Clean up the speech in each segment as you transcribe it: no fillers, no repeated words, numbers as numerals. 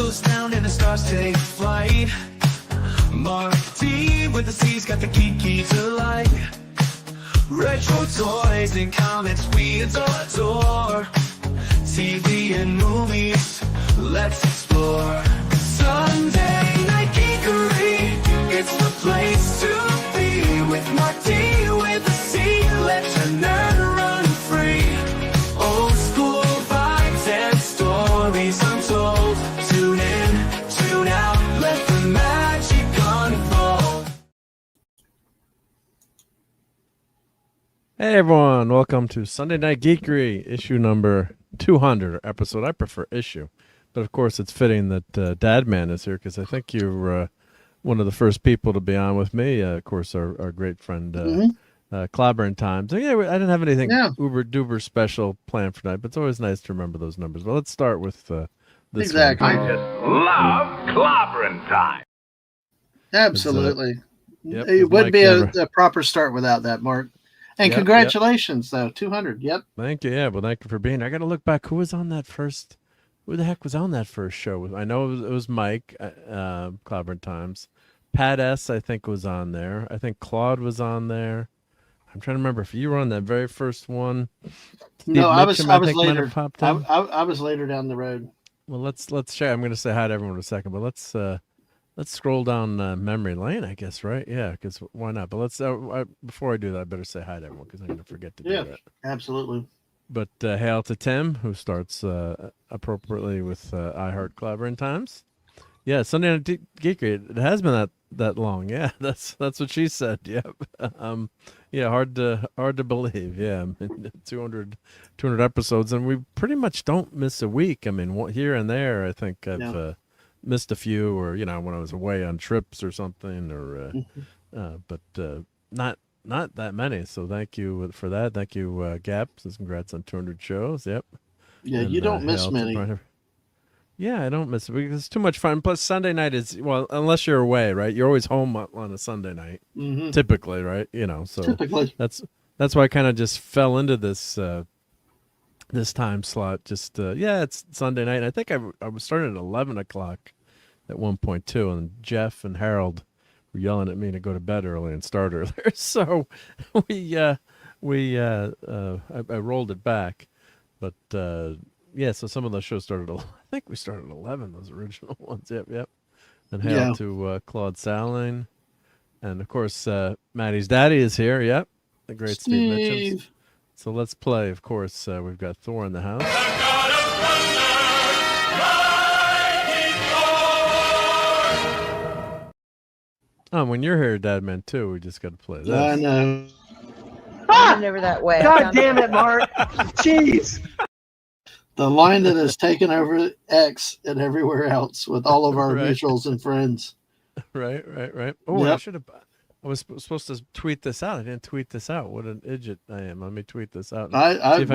goes down and the stars take flight. Marc D with the C's got the geeky delight. Retro toys and comics we adore. TV and movies, let's explore. Sunday Night Geekery, it's the place to be. With Marc D with the C, let your nerd run free. Old school vibes and stories untold. Tune in, tune out, let the magic unfold. Hey everyone, welcome to Sunday Night Geekery, issue number 200, or episode. I prefer issue, but of course it's fitting that Dadman is here because I think you're one of the first people to be on with me. Of course, our great friend Clobbering Times. So, yeah, I didn't have anything uber duper special planned for tonight, but it's always nice to remember those numbers. Well, let's start with this Exactly. one. I just love clobbering time. Absolutely. Yep, It would Mike be never- a proper start without that, Mark. And Yep, congratulations, though. 200. Yep. Thank you. Yeah, well, thank you for being here. I got to look back. Who was on that first? Who the heck was on that first show? I know it was Mike, Clobbering Times. Pat S, I think, was on there. I think Claude was on there. I'm trying to remember if you were on that very first one. Steve No, I was Mitchum, I was think, might have later. popped in. I was later down the road. Well, let's share. I'm going to say hi to everyone in a second, but let's scroll down memory lane, I guess, right? Yeah, because why not? But let's before I do that, I better say hi to everyone because I'm going to forget to do that. Absolutely. But hail to Tim, who starts appropriately with I Heart Clobbering Times. Yeah, Sunday Night Geekery. It has been that long. Yeah, that's what she said. Yep. Yeah, hard to believe. Yeah, I mean, 200 episodes, and we pretty much don't miss a week. I mean, here and there, I think I've missed a few, or when I was away on trips or something, or but not that many. So thank you for that. Thank you, Gap. Says congrats on 200 shows. Yep. Yeah, And, you don't miss hail to many. Brian. Yeah, I don't miss it because it's too much fun. Plus, Sunday night is, well, unless you're away, right? You're always home on a Sunday night, typically, right? So Typically. that's why I kind of just fell into this this time slot. Just it's Sunday night. And I think I was starting at 11 o'clock at one point too, and Jeff and Harold were yelling at me to go to bed early and start earlier. So I rolled it back, but. Yeah, so some of those shows started. I think we started at 11. Those original ones. Yep. And hail to Claude Saline, and of course Maddie's daddy is here. Yep, the great Steve Mitchum. So let's play. Of course, we've got Thor in the house. Oh, when you're here, Dadman, too, we just got to play this. I know. Never that way. God damn it, Mark. Jeez. The line that has taken over X and everywhere else with all of our Right. visuals and friends. Right. Oh, Yep. I should have. I was supposed to tweet this out. I didn't tweet this out. What an idiot I am. Let me tweet this out. I've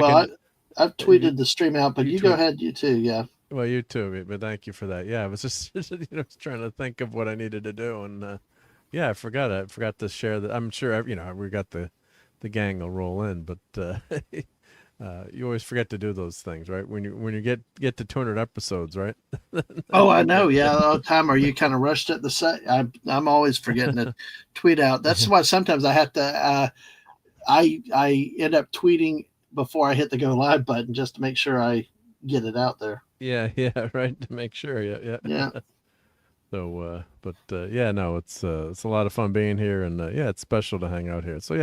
tweeted the stream out, but you you go tweet- ahead, you too. Yeah. Well, you too, but thank you for that. Yeah, I was just trying to think of what I needed to do, and yeah, I forgot. I forgot to share that. I'm sure we got the gang will roll in, but you always forget to do those things, right? When you get to 200 episodes, right? Oh, I know. Yeah, all the time. Are you kind of rushed at the set? I'm always forgetting to tweet out. That's why sometimes I have to. I end up tweeting before I hit the go live button just to make sure I get it out there. Yeah, right. To make sure, yeah. So, no, it's a lot of fun being here, and it's special to hang out here. So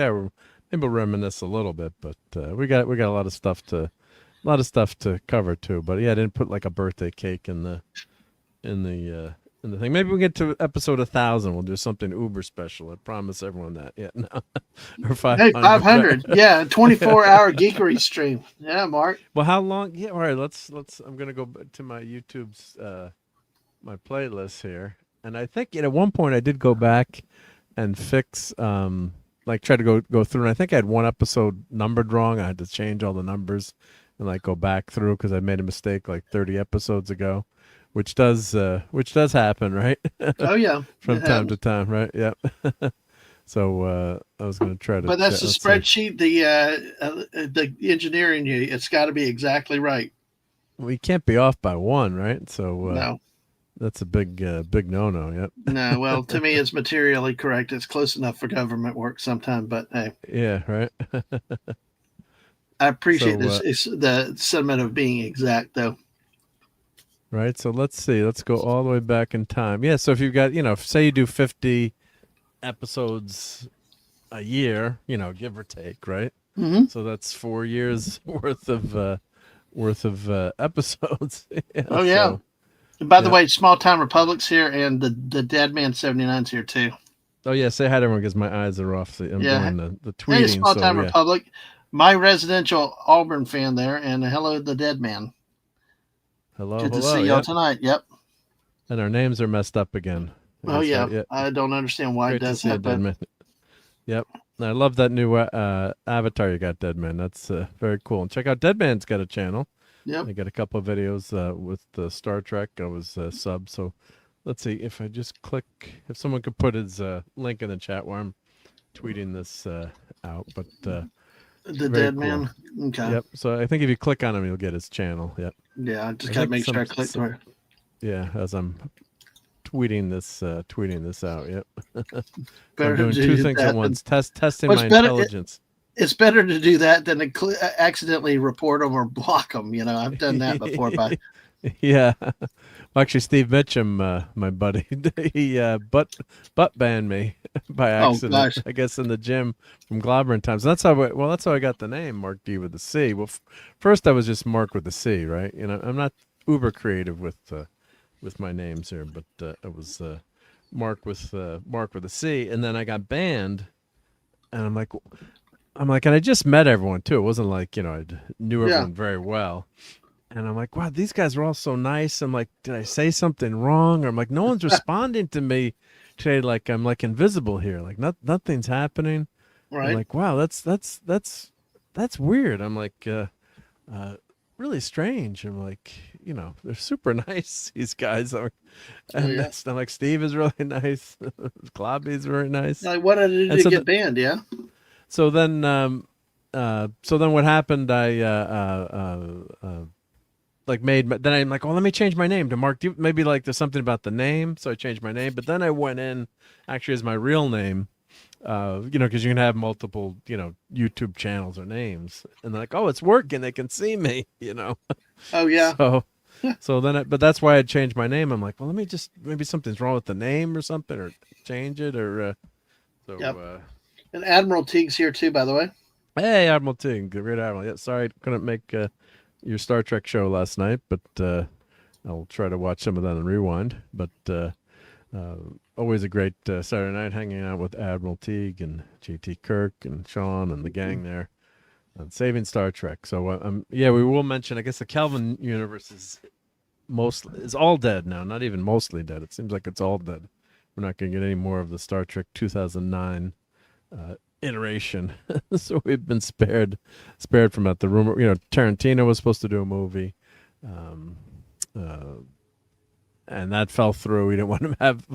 maybe we'll reminisce a little bit, but we got a lot of stuff to cover too. But yeah, I didn't put like a birthday cake in the thing. Maybe we'll get to episode 1,000. We'll do something uber special. I promise everyone that. Yeah, no, or 500. Hey, 500. Yeah, 24-hour geekery stream. Yeah, Mark. Well, how long? Yeah, all right. Let's. I'm gonna go to my YouTube's my playlist here, and I think at one point I did go back and fix try to go through, and I think I had one episode numbered wrong. I had to change all the numbers and go back through because I made a mistake 30 episodes ago, which does happen, right? Oh yeah, from time to time, right? Yep. So I was going to try to. But that's the spreadsheet. The engineering. It's got to be exactly right. We can't be off by one, right? So no. That's a big no-no. Yep. No, well, to me, it's materially correct. It's close enough for government work sometimes, but hey, Yeah. Right. I appreciate So, this. It's the sentiment of being exact, though. right. So let's see. Let's go all the way back in time. Yeah. So if you've got, say you do 50 episodes a year, give or take, right? Mm-hmm. So that's 4 years worth of episodes. Oh yeah. So, And by the yeah. way, Small Town Republic's here, and the Dead Man 79's here too. Oh yeah. Say hi to everyone because my eyes are off. I'm Yeah. doing the Hey, tweeting. Small So Town yeah. Republic, my residential Auburn fan there, and hello, the Dead Man. Hello. Good to hello. see y'all Yep. tonight. Yep. And our names are messed up again. I Oh guess, yeah. right? Yeah. I don't understand why it Great to does see you, that, but Deadman. Yep. I love that new avatar you got, Deadman. That's very cool. And check out Deadman's got a channel. yep. I got a couple of videos with the Star Trek. I was sub. So let's see if I just click. If someone could put his link in the chat while I'm tweeting this out. But The very Dead cool. Man. Okay. Yep. So I think if you click on him, you'll get his channel. Yep. Yeah. I just I gotta think make sure I some- click some- through. Yeah. As I'm tweeting this out. Yep. So Better I'm doing to two do things that at than- once. Testing What's my better- intelligence. It's better to do that than to accidentally report them or block them. I've done that before. By Yeah. Well, actually, Steve Mitchum, my buddy, he butt banned me by accident. gosh. I guess in the gym from Globberin times. That's how. That's how I got the name Marc D with the C. Well, first I was just Mark with the C, right? I'm not uber creative with my names here, but it was Mark with a C, and then I got banned, and I'm like, and I just met everyone too. It wasn't like I knew Yeah. everyone very well. And I'm like, wow, these guys are all so nice. I'm like, did I say something wrong? Or I'm like, no one's responding to me today. Like I'm like invisible here. Like nothing's happening. right. I'm like, wow, that's weird. I'm like, really strange. I'm like, they're super nice. These guys are, and yeah. I'm like, Steve is really nice. Klobby's very nice. Like, what did And you so get banned? Yeah. So then, what happened? Then I'm like, well, let me change my name to Mark. Maybe like there's something about the name, so I changed my name. But then I went in actually as my real name, because you can have multiple, YouTube channels or names, and they're like, oh, it's working. They can see me, Oh yeah. So then, but that's why I changed my name. I'm like, well, maybe something's wrong with the name or something, or change it, or Yep. And Admiral Teague's here too, by the way. Hey, Admiral Teague, great Admiral. Yeah, sorry, couldn't make your Star Trek show last night, but I'll try to watch some of that and rewind. But always a great Saturday night hanging out with Admiral Teague and J.T. Kirk and Sean and the gang there on Saving Star Trek. So we will mention. I guess the Kelvin universe is all dead now. Not even mostly dead. It seems like it's all dead. We're not going to get any more of the Star Trek 2009 iteration. So we've been spared from that. The rumor, Tarantino was supposed to do a movie, and that fell through. We didn't want him to have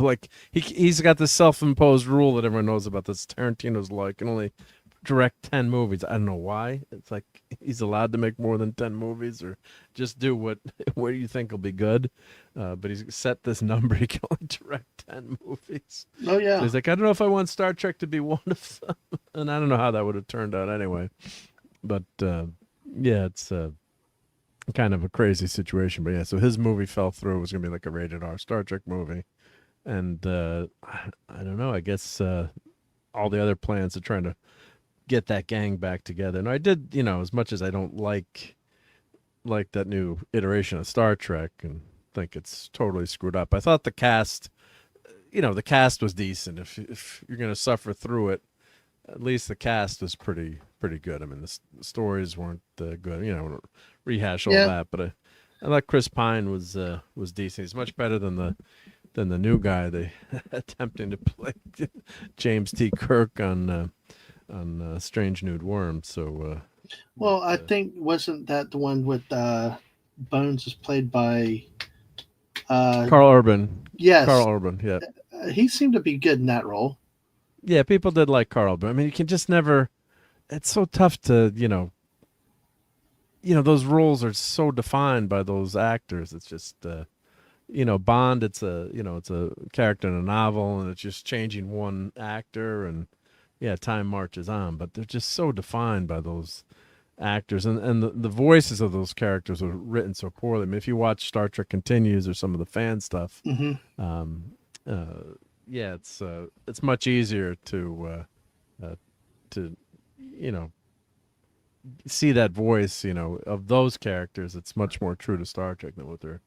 he's got this self-imposed rule that everyone knows about. This Tarantino's law, he can only direct 10 movies. I don't know why. It's like he's allowed to make more than 10 movies, or just do what you think will be good. But he's set this number. He can only direct 10 movies. Oh yeah. So he's like, I don't know if I want Star Trek to be one of them. And I don't know how that would have turned out anyway. But it's kind of a crazy situation. But yeah, so his movie fell through. It was going to be like a rated R Star Trek movie. And I don't know. I guess all the other plans are trying to get that gang back together. And I did, as much as I don't like that new iteration of Star Trek and think it's totally screwed up, I thought the cast was decent. If you're going to suffer through it, at least the cast was pretty good. I mean, the stories weren't good. Rehash all that, but I thought Chris Pine was decent. He's much better than the new guy they attempting to play James T. Kirk on Strange Nude Worm. So Well, I think wasn't that the one with Bones is played by Carl Urban. yes. Carl Urban, yeah. He seemed to be good in that role. Yeah, people did like Carl, but I mean, you can just never. It's so tough to, those roles are so defined by those actors. It's just, Bond, it's a character in a novel, and it's just changing one actor, and yeah, time marches on, but they're just so defined by those actors, and the voices of those characters are written so poorly. I mean, if you watch Star Trek Continues or some of the fan stuff, yeah, it's much easier to see that voice, of those characters. It's much more true to Star Trek than what they're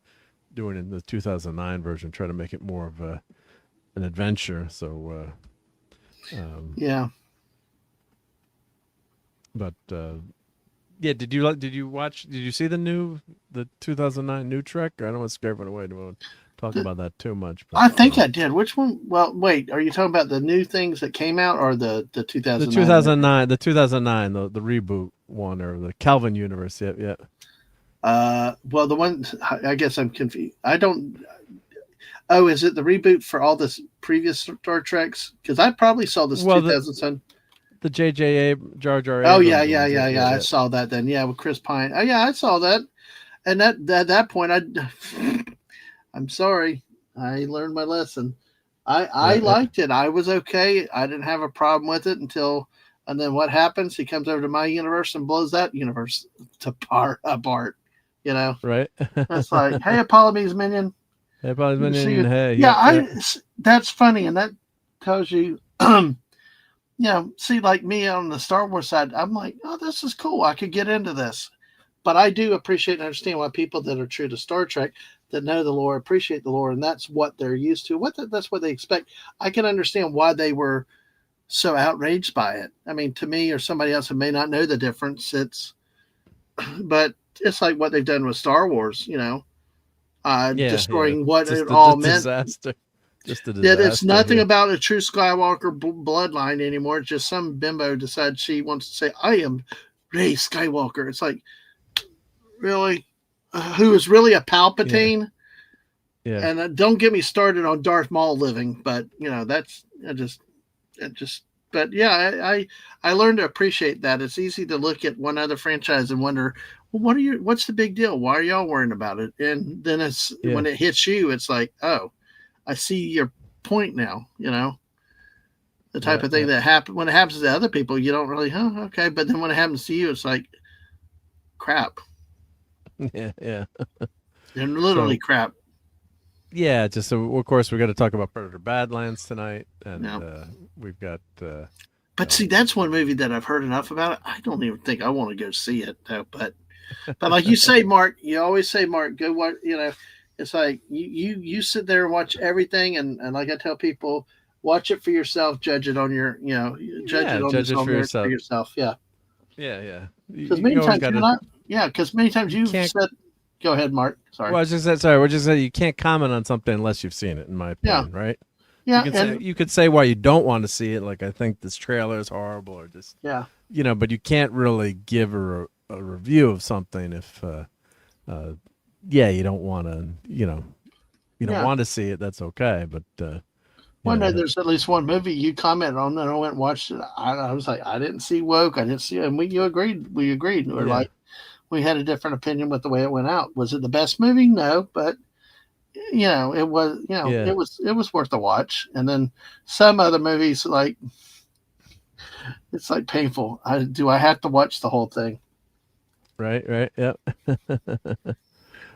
doing in the 2009 version. Try to make it more of an adventure. So Yeah. But yeah, did you see the 2009 new Trek? I don't want to scare everyone away. I don't want to talk about that too much. But, I think I did. Which one? Well, wait. Are you talking about the new things that came out, or the 2009? The 2009, the reboot one, or the Kelvin universe? Yeah. Well, the one, I guess I'm confused. I don't. Oh, is it the reboot for all the previous Star Treks? Because I probably saw this 2007. The J.J. Jar Jar. Oh Abrams yeah. I saw that then. Yeah, with Chris Pine. Oh yeah, I saw that. And at that point, I'm sorry, I learned my lesson. I liked it. I was okay. I didn't have a problem with it and then what happens? He comes over to my universe and blows that universe apart. Right. It's like, hey, Apollo minion. Hey, Apollo minion. Hey. Yeah, that's funny, and that tells you. See, like me on the Star Wars side, I'm like, oh, this is cool. I could get into this. But I do appreciate and understand why people that are true to Star Trek, that know the lore, appreciate the lore, and that's what they're used to. That's what they expect. I can understand why they were so outraged by it. I mean, to me or somebody else who may not know the difference, but it's like what they've done with Star Wars, destroying what it all meant. Disaster. Just a disaster. That it's nothing about a true Skywalker bloodline anymore. It's just some bimbo decides she wants to say, I am Rey Skywalker. It's like, really? Who is really a Palpatine? Yeah. And don't get me started on Darth Maul living, but, but yeah, I learned to appreciate that. It's easy to look at one other franchise and wonder, well, what's the big deal? Why are y'all worrying about it? And then when it hits you, it's like, oh, I see your point now, the type of thing that happens when it happens to other people, you don't really, okay. But then when it happens to you, it's like, crap. Yeah. And literally crap. Yeah. Just so, of course, we got to talk about Predator Badlands tonight, and we've got. But see, that's one movie that I've heard enough about it. I don't even think I want to go see it, though. But like you say, Mark, you always say, Mark, go watch. It's like you sit there and watch everything, and like I tell people, watch it for yourself, judge it on your, judge it for yourself. Yeah. Yeah. Because many times you're not. Yeah, because many times you've said. Go ahead, Mark. Sorry. Well, I was just saying. We're just saying you can't comment on something unless you've seen it. In my opinion, right? Yeah. You could say why you don't want to see it. Like, I think this trailer is horrible, or just but you can't really give a review of something if you don't want to, you don't want to see it. That's okay. But no, there's at least one movie you commented on that I went and watched it. I was like, I didn't see Woke. I didn't see it. And we agreed. We're like, we had a different opinion with the way it went out. Was it the best movie? No, but it was, it was worth a watch. And then some other movies, like, it's like painful. Do I have to watch the whole thing? Right. Yep.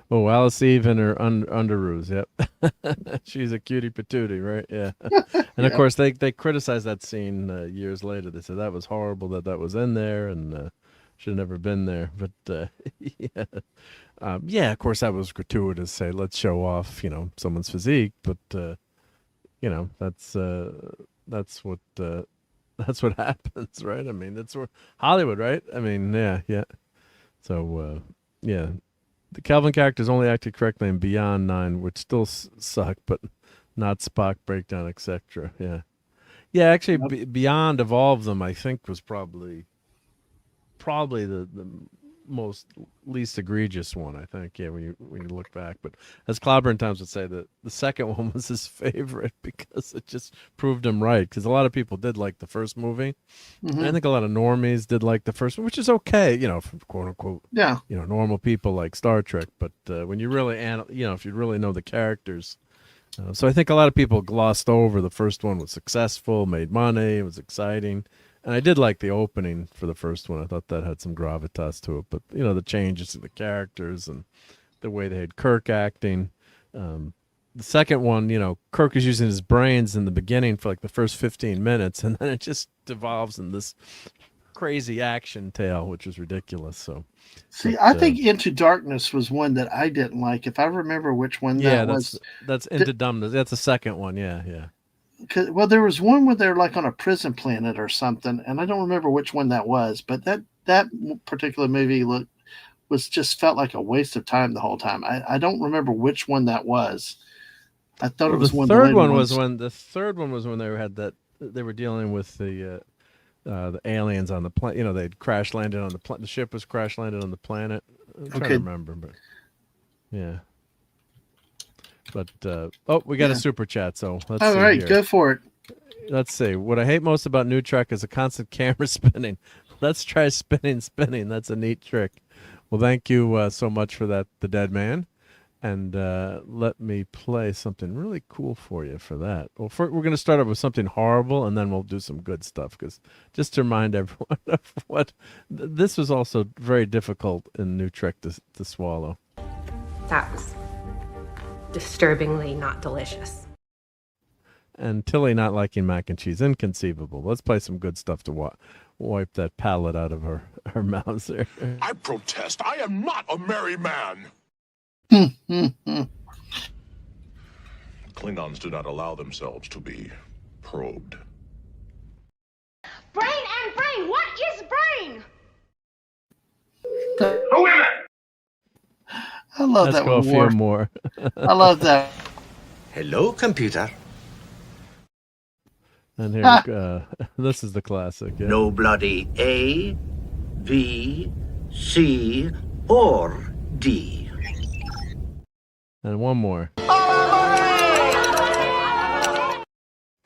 Oh, Alice Eve and her underoos. Yep. She's a cutie patootie, right? Yeah. And of course they criticized that scene years later. They said that was horrible that was in there, and should have never been there. But of course that was gratuitous. Say, let's show off, someone's physique, but that's what happens, right? I mean, that's Hollywood, right? I mean, yeah. So, the Calvin characters only acted correctly in Beyond 9, which still suck, but not Spock, Breakdown, etc. Yeah. Actually, Beyond of all of them, I think was probably the least egregious one, I think. Yeah, when you look back, but as Clobber Times would say, the second one was his favorite because it just proved him right. Because a lot of people did like the first movie, and I think a lot of normies did like the first one, which is okay, for quote unquote, normal people like Star Trek. But when you really, if you really know the characters. So I think a lot of people glossed over the first one was successful, made money, it was exciting. And I did like the opening for the first one. I thought that had some gravitas to it. But, the changes to the characters and the way they had Kirk acting. The second one, Kirk is using his brains in the beginning for like the first 15 minutes. And then it just devolves in this crazy action tale, which is ridiculous. So, see, I think Into Darkness was one that I didn't like. If I remember which one that was. That's Into Dumbness. That's the second one. Yeah. Well, there was one where they're like on a prison planet or something, and I don't remember which one that was. But that particular movie was just felt like a waste of time the whole time. I don't remember which one that was. I thought it was one. The third one was when they were dealing with the aliens on the planet. They'd crash landed on the planet. The ship was crash landed on the planet. I'm trying to remember, but yeah. But we got a super chat, so let's see. All right, go for it. Let's see. What I hate most about New Trek is a constant camera spinning. Let's try spinning. That's a neat trick. Well, thank you so much for that, The Dead Man. And let me play something really cool for you for that. Well, we're going to start off with something horrible, and then we'll do some good stuff. Because just to remind everyone of what this was also very difficult in New Trek to swallow. That was disturbingly not delicious. And Tilly not liking mac and cheese, inconceivable. Let's play some good stuff to wipe that palate out of her mouth there. I protest. I am not a merry man. Klingons do not allow themselves to be probed. Brain and brain. What is brain? Who is it? I love Let's that go one. a few more. I love that. Hello, computer. And here, this is the classic. Yeah. No bloody A, B, C, or D. And one more.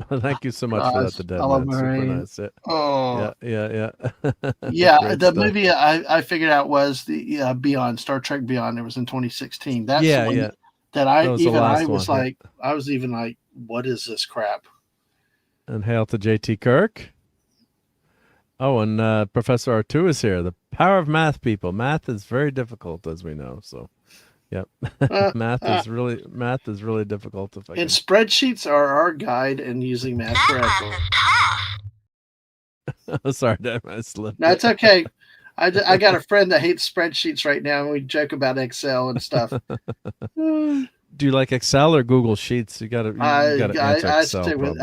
Thank you so much for that, The Dead Man. Super nice. Yeah. Oh. Yeah. Yeah, the movie I figured out was the Beyond, Star Trek Beyond. It was in 2016. That's the one that I was like, what is this crap? And hail to JT Kirk. Oh, and Professor R2 is here. The power of math, people. Math is very difficult, as we know. So, yep, math is really difficult. And spreadsheets are our guide in using math correctly. Sorry, I slipped. No, it's okay. I got a friend that hates spreadsheets right now, and we joke about Excel and stuff. Do you like Excel or Google Sheets? You gotta answer Excel.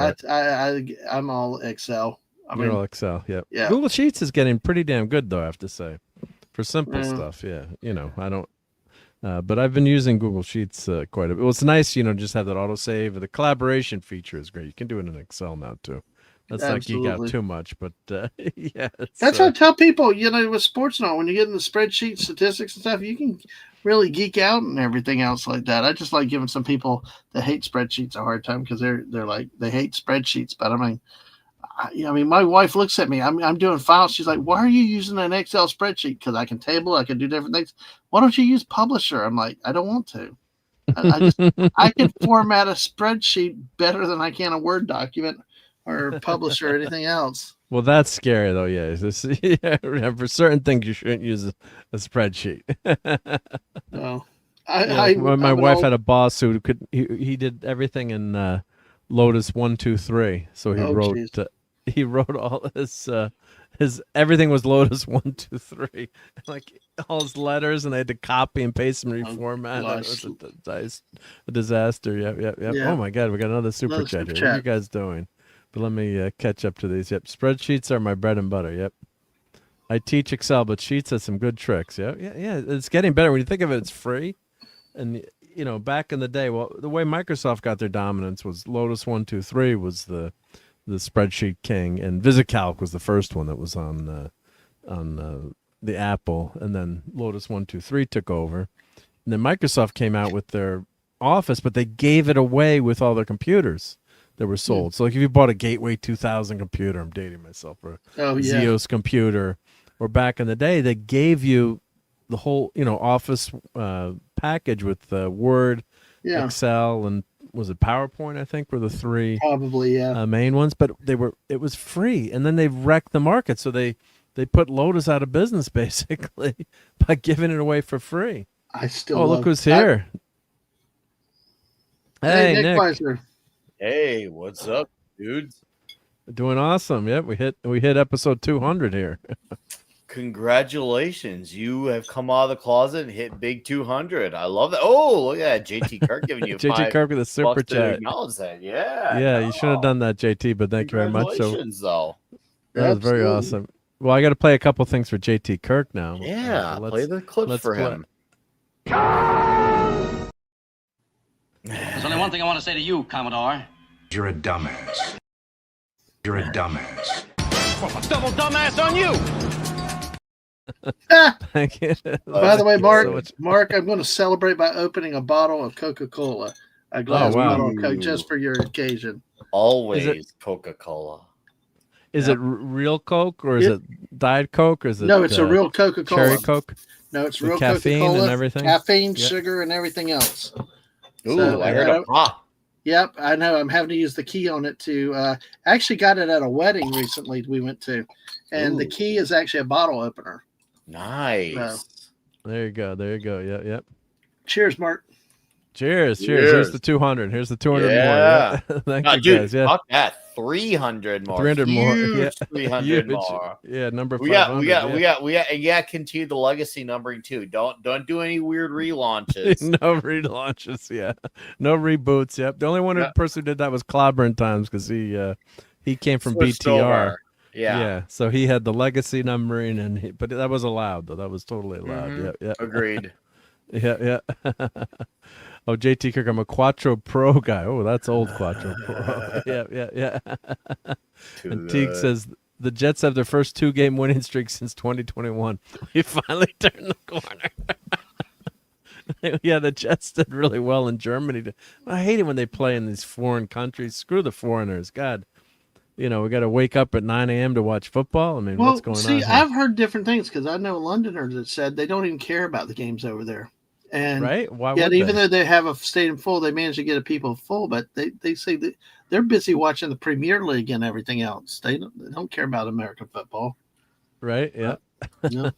I'm all Excel. You're all Excel. Yep. Yeah. Google Sheets is getting pretty damn good, though, I have to say, for simple stuff. Yeah. I don't. But I've been using Google Sheets quite a bit. Well, it's nice, just have that autosave. The collaboration feature is great. You can do it in Excel now too. Let's not geek out too much, but yeah. That's what I tell people. With sports now, when you get in the spreadsheet statistics and stuff, you can really geek out and everything else like that. I just like giving some people that hate spreadsheets a hard time because they're like they hate spreadsheets. But I mean, my wife looks at me. I'm doing files. She's like, "Why are you using an Excel spreadsheet? Because I can table, I can do different things. Why don't you use Publisher?" I'm like, I don't want to. I can format a spreadsheet better than I can a Word document or Publisher or anything else. Well, that's scary, though. Yeah, for certain things, you shouldn't use a spreadsheet. No, my wife had a boss who he did everything in Lotus 1, 2, 3. So he wrote all his everything was Lotus 1, 2, 3, like all his letters, and they had to copy and paste and reformat. It was a disaster. Yep. Yeah. Oh my God, we got another super chat here. What are you guys doing? But let me catch up to these. Yep, spreadsheets are my bread and butter. Yep, I teach Excel, but Sheets has some good tricks. Yeah. It's getting better when you think of it. It's free, and back in the day, well, the way Microsoft got their dominance was Lotus 1, 2, 3 was the spreadsheet king, and VisiCalc was the first one that was on the Apple, and then Lotus 123 took over. And then Microsoft came out with their Office, but they gave it away with all their computers that were sold. So like if you bought a Gateway 2000 computer, I'm dating myself, or Xeos computer, or back in the day, they gave you the whole, Office package with Word, Excel, and was it PowerPoint? I think were the three main ones. But it was free, and then they wrecked the market. So they put Lotus out of business basically by giving it away for free. I still look who's here. Hey, Nick. Weiser. Hey, what's up, dudes? Doing awesome. Yep, we hit episode 200 here. Congratulations. You have come out of the closet and hit big 200. I love that. Oh, look at that. JT Kirk giving you JT Kirk with a super chat. Acknowledge that. Yeah. Yeah, you should have done that, JT, but thank you very much. Congratulations, though. That was very awesome. Well, I got to play a couple things for JT Kirk now. Yeah, play the clips for him. There's only one thing I want to say to you, Commodore. You're a dumbass. You're a dumbass. Well, a double dumbass on you! Thank you. By the way, Mark, I'm going to celebrate by opening a bottle of Coca-Cola. A glass bottle of Coke just for your occasion. Always Coca-Cola. Is it real Coke, or is it Diet Coke, or is it? No, it's a real Coca-Cola. Cherry Coke. No, it's with real caffeine Coca-Cola, and everything. Caffeine, sugar, and everything else. Ooh, so, I heard a pop. Yep, I know. I'm having to use the key on it to. I actually got it at a wedding recently we went to, and the key is actually a bottle opener. Nice. There you go. Yep. Cheers, Mark. Cheers. Here's the 200. Here's the 200 more. Thank you, dude, guys. Yeah. Fuck that. 300 more. 300 more. Yeah. 300 Huge. more. Yeah, number 500. We got. got continue the legacy numbering too. Don't do any weird relaunches. No relaunches. Yeah. No reboots. Yep. The only person who did that was Clobbering Times, because he came from Switched BTR. over. Yeah. So he had the legacy numbering, but that was allowed though. That was totally allowed. Mm-hmm. Yeah. Agreed. Yeah. Oh, JT Kirk, I'm a Quattro Pro guy. Oh, that's old Quattro Pro. Yeah. And Teague says the Jets have their first 2-game winning streak since 2021. We finally turned the corner. Yeah, the Jets did really well in Germany. I hate it when they play in these foreign countries. Screw the foreigners. God. We got to wake up at 9 a.m. to watch football. I mean, what's going on here? I've heard different things, because I know Londoners that said they don't even care about the games over there. And right? Why yet, would even they? though they have a stadium full, they manage to get a people full. But they say that they're busy watching the Premier League and everything else. They don't care about American football. Right? Yeah. No.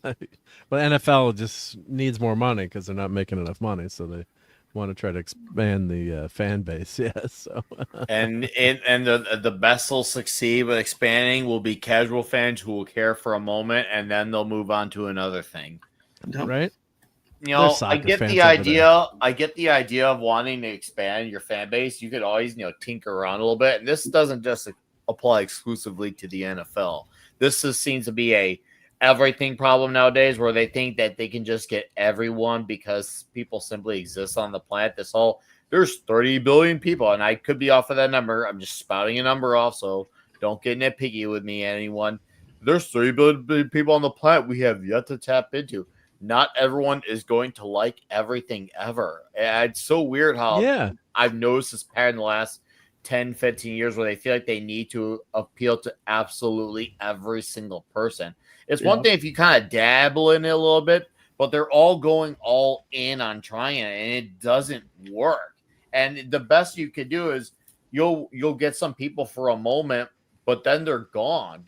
Well, NFL just needs more money because they're not making enough money, so they want to try to expand the fan base. Yeah. So. and the best will succeed with expanding will be casual fans who will care for a moment, and then they'll move on to another thing. Right. I get the idea. I get the idea of wanting to expand your fan base. You could always, tinker around a little bit. And this doesn't just apply exclusively to the NFL. This seems to be a everything problem nowadays, where they think that they can just get everyone because people simply exist on the planet. There's 30 billion people, and I could be off of that number. I'm just spouting a number off, so don't get nitpicky with me, anyone. There's 30 billion people on the planet we have yet to tap into. Not everyone is going to like everything ever. It's so weird how I've noticed this pattern the last 10, 15 years, where they feel like they need to appeal to absolutely every single person. It's one thing if you kind of dabble in it a little bit, but they're all going all in on trying it, and it doesn't work. And the best you could do is you'll get some people for a moment, but then they're gone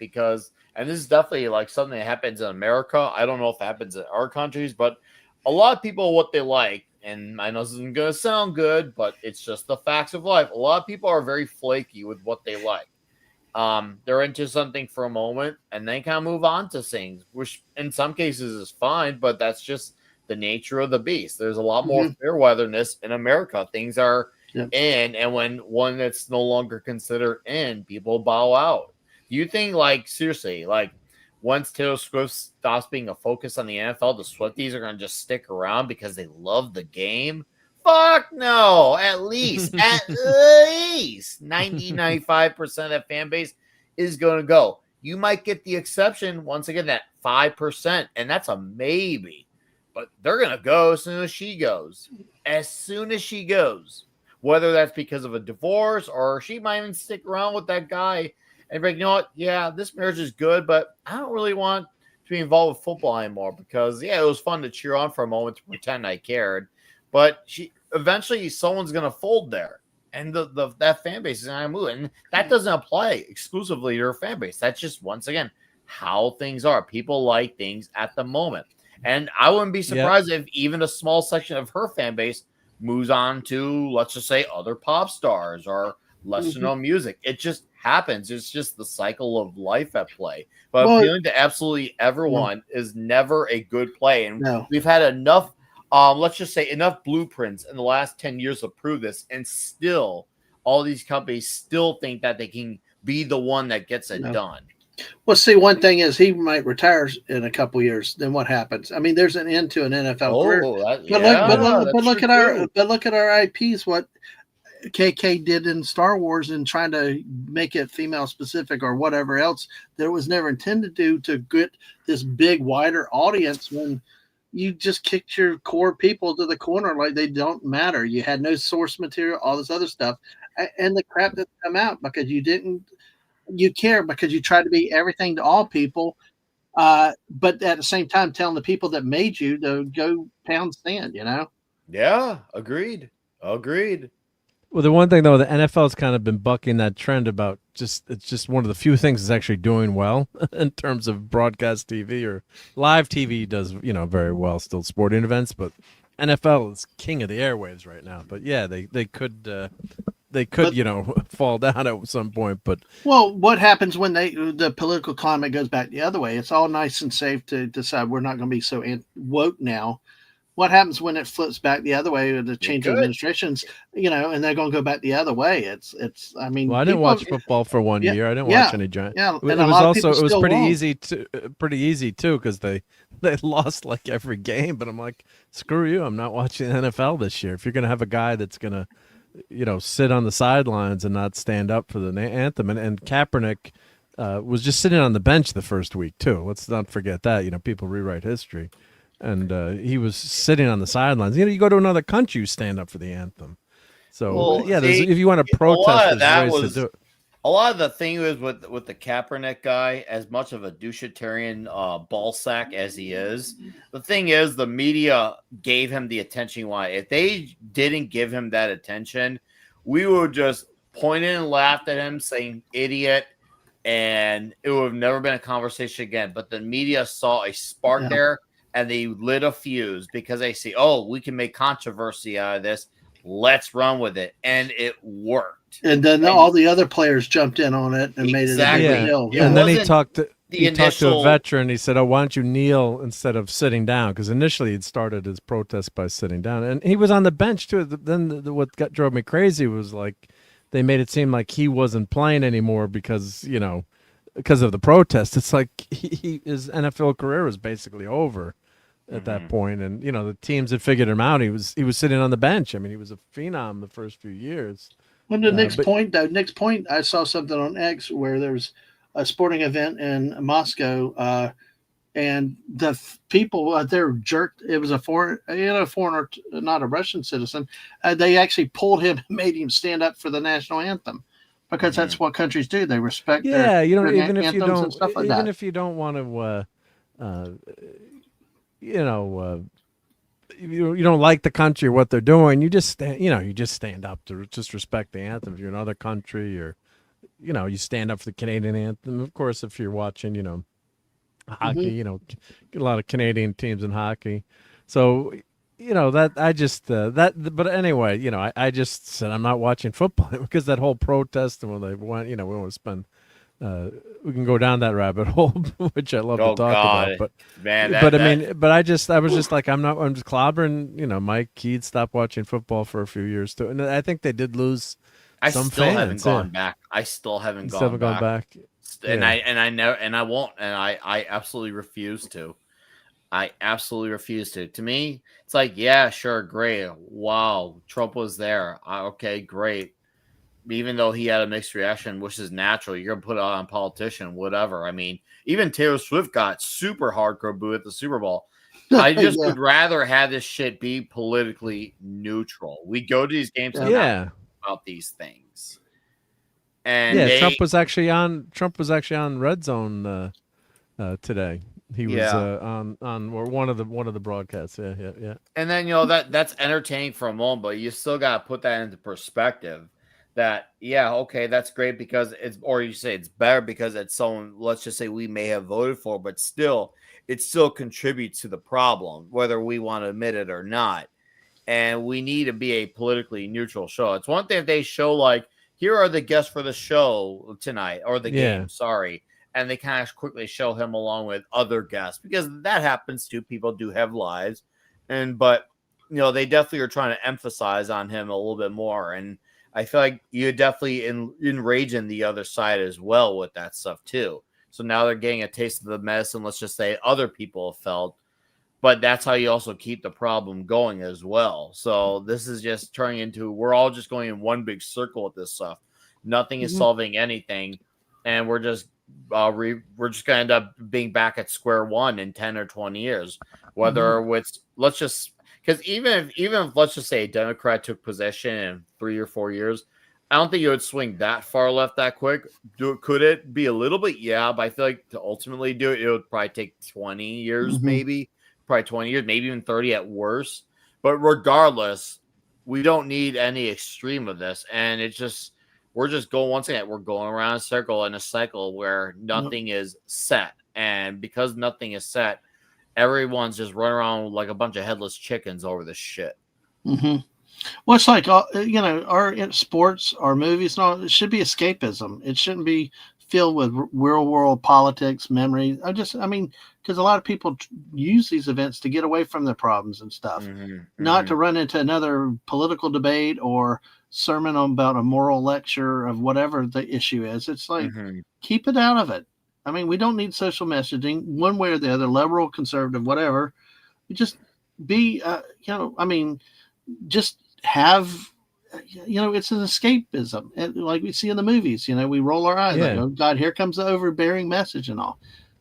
and this is definitely like something that happens in America. I don't know if it happens in our countries, but a lot of people, what they like, and I know this isn't going to sound good, but it's just the facts of life. A lot of people are very flaky with what they like. They're into something for a moment and then kind of move on to things, which in some cases is fine, but that's just the nature of the beast. There's a lot more fair weatherness in America. Things are in, and when one that's no longer considered in, people bow out. Do you think, seriously, once Taylor Swift stops being a focus on the NFL, the Swifties are going to just stick around because they love the game? Fuck no. At least 90-95% of that fan base is going to go. You might get the exception, once again, that 5%, and that's a maybe. But they're going to go as soon as she goes. As soon as she goes. Whether that's because of a divorce or she might even stick around with that guy and be like, you know what? Yeah, this marriage is good, but I don't really want to be involved with football anymore because, yeah, it was fun to cheer on for a moment to pretend I cared. But eventually someone's going to fold there. And that fan base is going to move. And that doesn't apply exclusively to her fan base. That's just, once again, how things are. People like things at the moment. And I wouldn't be surprised if even a small section of her fan base moves on to, let's just say, other pop stars or lesser known music. It just happens. It's just the cycle of life at play. But appealing to absolutely everyone is never a good play. And we've had enough, let's just say, enough blueprints in the last 10 years to prove this. And still, all these companies still think that they can be the one that gets it done. Well, see, one thing is he might retire in a couple years. Then what happens? I mean, there's an end to an NFL career. But look at our IPs. What KK did in Star Wars and trying to make it female specific or whatever else that was never intended to get this big, wider audience when you just kicked your core people to the corner like they don't matter. You had no source material, all this other stuff, and the crap that come out because you didn't. You care because you try to be everything to all people, but at the same time telling the people that made you to go pound sand, you know? Yeah, agreed. Well, the one thing, though, the NFL's kind of been bucking that trend about it's just one of the few things that's actually doing well in terms of broadcast TV or live TV does, very well still sporting events, but NFL is king of the airwaves right now. But, yeah, they could fall down at some point. But what happens when the political climate goes back the other way? It's all nice and safe to decide we're not going to be so woke now. What happens when it flips back the other way with the change of administrations? And they're going to go back the other way. It's. I mean, I didn't watch football for 1 year. I didn't watch any Giants. Yeah, it was pretty easy too because they lost like every game. But I'm like, screw you! I'm not watching the NFL this year. If you're going to have a guy that's going to sit on the sidelines and not stand up for the anthem. And Kaepernick was just sitting on the bench the first week, too. Let's not forget that. People rewrite history. And he was sitting on the sidelines. You go to another country, you stand up for the anthem. So, if you want to protest, there's ways to do it. A lot of the thing is with the Kaepernick guy, as much of a douchitarian ball sack as he is, the thing is the media gave him the attention he wanted. If they didn't give him that attention, we would just point and laughed at him saying idiot, and it would have never been a conversation again. But the media saw a spark there, and they lit a fuse because they see, we can make controversy out of this. Let's run with it. And it worked. And then all the other players jumped in on it and made it a big deal. Yeah. And then he talked to a veteran. He said, why don't you kneel instead of sitting down? Because initially he'd started his protest by sitting down. And he was on the bench, too. Then what drove me crazy was like they made it seem like he wasn't playing anymore because of the protest. It's like his NFL career was basically over at that point. And, the teams had figured him out. He was sitting on the bench. I mean, he was a phenom the first few years. Well, the next point, I saw something on X where there was a sporting event in Moscow, and the people they're jerked. It was a foreigner, not a Russian citizen. They actually pulled him and made him stand up for the national anthem because that's what countries do. They respect their even if you don't, and stuff like even that. if you don't want to, you don't like the country or what they're doing, you just stand up to just respect the anthem. If you're in another country, or you stand up for the Canadian anthem. Of course, if you're watching hockey, a lot of Canadian teams in hockey. So that I just but anyway, I just said I'm not watching football because that whole protest, and when they went, we want to spend we can go down that rabbit hole, which I love to talk about. But man, I was just like, I'm just clobbering. Mike Keed stopped watching football for a few years too, and I think they did lose. I some still fans, haven't gone back. I still haven't gone back. And I know, and I won't, and I absolutely refuse to. I absolutely refuse to. To me, it's like, yeah, sure, great. Wow, Trump was there. Okay, great. even though he had a mixed reaction, which is natural, you're gonna put it on a politician, whatever. I mean, even Taylor Swift got super hardcore boo at the Super Bowl. I just would rather have this shit be politically neutral. We go to these games to talk about these things. And Trump was actually on Red Zone today. He was on one of the broadcasts. Yeah. And then that's entertaining for a moment, but you still got to put that into perspective. That okay, that's great because it's better because it's someone, let's just say, we may have voted for, but still it still contributes to the problem, whether we want to admit it or not. And we need to be a politically neutral show. It's one thing if they show like, here are the guests for the show tonight or the game, sorry. And they kind of quickly show him along with other guests because that happens too. People do have lives. But they definitely are trying to emphasize on him a little bit more. And I feel like you definitely enrage in the other side as well with that stuff too. So now they're getting a taste of the medicine, let's just say other people have felt, but that's how you also keep the problem going as well. So this is just turning into, we're all just going in one big circle with this stuff. Nothing is solving anything. And we're just going to end up being back at square one in 10 or 20 years, whether with, let's just, because even if let's just say a Democrat took possession in 3 or 4 years, I don't think it would swing that far left that quick. Could it be a little bit? Yeah, but I feel like to ultimately do it, it would probably take 20 years, maybe 20 years, maybe even 30 at worst. But regardless, we don't need any extreme of this, and we're just going once again. We're going around in a cycle where nothing is set, and because nothing is set, everyone's just running around like a bunch of headless chickens over this shit. Well, it's like, our sports, our movies, and all, it should be escapism. It shouldn't be filled with real world politics, memory. Because a lot of people use these events to get away from their problems and stuff, not to run into another political debate or sermon about a moral lecture of whatever the issue is. It's like, keep it out of it. We don't need social messaging one way or the other, liberal, conservative, whatever. You just be, just have, it's an escapism. And like we see in the movies, we roll our eyes, like, oh God, here comes the overbearing message and all,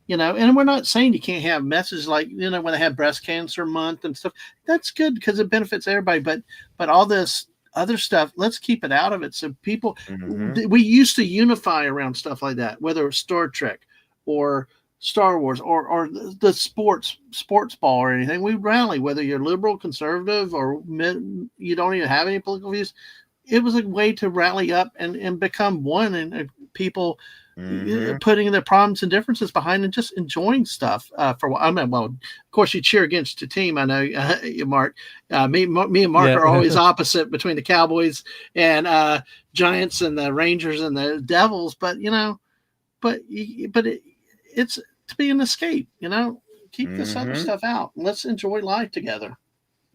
and we're not saying you can't have messages like, when they have breast cancer month and stuff. That's good because it benefits everybody. But all this other stuff, let's keep it out of it. So people, we used to unify around stuff like that, whether it's Star Trek or Star Wars or the sports ball or anything. We rally, whether you're liberal, conservative, or you don't even have any political views. It was a way to rally up and become one, and people putting their problems and differences behind and just enjoying stuff for a while. Well, of course, you cheer against your team. I know, Mark. Me and Mark are always opposite between the Cowboys and Giants and the Rangers and the Devils. But it's to be an escape. Keep this other stuff out. Let's enjoy life together.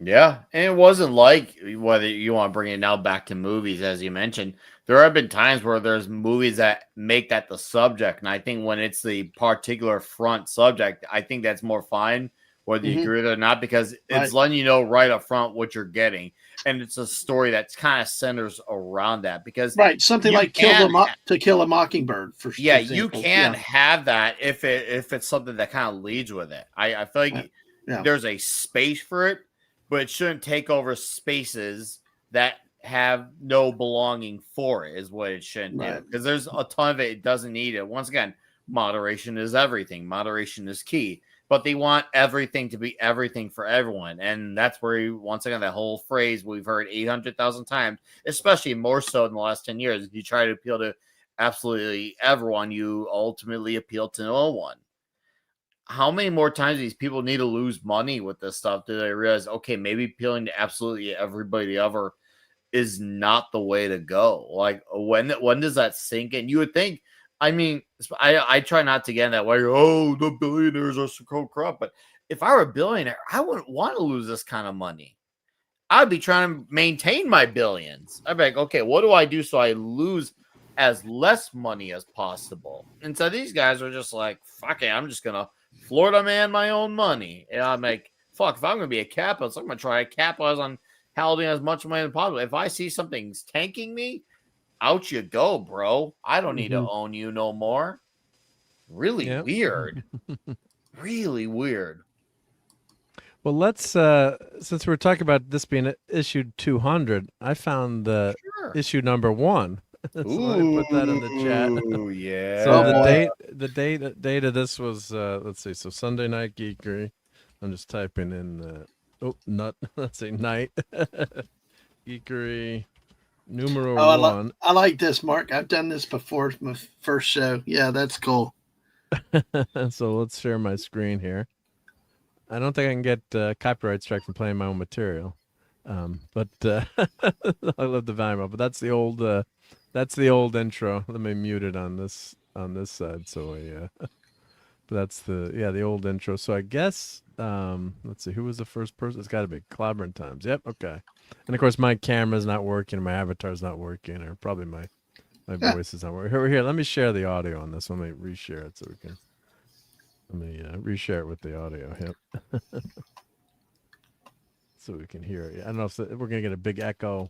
Yeah, and it wasn't like, whether you want to bring it now back to movies, as you mentioned, there have been times where there's movies that make that the subject, and I think when it's the particular front subject, I think that's more fine, whether you agree with it or not, because it's letting you know right up front what you're getting, and it's a story that's kind of centers around that, because something like To Kill a Mockingbird, for example. You can have that if it's something that kind of leads with it. I feel like there's a space for it, but it shouldn't take over spaces that have no belonging for it, is what it shouldn't do. Because there's a ton of it. It doesn't need it. Once again, moderation is everything. Moderation is key. But they want everything to be everything for everyone. And that's where, once again, that whole phrase we've heard 800,000 times, especially more so in the last 10 years. If you try to appeal to absolutely everyone, you ultimately appeal to no one. How many more times do these people need to lose money with this stuff do they realize, okay, maybe appealing to absolutely everybody ever is not the way to go? Like, when does that sink in? You would think, I try not to get in that way, oh, the billionaires are so corrupt. But if I were a billionaire, I wouldn't want to lose this kind of money. I'd be trying to maintain my billions. I'd be like, okay, what do I do so I lose as less money as possible? And so these guys are just like, fuck it, I'm just going to Florida man my own money. And I'm like, fuck, if I'm going to be a capitalist, I'm going to try to capitalize on holding as much money as possible. If I see something's tanking me, out you go, bro. I don't need to own you no more. Really weird. Really weird. Well, let's since we're talking about this being issued 200, I found issue number 1. So let me put that in the chat. Ooh, yeah. So the date of this was let's see. So Sunday Night Geekery. I'm just typing in let's see, night Geekery numero 1. I like this, Mark. I've done this before. My first show. Yeah, that's cool. So let's share my screen here. I don't think I can get copyright strike from playing my own material, but I love the volume up. But that's the old intro. Let me mute it on this side. So but that's the old intro. So I guess let's see, who was the first person? It's got to be Clobbering Times. Yep. Okay. And of course my camera's not working, my avatar's not working, or probably my voice is not working. Here, let me share the audio on this. Let me reshare it so we can. Let me reshare it with the audio. Yep. So we can hear it. I don't know if we're going to get a big echo.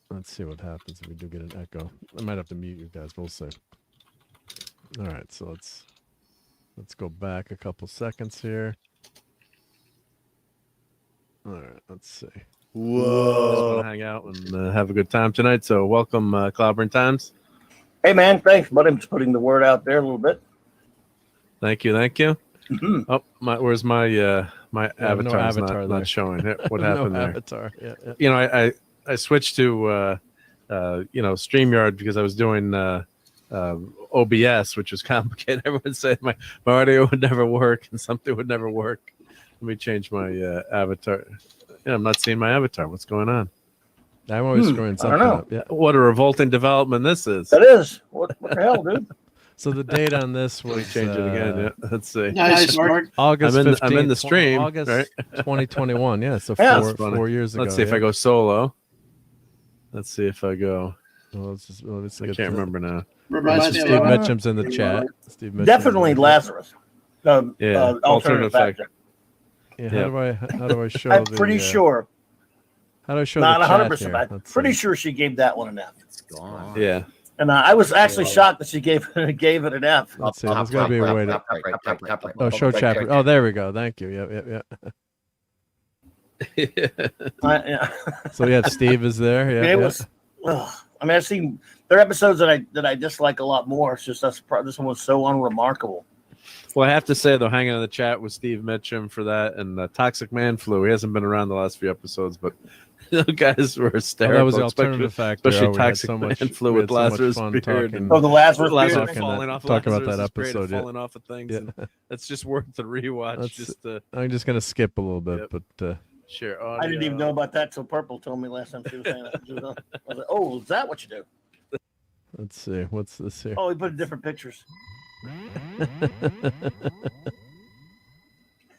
Let's see what happens if we do get an echo. I might have to mute you guys. We'll see. All right. So let's go back a couple seconds here. All right. Let's see. Whoa. Just want to hang out and have a good time tonight. So welcome, Clobbering Times. Hey, man. Thanks, buddy. I'm just putting the word out there a little bit. Thank you. Mm-hmm. Oh, where's my my avatar? No avatar not showing. What happened No there? avatar. Yeah. You know, I switched to StreamYard because I was doing OBS, which was complicated. Everyone said my audio would never work and something would never work. Let me change my avatar. Yeah, I'm not seeing my avatar. What's going on? I'm always screwing something up. Yeah. What a revolting development this is. That is. What the hell, dude? So the date on this was change it again. Yeah, let's see. Nice, Mark. August 15th. I'm in the stream. August right? 2021. Yeah, so Yeah, 4 years ago. Let's see if I go solo. Let's see if I go. Well, let's I can't remember now. Steve Mitchum's in the chat. Steve Mitchum's Definitely Lazarus. Alternative factor. Yeah. How do I show? I'm pretty sure. How do I show? Not the 100%. I'm pretty sure she gave that one an F. It's gone. Yeah. And I was actually shocked that she gave it an F. Let's see. There's got to be a way to. Oh, show chapter. Oh, there we go. Thank you. Yeah. So yeah, Steve is there. Yeah. It was. I mean, I've seen there are episodes that I dislike a lot more. It's just this one was so unremarkable. Well, I have to say though, hanging in the chat with Steve Mitchum for that, and Toxic Man Flu. He hasn't been around the last few episodes, but the guys were hysterical. That was the alternative factor. Especially Toxic Man Flu with Lazarus Beard. The Lazarus Beard. Falling off. Talk about that episode. Falling off of things. Yeah. And that's just worth the rewatch. I'm just gonna skip a little bit, but. Share audio. I didn't even know about that till Purple told me last time she was saying that. I was like, oh, is that what you do? Let's see. What's this here? Oh, we put in different pictures.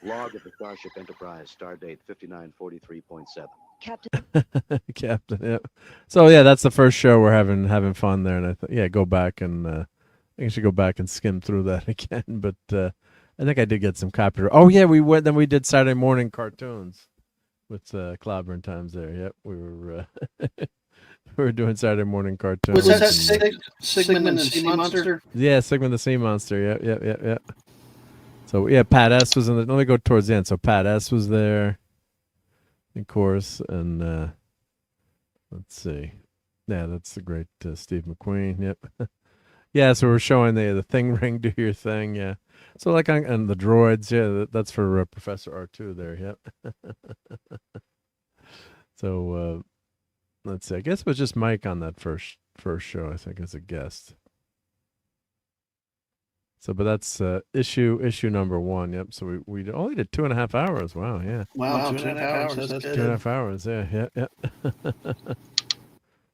Log of the Starship Enterprise, stardate 5943.7. Captain, yep. So yeah, that's the first show we're having fun there, and I thought, go back and I think I should go back and skim through that again. But I think I did get some copyright. Oh yeah, we went. Then we did Saturday morning cartoons with Clobbering Times there. Yep, we were we were doing Saturday morning cartoons. Was that Sigmund and the Sea Monster? Yeah, Sigmund the Sea Monster. Yep. So yeah, Pat S was in the. Let me go towards the end. So Pat S was there, of course, and let's see. Yeah, that's the great Steve McQueen. Yep. Yeah, so we're showing the thing ring, do your thing. Yeah. So like and the droids. Yeah, that's for Professor R2 there. Yep. So let's see. I guess it was just Mike on that first show. I think as a guest. So, but that's issue number 1. Yep. So we only did 2.5 hours. Wow. Yeah. Wow. 2.5 hours. That's good. 2.5 hours. Yeah.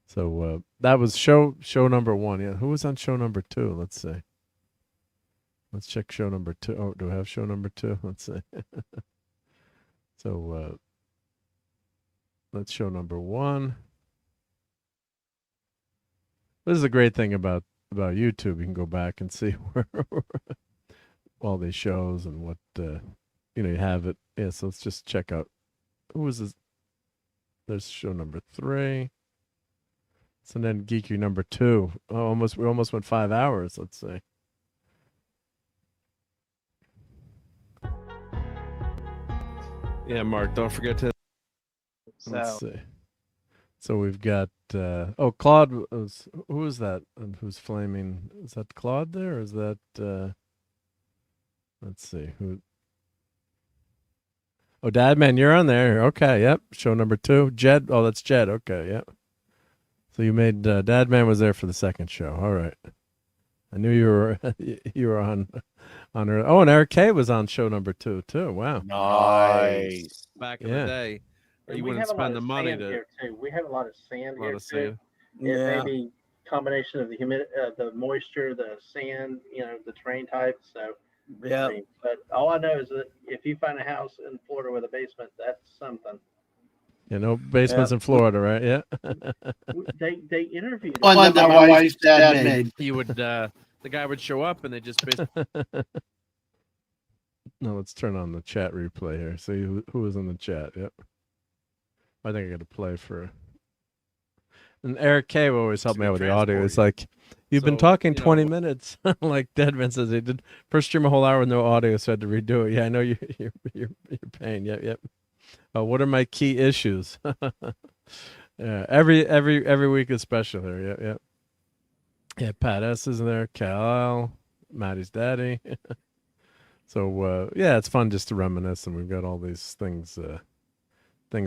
So that was show number 1. Yeah. Who was on show number 2? Let's see. Let's check show number 2. Oh, do I have show number 2? Let's see. So let's show number 1. This is a great thing about YouTube. You can go back and see where all these shows and what you have it. Yeah, so let's just check out who was this. There's show number 3. Sunday Night Geekery number 2. Oh, we almost went 5 hours. Let's see. Yeah, Mark, don't forget to. Let's see. So we've got Claude was, who is that? And who's flaming? Is that Claude there, or is that let's see who? Oh, Dadman, you're on there. Okay, yep. Show number 2. Jed. Oh, that's Jed. Okay, yep. So you made Dadman was there for the second show. All right. I knew you were on her. Oh, and Eric K was on show number 2 too. Wow. Nice. Back in the day, you wouldn't spend the money to. Here too. We have a lot of sand A lot here of too. sand. It may be combination of the the moisture, the sand, the terrain type. So yeah. But all I know is that if you find a house in Florida with a basement, that's something. Yeah, no basements in Florida, right? Yeah. They interviewed one that my wife's dad made. You would the guy would show up and they just basically. No, let's turn on the chat replay here. See who was in the chat. Yep. I think I got to play for. And Eric K will always help me out with the audio. It's like, you've been talking 20 minutes. Like Deadman says, he did first stream a whole hour with no audio, so I had to redo it. Yeah, I know you're paying. Yep. What are my key issues? Yeah, every week is special here. Yep. Yeah, Pat S is in there. Cal, Maddie's daddy. So yeah, it's fun just to reminisce, and we've got all these things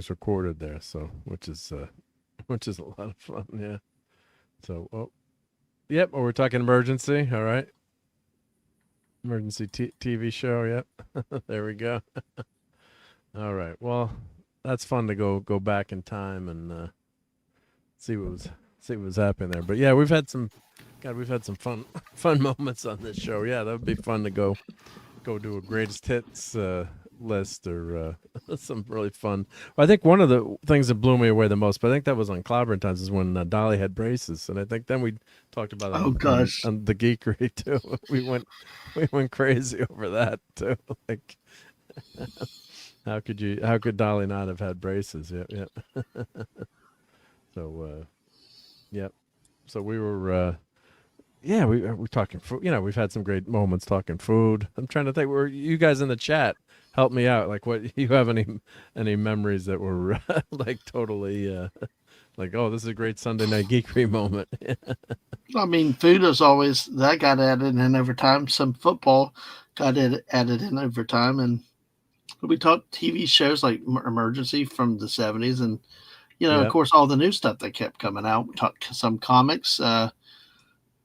recorded there. So which is a lot of fun. Yeah. So yep. We're talking emergency. All right. Emergency TV show. Yep. There we go. All right. Well, that's fun to go back in time and see what was happening there. But yeah, we've had some fun moments on this show. Yeah, that would be fun to go do a greatest hits list or some really fun. Well, I think one of the things that blew me away the most, but I think that was on Clobbering Times, is when Dolly had braces, and I think then we talked about it on the Geekery too. We went crazy over that too. Like. How could Dolly not have had braces? Yep. So, yep. So we were, we're talking food. We've had some great moments talking food. I'm trying to think. Were you guys in the chat? Help me out. Like, what you have any memories that were like totally like, oh, this is a great Sunday Night Geekery moment. I mean, food is always that got added in over time. Some football got added in over time, and we talked TV shows like Emergency from the 70s, and of course all the new stuff that kept coming out. We talked some comics,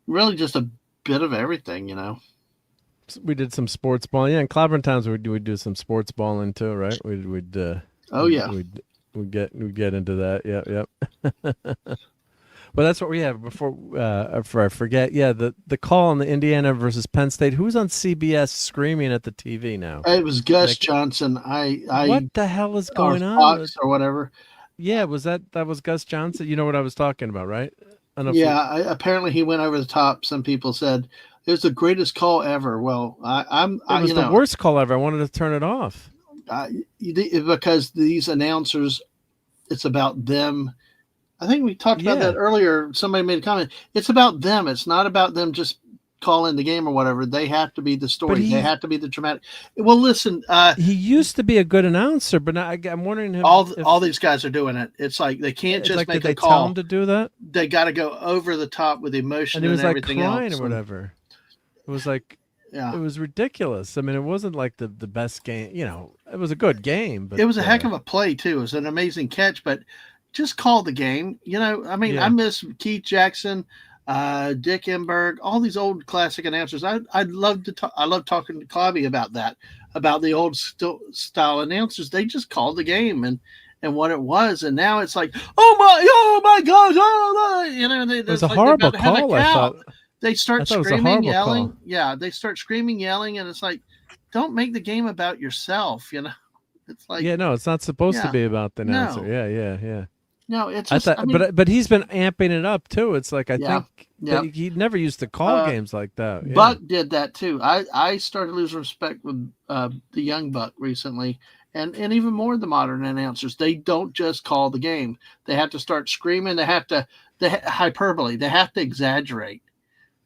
really just a bit of everything. We did some sports ball, and Clobbering Times we'd do some sports balling too, right? We'd get into that. Yep. Well, that's what we have before I forget. Yeah, the call on the Indiana versus Penn State. Who's on CBS screaming at the TV now? It was Gus Johnson. What the hell is going on? Fox or whatever. Yeah, that was Gus Johnson? You know what I was talking about, right? Apparently he went over the top. Some people said it was the greatest call ever. Well, it was the worst call ever. I wanted to turn it off. Because these announcers, it's about them. I think we talked about that earlier. Somebody made a comment. It's about them. It's not about them just calling the game or whatever. They have to be the story. They have to be the dramatic. Well, listen. He used to be a good announcer, but now I'm wondering if all these guys are doing it. It's like they can't just make a call. Tell them to do that? They got to go over the top with emotion and everything like crying else. Or whatever. It was like. Yeah. It was ridiculous. I mean, it wasn't like the best game. It was a good game, but it was a heck of a play too. It was an amazing catch, but. Just call the game. I miss Keith Jackson, Dick Enberg, all these old classic announcers. I'd love to talk. I love talking to Clobby about that, about the old style announcers. They just called the game and what it was. And now it's like, oh my gosh. It was a horrible call. I thought they start screaming, yelling. Call. Yeah. They start screaming, yelling. And it's like, don't make the game about yourself. It's like, it's not supposed to be about the announcer. No. Yeah. No, it's. But he's been amping it up too. It's like think he never used to call games like that. Yeah. Buck did that too. I started losing respect with the young Buck recently, and even more the modern announcers. They don't just call the game. They have to start screaming. They have to the hyperbole. They have to exaggerate.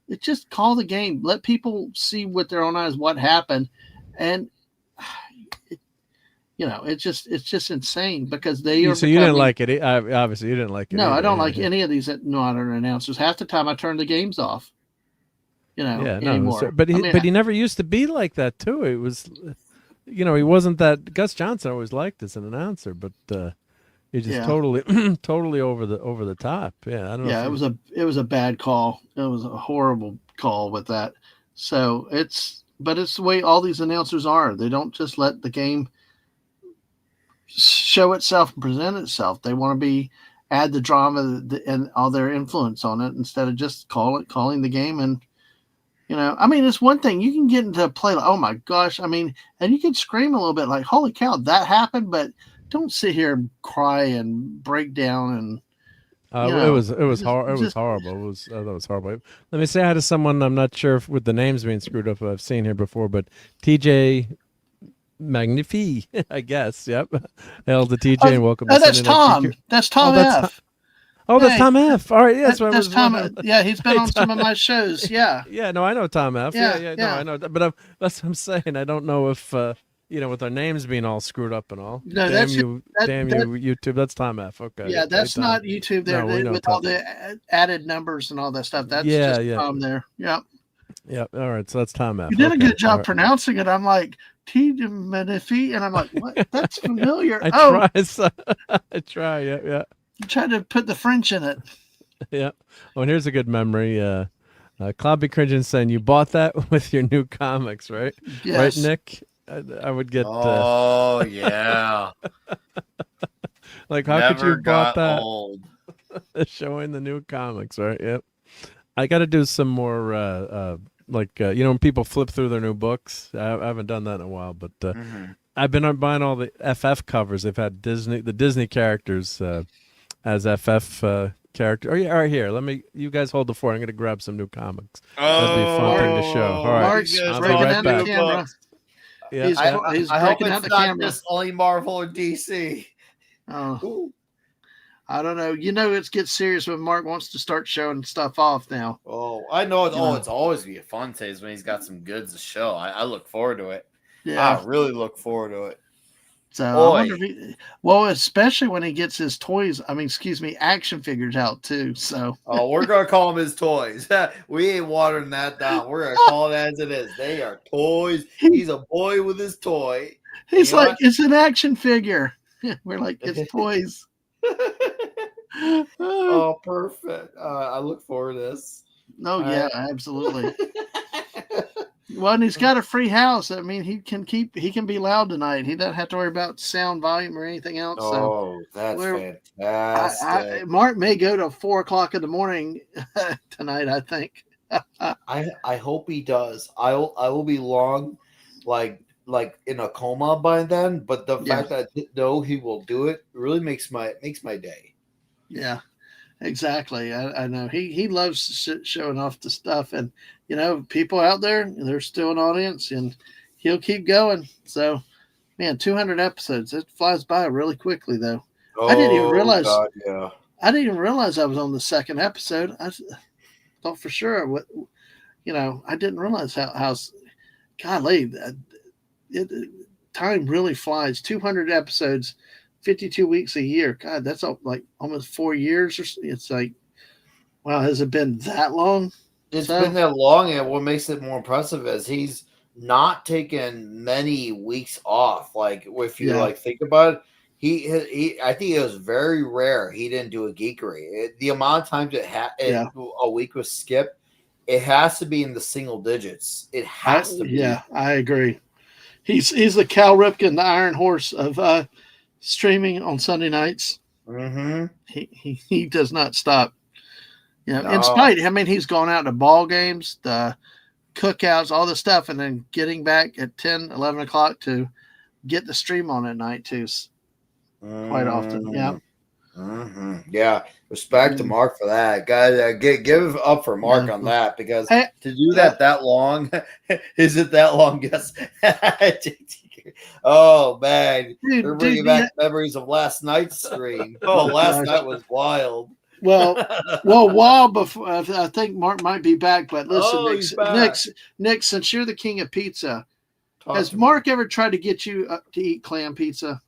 It's just call the game. Let people see with their own eyes what happened, and it's just insane because they are. So you didn't like it. Obviously, you didn't like it. No, either. I don't like any of these modern announcers. Half the time, I turn the games off. Anymore. But he never used to be like that too. It was, he wasn't that. Gus Johnson always liked as an announcer, but he just totally over the top. Yeah, I don't know. Yeah, it was a bad call. It was a horrible call with that. So it's the way all these announcers are. They don't just let the game show itself and present itself. They want to add the drama and all their influence on it instead of just calling the game. And it's one thing you can get into a play like, oh my gosh, and you can scream a little bit like, holy cow, that happened, but don't sit here and cry and break down and. It was horrible. That was horrible. Let me say hi to someone. I'm not sure if with the names being screwed up, I've seen here before, but TJ Magnifi, I guess. Yep. Hail to TJ and welcome to that's Tom. That's Tom F. That's Tom F. All right, yes, that's Tom. Yeah, he's been on some of my shows. Yeah. Yeah, no, I know Tom F. Yeah. No, I know. But that's what I'm saying. I don't know if with our names being all screwed up and all. No, damn you, YouTube. That's Tom F. Okay. Yeah, that's not YouTube there with all the added numbers and all that stuff. That's just Tom there. Yeah. Yeah. All right. So that's Tom F. You did a good job pronouncing it. I'm like T-Manifi, and I'm like, what? That's familiar. I try. Yeah. You tried to put the French in it. Yeah. Oh, and here's a good memory. Cloud Cringin saying you bought that with your new comics, right? Yes. Right, Nick? I would get. Oh yeah. Like how could you have bought that? Old. Showing the new comics, right? Yep. I got to do some more. When people flip through their new books. I haven't done that in a while, but I've been buying all the FF covers. They've had the Disney characters as FF character. Oh yeah, all right, here. You guys hold the fort. I'm gonna grab some new comics. That'd be a fun thing to show. All right, Mark's breaking out the camera. Yeah. He's I hope breaking out it's the not camera. just only Marvel or DC. Oh. I don't know. It gets serious when Mark wants to start showing stuff off now. Oh, I know. It's always be a fun phase when he's got some goods to show. I look forward to it. Yeah, I really look forward to it. So I wonder if especially when he gets his toys. Action figures out too. So we're gonna call them his toys. We ain't watering that down. We're gonna call it as it is. They are toys. He's a boy with his toy. He's like, it's an action figure. We're like, it's toys. Oh, perfect. I look forward to this. No, yeah, absolutely. Well, and he's got a free house. He can be loud tonight. He doesn't have to worry about sound volume or anything else. Oh, that's fantastic. Mark may go to 4:00 in the morning tonight, I think. I hope he does. I will be long, like in a coma by then. But the fact that I didn't know he will do it really makes my day. Yeah, exactly. I know he loves showing off the stuff, and people out there, there's still an audience, and he'll keep going. So, man, 200 episodes, it flies by really quickly, though. Oh, I didn't even realize. God, yeah. I didn't even realize I was on the second episode. I thought for sure I didn't realize how golly, time really flies. 200 episodes, 52 weeks a year. God, that's like almost 4 years. It's like, wow, has it been that long? It's been that long, and what makes it more impressive is he's not taken many weeks off. Like if you think about it, I think it was very rare he didn't do a geekery. The amount of times a week was skipped, it has to be in the single digits. It has to be. Yeah, I agree. He's the Cal Ripken, the Iron Horse of streaming on Sunday nights. Mm-hmm. He does not stop. In spite, he's gone out to ball games, the cookouts, all this stuff, and then getting back at 10, 11 o'clock to get the stream on at night too. Quite often, yeah. Mm-hmm. Yeah, respect to Mark for that, guys. Give up for Mark on that, because to do that long, is it that long? Yes. Oh man, we're bringing back memories of last night's stream. Last night was wild. Well, while before I think Mark might be back, but listen, Oh, he's back. Nick, since you're the king of pizza, Talk has to me. Mark ever tried to get you to eat clam pizza?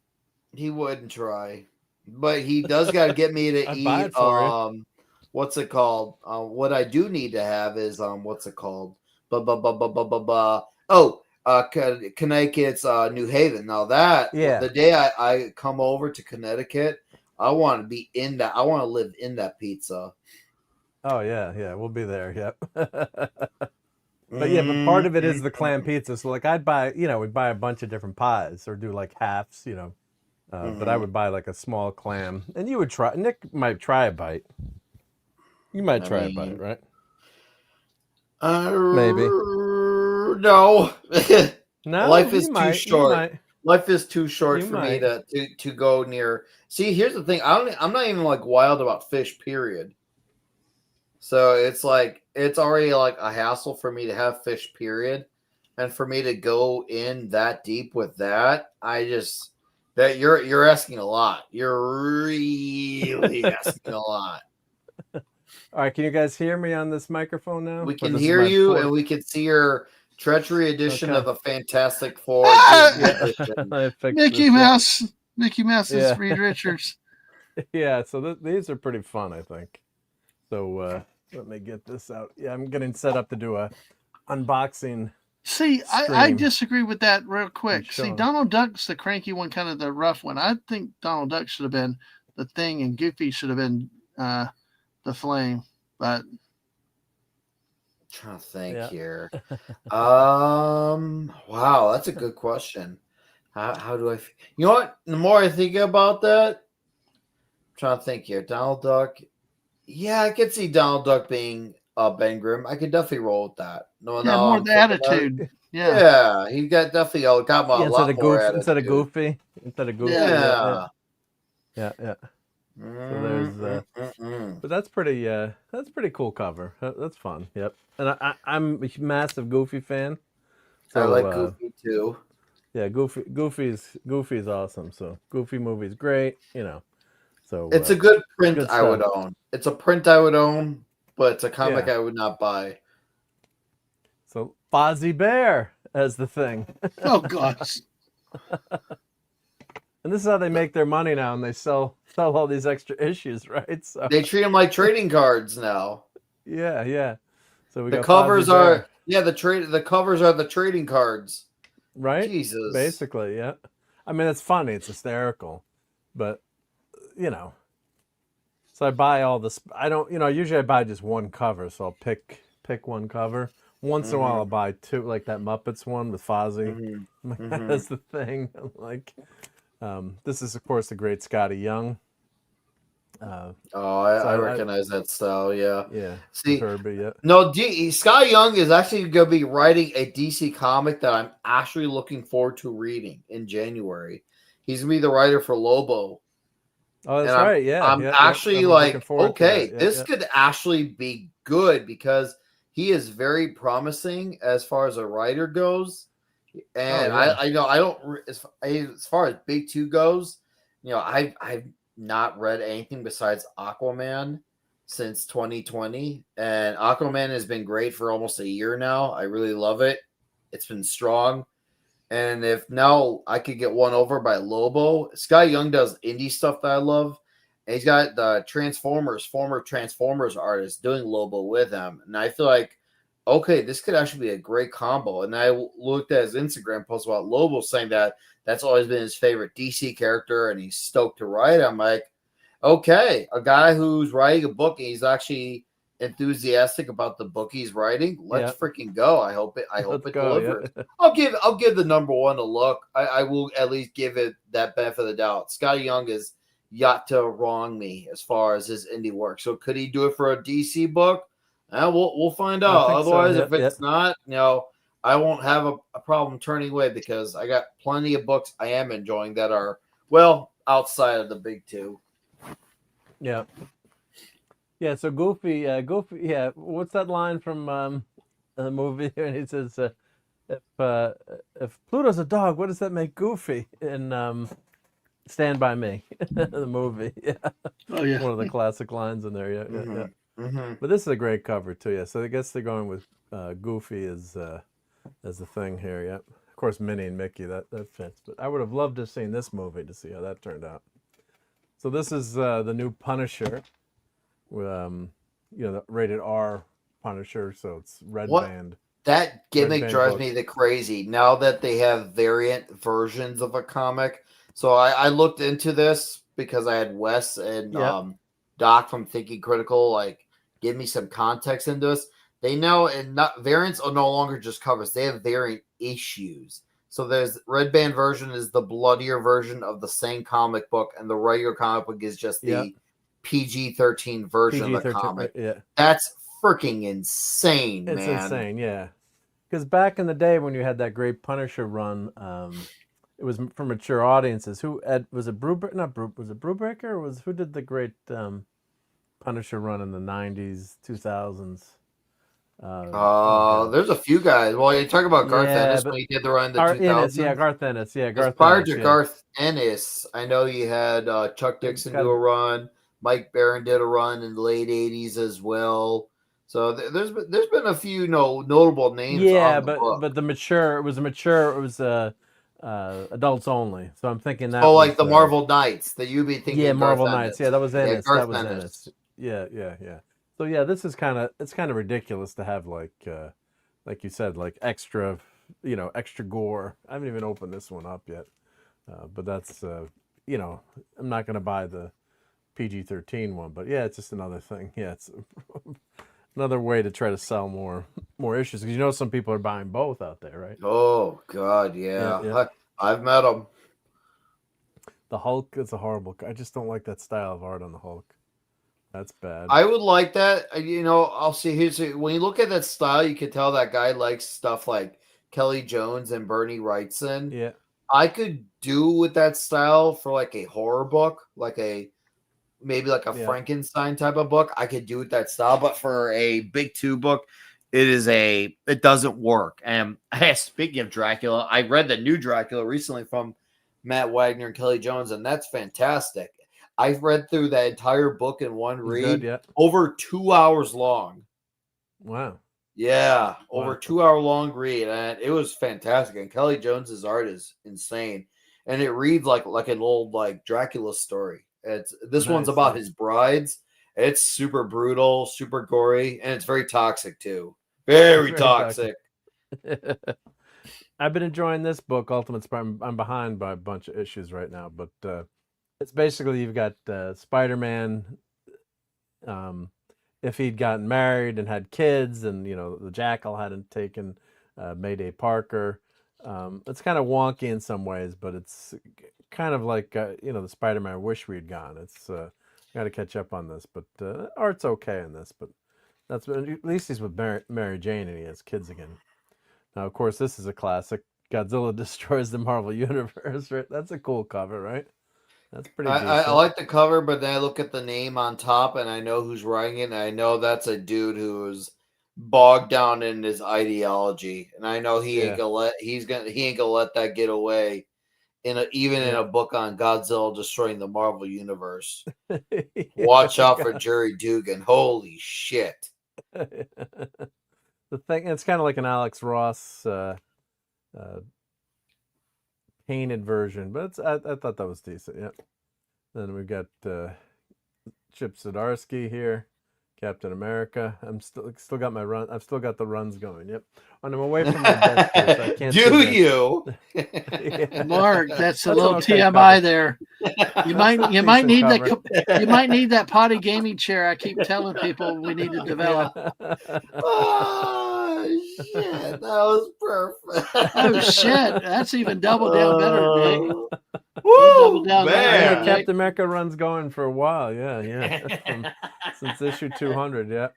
He wouldn't try, but he does got to get me to I'd buy eat. it for you. What's it called? What I do need to have is what's it called? Connecticut's New Haven. Now that the day I come over to Connecticut, I want to be in that. I want to live in that pizza. Oh yeah, we'll be there. Yep. But yeah, but part of it is the clam pizza. So like we'd buy a bunch of different pies or do like halves, but I would buy like a small clam, and you would try. Nick might try a bite. You might try a bite, right? Maybe. No. No, Life is too short. Life is too short for me to go near. See, here's the thing. I'm not even like wild about fish, period. So it's like it's already like a hassle for me to have fish, period. And for me to go in that deep with that, you're asking a lot. You're really asking a lot. All right, can you guys hear me on this microphone now? We can hear you, and we can see your treachery edition of a Fantastic Four. Mickey Mouse is Reed Richards. Yeah, so these are pretty fun, I think. So let me get this out. Yeah, I'm getting set up to do a unboxing. See, I disagree with that real quick. See, Donald Duck's the cranky one, kind of the rough one. I think Donald Duck should have been the thing, and Goofy should have been the flame. But I'm trying to think here. Wow, that's a good question. How do I? You know what? The more I think about that, I'm trying to think here. Donald Duck. Yeah, I could see Donald Duck being Ben Grimm. I could definitely roll with that. More the attitude. Yeah, he definitely got a lot more attitude. Instead of Goofy. Yeah. Yeah. So there's but that's pretty cool cover. That's fun. Yep. And I'm a massive Goofy fan. So, I like Goofy too. Yeah, Goofy's awesome. So Goofy movie's great, So it's a good print I would own. It's a print I would own, but it's a comic I would not buy. So Fozzie Bear as the thing. Oh gosh. And this is how they make their money now, and they sell all these extra issues, right? So they treat them like trading cards now. Yeah. So we the got covers are the covers are the trading cards, right? Jesus, basically, yeah. I mean, it's funny, it's hysterical, but So I buy all this. I don't, usually I buy just one cover, so I'll pick one cover. Once in a while, I'll buy two, like that Muppets one with Fozzie. That's the thing. Like, this is of course the great Scotty Young. I recognize that style. Yeah. See, Kirby, yeah. No, Scotty Young is actually going to be writing a DC comic that I'm actually looking forward to reading in January. He's going to be the writer for Lobo. Oh, that's right. Yeah. I'm actually like, okay, this could actually be good because he is very promising as far as a writer goes. And I know I don't, as far as Big Two goes, I've not read anything besides Aquaman since 2020. And Aquaman has been great for almost a year now. I really love it. It's been strong. And if now I could get one over by Lobo, Sky Young does indie stuff that I love. And he's got the former Transformers artist doing Lobo with him. And I feel like, okay, this could actually be a great combo. And I looked at his Instagram post about Lobo saying that that's always been his favorite DC character and he's stoked to write. I'm like, okay, a guy who's writing a book and he's actually enthusiastic about the book he's writing. Let's freaking go. I hope it delivers. Yeah. I'll give the number one a look. I will at least give it that benefit of the doubt. Scotty Young is yet to wrong me as far as his indie work. So could he do it for a DC book? We'll find out. Otherwise, if it's not, I won't have a problem turning away because I got plenty of books I am enjoying that are outside of the big two. Yeah. Yeah, so Goofy, yeah. What's that line from the movie? And he says, "If Pluto's a dog, what does that make Goofy?" And Stand By Me, the movie. Yeah. Oh yeah. One of the classic lines in there. Yeah, yeah, yeah. Mm-hmm. But this is a great cover too. Yeah. So I guess they're going with Goofy as the thing here. Yep. Of course, Minnie and Mickey that fits. But I would have loved to have seen this movie to see how that turned out. So this is the new Punisher, the rated R Punisher. So it's red band. That gimmick band drives book. me the crazy. Now that they have variant versions of a comic, so I looked into this because I had Wes and Doc from Thinking Critical like give me some context into this. They know variants are no longer just covers; they have variant issues. So there's red band version is the bloodier version of the same comic book, and the regular comic book is just the PG-13 version of the comic. Yeah, that's freaking insane, it's man. insane, yeah. Because back in the day when you had that great Punisher run, it was for mature audiences. Was it Brubaker or who did the great Punisher run in the 90s, 2000s? There's a few guys. Well, you talk about Garth Ennis when he did the run in the 2000s. Garth Ennis. Yeah, Garth prior Ennis, to Garth Ennis, I know you had Chuck Dixon do a run. Mike Barron did a run in the late 80s as well. So there's been a few notable names. Yeah, on the book. but it was adults only. So I'm thinking that. Like the Marvel Knights that you'd be thinking. Yeah, Garth Marvel Ennis. Knights. Yeah, that was Ennis. Garth That was Ennis. Ennis. Yeah. So yeah, this is kind of ridiculous to have like you said, like extra gore. I haven't even opened this one up yet, but that's I'm not gonna buy the PG-13 one, but yeah, it's just another thing. Yeah, it's another way to try to sell more issues because some people are buying both out there, right? Oh God, yeah. I've met them. The Hulk is a horrible. I just don't like that style of art on the Hulk. That's bad. I would like that. I'll see. When you look at that style, you can tell that guy likes stuff like Kelly Jones and Bernie Wrightson. Yeah, I could do with that style for like a horror book, maybe like a Frankenstein type of book. I could do with that style, but for a big 2 book, it doesn't work. And speaking of Dracula, I read the new Dracula recently from Matt Wagner and Kelly Jones, and that's fantastic. I've read through that entire book in one read, over 2 hours long. Wow. Yeah, over 2 hour long read, and it was fantastic. And Kelly Jones's art is insane, and it reads like an old Dracula story. This one's about his brides. It's super brutal, super gory, and it's very toxic too. Very toxic. I've been enjoying this book, Ultimate Spider-Man. I'm behind by a bunch of issues right now, but it's basically you've got Spider-Man. If he'd gotten married and had kids, and the Jackal hadn't taken Mayday Parker, it's kind of wonky in some ways, but it's kind of like the Spider-Man I wish we'd gone. It's got to catch up on this, but art's okay in this. But at least he's with Mary Jane and he has kids again. Now, of course, this is a classic. Godzilla destroys the Marvel Universe. Right? That's a cool cover, right? That's pretty decent. I like the cover, but then I look at the name on top and I know who's writing it. And I know that's a dude who's bogged down in his ideology, and I know he ain't gonna let that get away. In a book on Godzilla destroying the Marvel Universe. Watch out for Jerry Dugan. Holy shit. The thing, it's kind of like an Alex Ross painted version, but I thought that was decent. Yep. Then we've got Chip Zdarsky here, Captain America. I'm still got my run. I've still got the runs going. Yep. And I'm away from my desk here, so I can't. Do you, Mark? That's a little TMI there. You might need that. You might need that potty gaming chair. I keep telling people we need to develop. Oh shit! That was perfect. Oh shit! That's even double down better, Nick. Woo, man. Captain America runs going for a while. Yeah. Since issue 200. Yeah.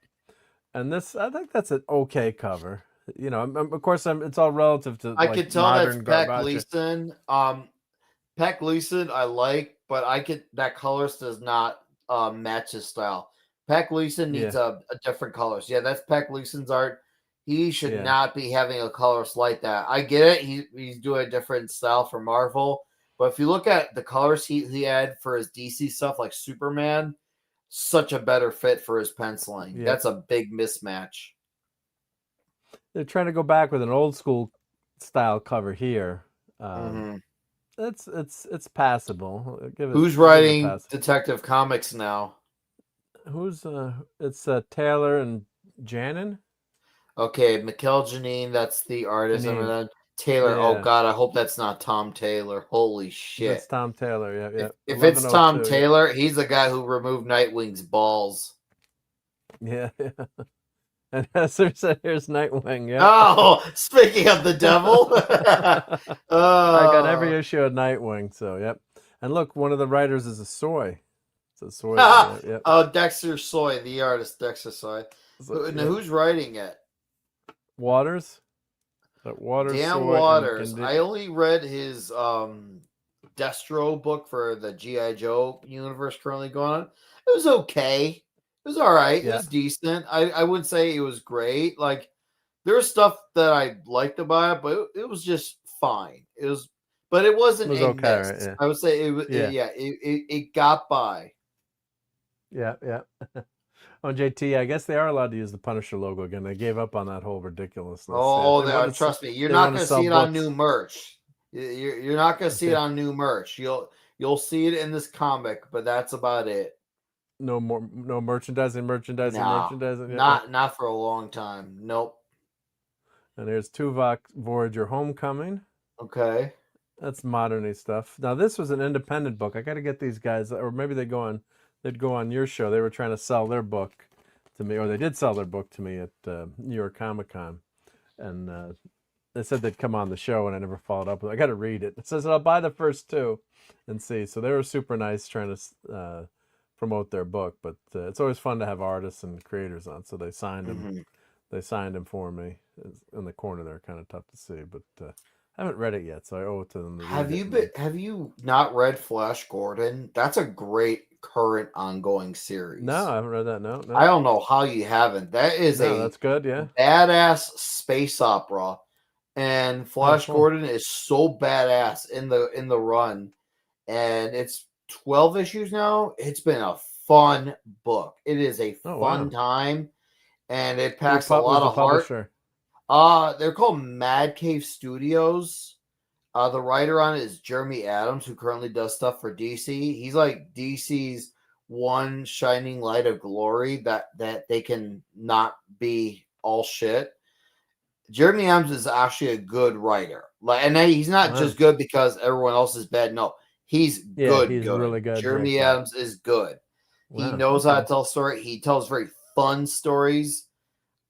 And this, I think that's an okay cover. Of course, it's all relative to. I could tell that's Peck Leeson. Peck Leeson, I like, but that colorist does not match his style. Peck Leeson needs a different colors. Yeah, that's Peck Leeson's art. He should not be having a colorist like that. I get it. He's doing a different style for Marvel, But if you look at the colors he had for his DC stuff, like Superman, such a better fit for his penciling. Yeah. That's a big mismatch. They're trying to go back with an old school style cover here. It's passable. Who's writing Detective Comics now? Who's it's Taylor and Janin. Okay, Mikkel Janine, that's the artist. And then Taylor. Yeah. Oh God, I hope that's not Tom Taylor. Holy shit! It's Tom Taylor. Yeah. If it's Tom Taylor, he's the guy who removed Nightwing's balls. Yeah. And here's Nightwing. Yeah. Oh, speaking of the devil, I got every issue of Nightwing. So yep. And look, one of the writers is a soy. It's a soy. Yep. Oh, Dexter Soy, the artist Dexter Soy. Who's writing it? Waters. Waters. Dan Waters. I only read his Destro book for the G.I. Joe universe currently going on. It was okay. It was all right. It was decent. I wouldn't say it was great. Like, there was stuff that I liked about it, but it was just fine. But it wasn't a okay, mess. right, yeah. I would say it was. It got by. Yeah. On JT, I guess they are allowed to use the Punisher logo again. They gave up on that whole ridiculousness. Trust me, you're not going to see it on new merch. You're not going to see it on new merch. You'll see it in this comic, but that's about it. No merchandising. Yeah. Not for a long time. Nope. And there's Tuvok Voyager Homecoming. Okay. That's modern-y stuff. Now this was an independent book. I got to get these guys, or maybe they'd go on your show. They were trying to sell their book to me, or they did sell their book to me at New York Comic Con, and they said they'd come on the show, and I never followed up with it. I got to read it. It says I'll buy the first two and see. So they were super nice trying to promote their book, but it's always fun to have artists and creators on. So they signed him. They signed him for me in the corner there. Kind of tough to see, but I haven't read it yet, so I owe it to them. Have you not read Flash Gordon? That's a great current ongoing series. No, I haven't read that. No. I don't know how you haven't. That is that's good. Yeah, badass space opera, and Flash Gordon is so badass in the run, and it's 12 issues now. It's been a fun book. It is a fun time, and it packs a lot of heart. They're called Mad Cave Studios. The writer on it is Jeremy Adams, who currently does stuff for DC. He's like DC's one shining light of glory that they can not be all shit. Jeremy Adams is actually a good writer. And he's not just good because everyone else is bad. No, he's good. He's really good. Jeremy Adams is good. He knows how to tell a story. He tells very fun stories.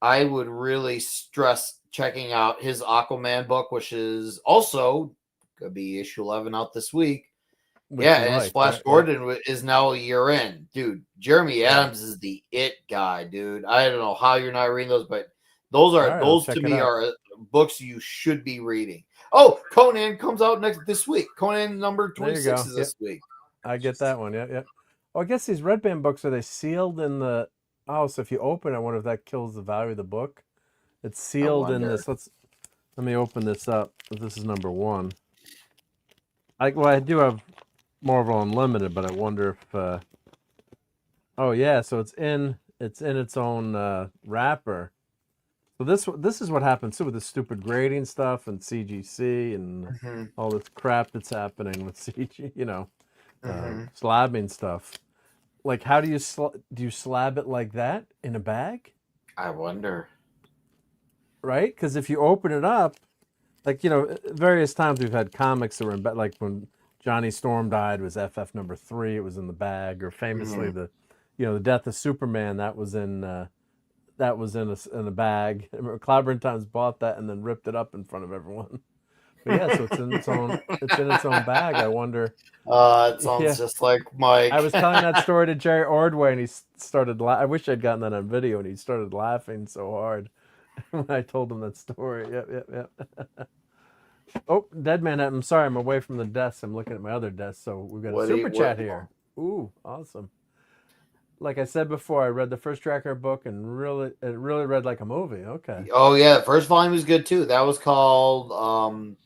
I would really stress checking out his Aquaman book, which is also going to be issue 11 out this week. And his Flash Gordon is now a year in. Dude, Jeremy Adams is the it guy, dude. I don't know how you're not reading those, but those to me are books you should be reading. Oh, Conan comes out this week. Conan number 26 is this week. I get that one. Yeah. Oh, I guess these Red Band books, are they sealed in the... Oh, so if you open it, I wonder if that kills the value of the book. It's sealed in this. Let me open this up. This is number 1. I do have Marvel Unlimited, but I wonder if... Oh yeah, so it's in its own wrapper. So this is what happens too with the stupid grading stuff and CGC and all this crap that's happening with CG, slabbing stuff. Like, how do you slab it like that in a bag? I wonder. Right? Because if you open it up, like, various times we've had comics that were in, like when Johnny Storm died was FF number 3, it was in the bag, or famously the death of Superman, that was in a bag. I remember Clobberin Times bought that and then ripped it up in front of everyone. But yeah, so it's in its own bag. I wonder. It sounds just like Mike. I was telling that story to Jerry Ordway, and he started. I wish I'd gotten that on video, and he started laughing so hard when I told him that story. Yep. Oh, Dead Man! I'm sorry, I'm away from the desk. I'm looking at my other desk. So we've got a super chat here. Ooh, awesome! Like I said before, I read the first Tracker book and it really read like a movie. Okay. Oh yeah, the first volume was good too. That was called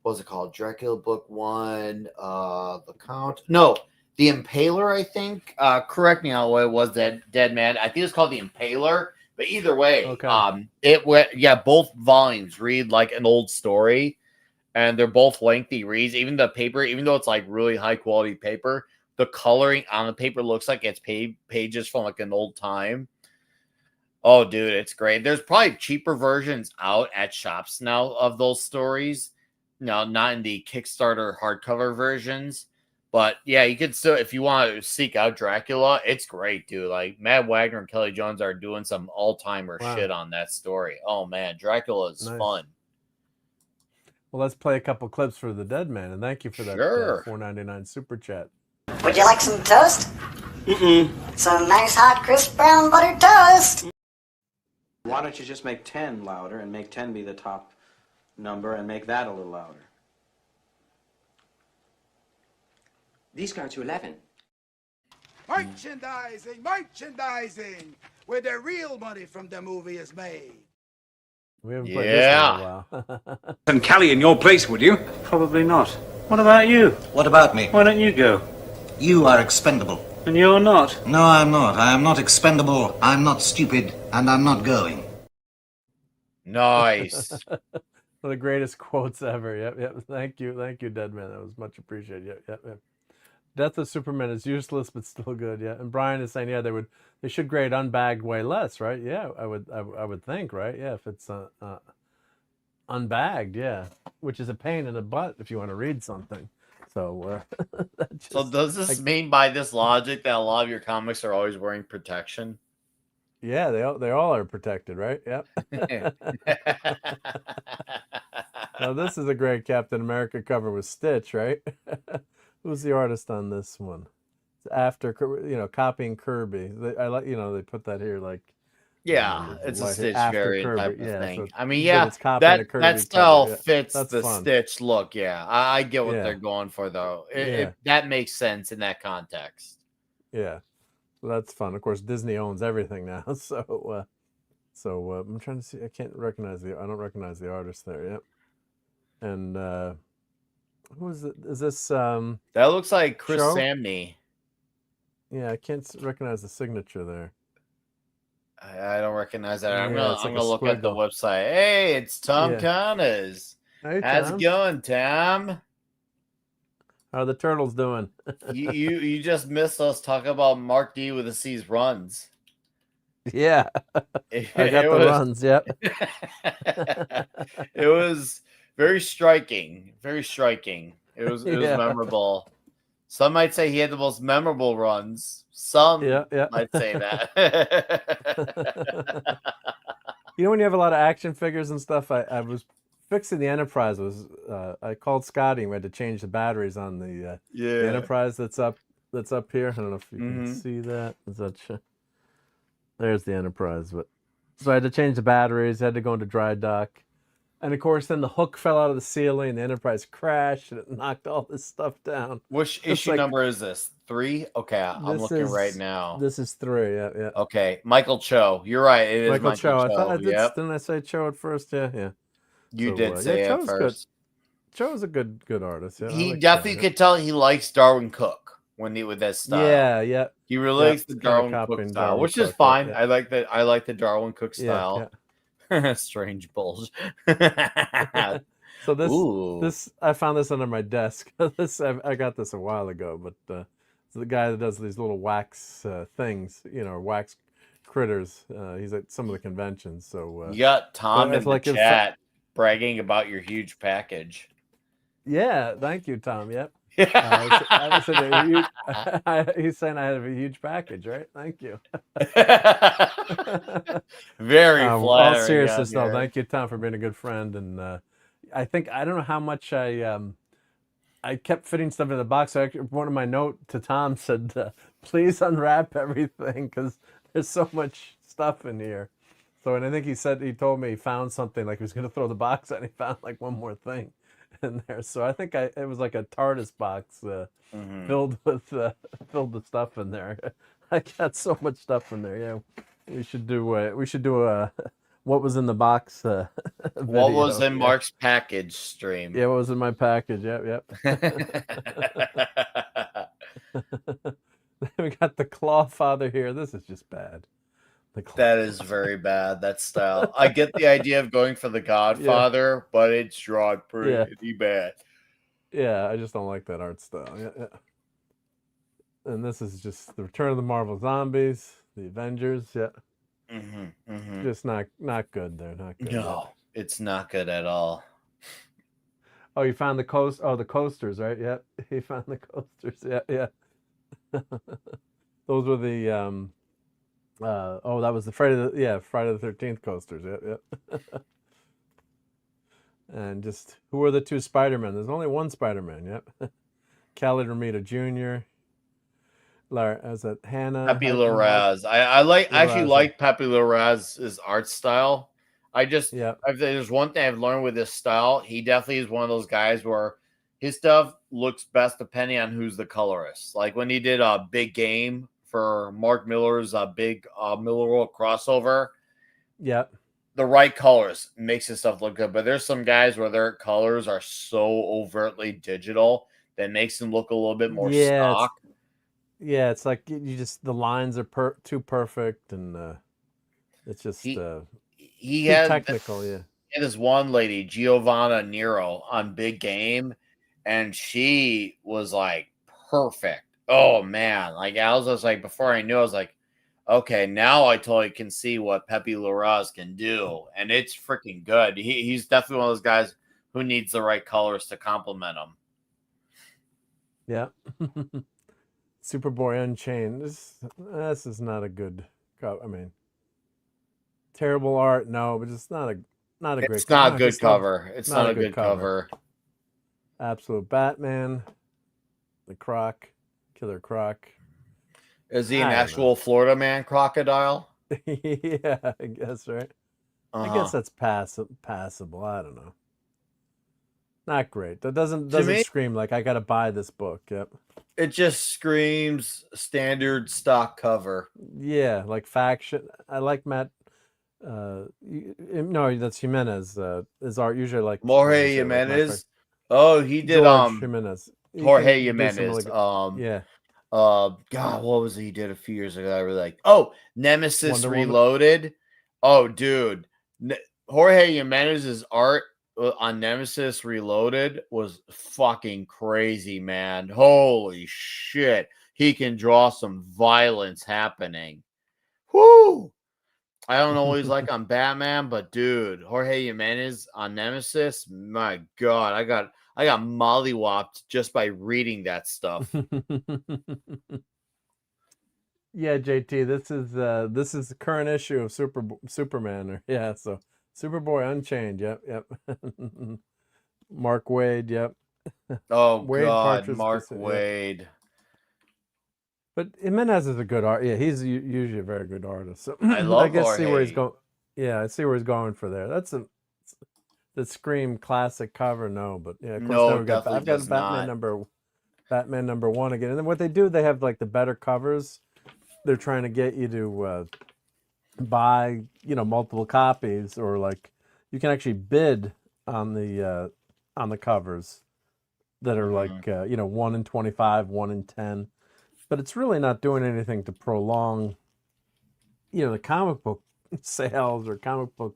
what was it called? Dracula Book 1, The Count. No, The Impaler, I think. Correct me on what it was, that Dead Man. I think it was called The Impaler. But either way, it went, both volumes read like an old story, and they're both lengthy reads. Even the paper, even though it's like really high quality paper, the coloring on the paper looks like it's pages from like an old time. Oh, dude, it's great. There's probably cheaper versions out at shops now of those stories. No, not in the Kickstarter hardcover versions. But yeah, you could still, if you want to seek out Dracula, it's great, dude. Like Matt Wagner and Kelly Jones are doing some all-timer shit on that story. Oh man, Dracula is fun. Well, let's play a couple clips for the Dead Man, and thank you for that $4.99 super chat. Would you like some toast? Some nice hot crisp brown buttered toast. Why don't you just make 10 louder and make 10 be the top number and make that a little louder? These go to 11. Merchandising, where the real money from the movie is made. We haven't played this in a while. And Callie in your place, would you? Probably not. What about you? What about me? Why don't you go? You are expendable. And you're not? No, I'm not. I am not expendable. I'm not stupid, and I'm not going. Nice. One of the greatest quotes ever. Yep. Thank you, Dead Man. That was much appreciated. Yep. Death of Superman is useless but still good. Yeah, and Brian is saying, they should grade unbagged way less, right? Yeah, I would think, right? Yeah, if it's unbagged, yeah, which is a pain in the butt if you want to read something. So, so does this mean by this logic that a lot of your comics are always wearing protection? Yeah, they all are protected, right? Yep. Now this is a great Captain America cover with Stitch, right? Who's the artist on this one? It's after, copying Kirby. I like, they put that here, like. Yeah, it's a Stitch variant type of thing. So I mean, that style fits the fun. Stitch look. Yeah, I get what they're going for, though. That makes sense in that context. Yeah, well, that's fun. Of course, Disney owns everything now, so I'm trying to see. I don't recognize the artist there. Yep. And who is it? Is this? That looks like Chris Samney. Yeah, I can't recognize the signature there. I don't recognize that. I'm gonna look at the website. Hey, it's Tom Connors. Hey, how's it going, Tom? How are the turtles doing? you just missed us talking about Marc D with the C's runs. Yeah, I got the runs. Yep. It was very striking. Very striking. It was memorable. Some might say he had the most memorable runs. Some might say that. When you have a lot of action figures and stuff, I was fixing the Enterprise. I called Scotty and we had to change the batteries on the Enterprise that's up here. I don't know if you can see that. There's the Enterprise. So I had to change the batteries. I had to go into dry dock. And of course, then the hook fell out of the ceiling. The Enterprise crashed, and it knocked all this stuff down. Which issue number is this? 3? Okay, I'm looking right now. This is 3. Yeah. Okay, Michael Cho. You're right. It is Michael Cho. I thought I did. Didn't I say Cho at first? Yeah. You did say it first. Cho's a good artist. Yeah, he definitely could tell he likes Darwin Cook with that style. Yeah. He really likes the Darwin Cook style, which is fine. Yeah. I like the Darwin Cook style. Yeah. Strange bullshit. So this I found this under my desk. I got this a while ago, but it's the guy that does these little wax things, wax critters. He's at some of the conventions. So you got Tom in the chat bragging about your huge package. Yeah, thank you, Tom. Yep. He's saying I have a huge package, right? Thank you. Very flattering. All seriousness, though, thank you, Tom, for being a good friend. And I don't know how much I kept fitting stuff in the box. One of my note to Tom said, "Please unwrap everything because there's so much stuff in here." So, and I think he told me he found something, like he was going to throw the box out, and he found like one more thing in there. So I think it was like a TARDIS box filled with stuff in there. I got so much stuff in there. Yeah, we should do a what was in the box. What was video. in Mark's package stream? Yeah, what was in my package? Yep. We got the Claw Father here. This is just bad. That is very bad. That style. I get the idea of going for the Godfather, but it's drawn pretty bad. Yeah, I just don't like that art style. Yeah. And this is just the Return of the Marvel Zombies, the Avengers. Yeah. Just not good there. Not good. No, it's not good at all. Oh, you found the the coasters, right? Yep. He found the coasters. Yeah. Those were the that was the Friday the 13th coasters. Yep. And just who are the two Spider-Men? There's only one Spider-Man. Yep. Khaled Ramita Jr. Is that Hannah? Pepe Larraz. I actually like Pepe Larraz's art style. There's one thing I've learned with this style. He definitely is one of those guys where his stuff looks best depending on who's the colorist. Like when he did a Big Game for Mark Miller's big Miller World crossover. Yep. The right colors makes his stuff look good, but there's some guys where their colors are so overtly digital that makes them look a little bit more stock. It's like the lines are too perfect, and it's just he had technical. And this one lady, Giovanna Nero, on Big Game, and she was like perfect. Oh man, like I was just like, before I knew, I was like, okay, now I totally can see what Pepe Larraz can do, and it's freaking good. He's definitely one of those guys who needs the right colors to complement him. Yeah. Superboy Unchained. This is not a good cover. I mean, terrible art, no, but it's not a great. It's not a good cover. It's not a good cover. Absolute Batman, the Croc, Killer Croc. Is he an actual Florida man crocodile? Yeah, I guess, right? I guess that's passable. I don't know. Not great. That doesn't scream like I got to buy this book. Yep. It just screams standard stock cover. Yeah, like Faction. I like Matt. No, that's Jimenez. His art usually like Jorge Jimenez. Oh, he did Jimenez. Jorge Jimenez. God, what was it he did a few years ago? I really like. Oh, Nemesis Reloaded. Oh, dude, Jorge Jimenez's art on Nemesis Reloaded was fucking crazy, man. Holy shit, he can draw some violence happening. Whoo! I don't always like on Batman, but dude, Jorge Jimenez on Nemesis, my God, I got mollywopped just by reading that stuff. Yeah, JT, this is the current issue of Superman. So Superboy Unchained. Yep. Mark Waid. Yep. Oh God, Mark Waid. But Jimenez is a good art. Yeah, he's usually a very good artist. So I guess Jorge. See where he's going. Yeah, I see where he's going for there. That's the Scream classic cover. No, but yeah, of course I've got Batman number 1 again. And then what they do, they have like the better covers. They're trying to get you to buy, multiple copies, or like you can actually bid on the covers that are like 1 in 25, 1 in 10. But it's really not doing anything to prolong, the comic book sales or comic book.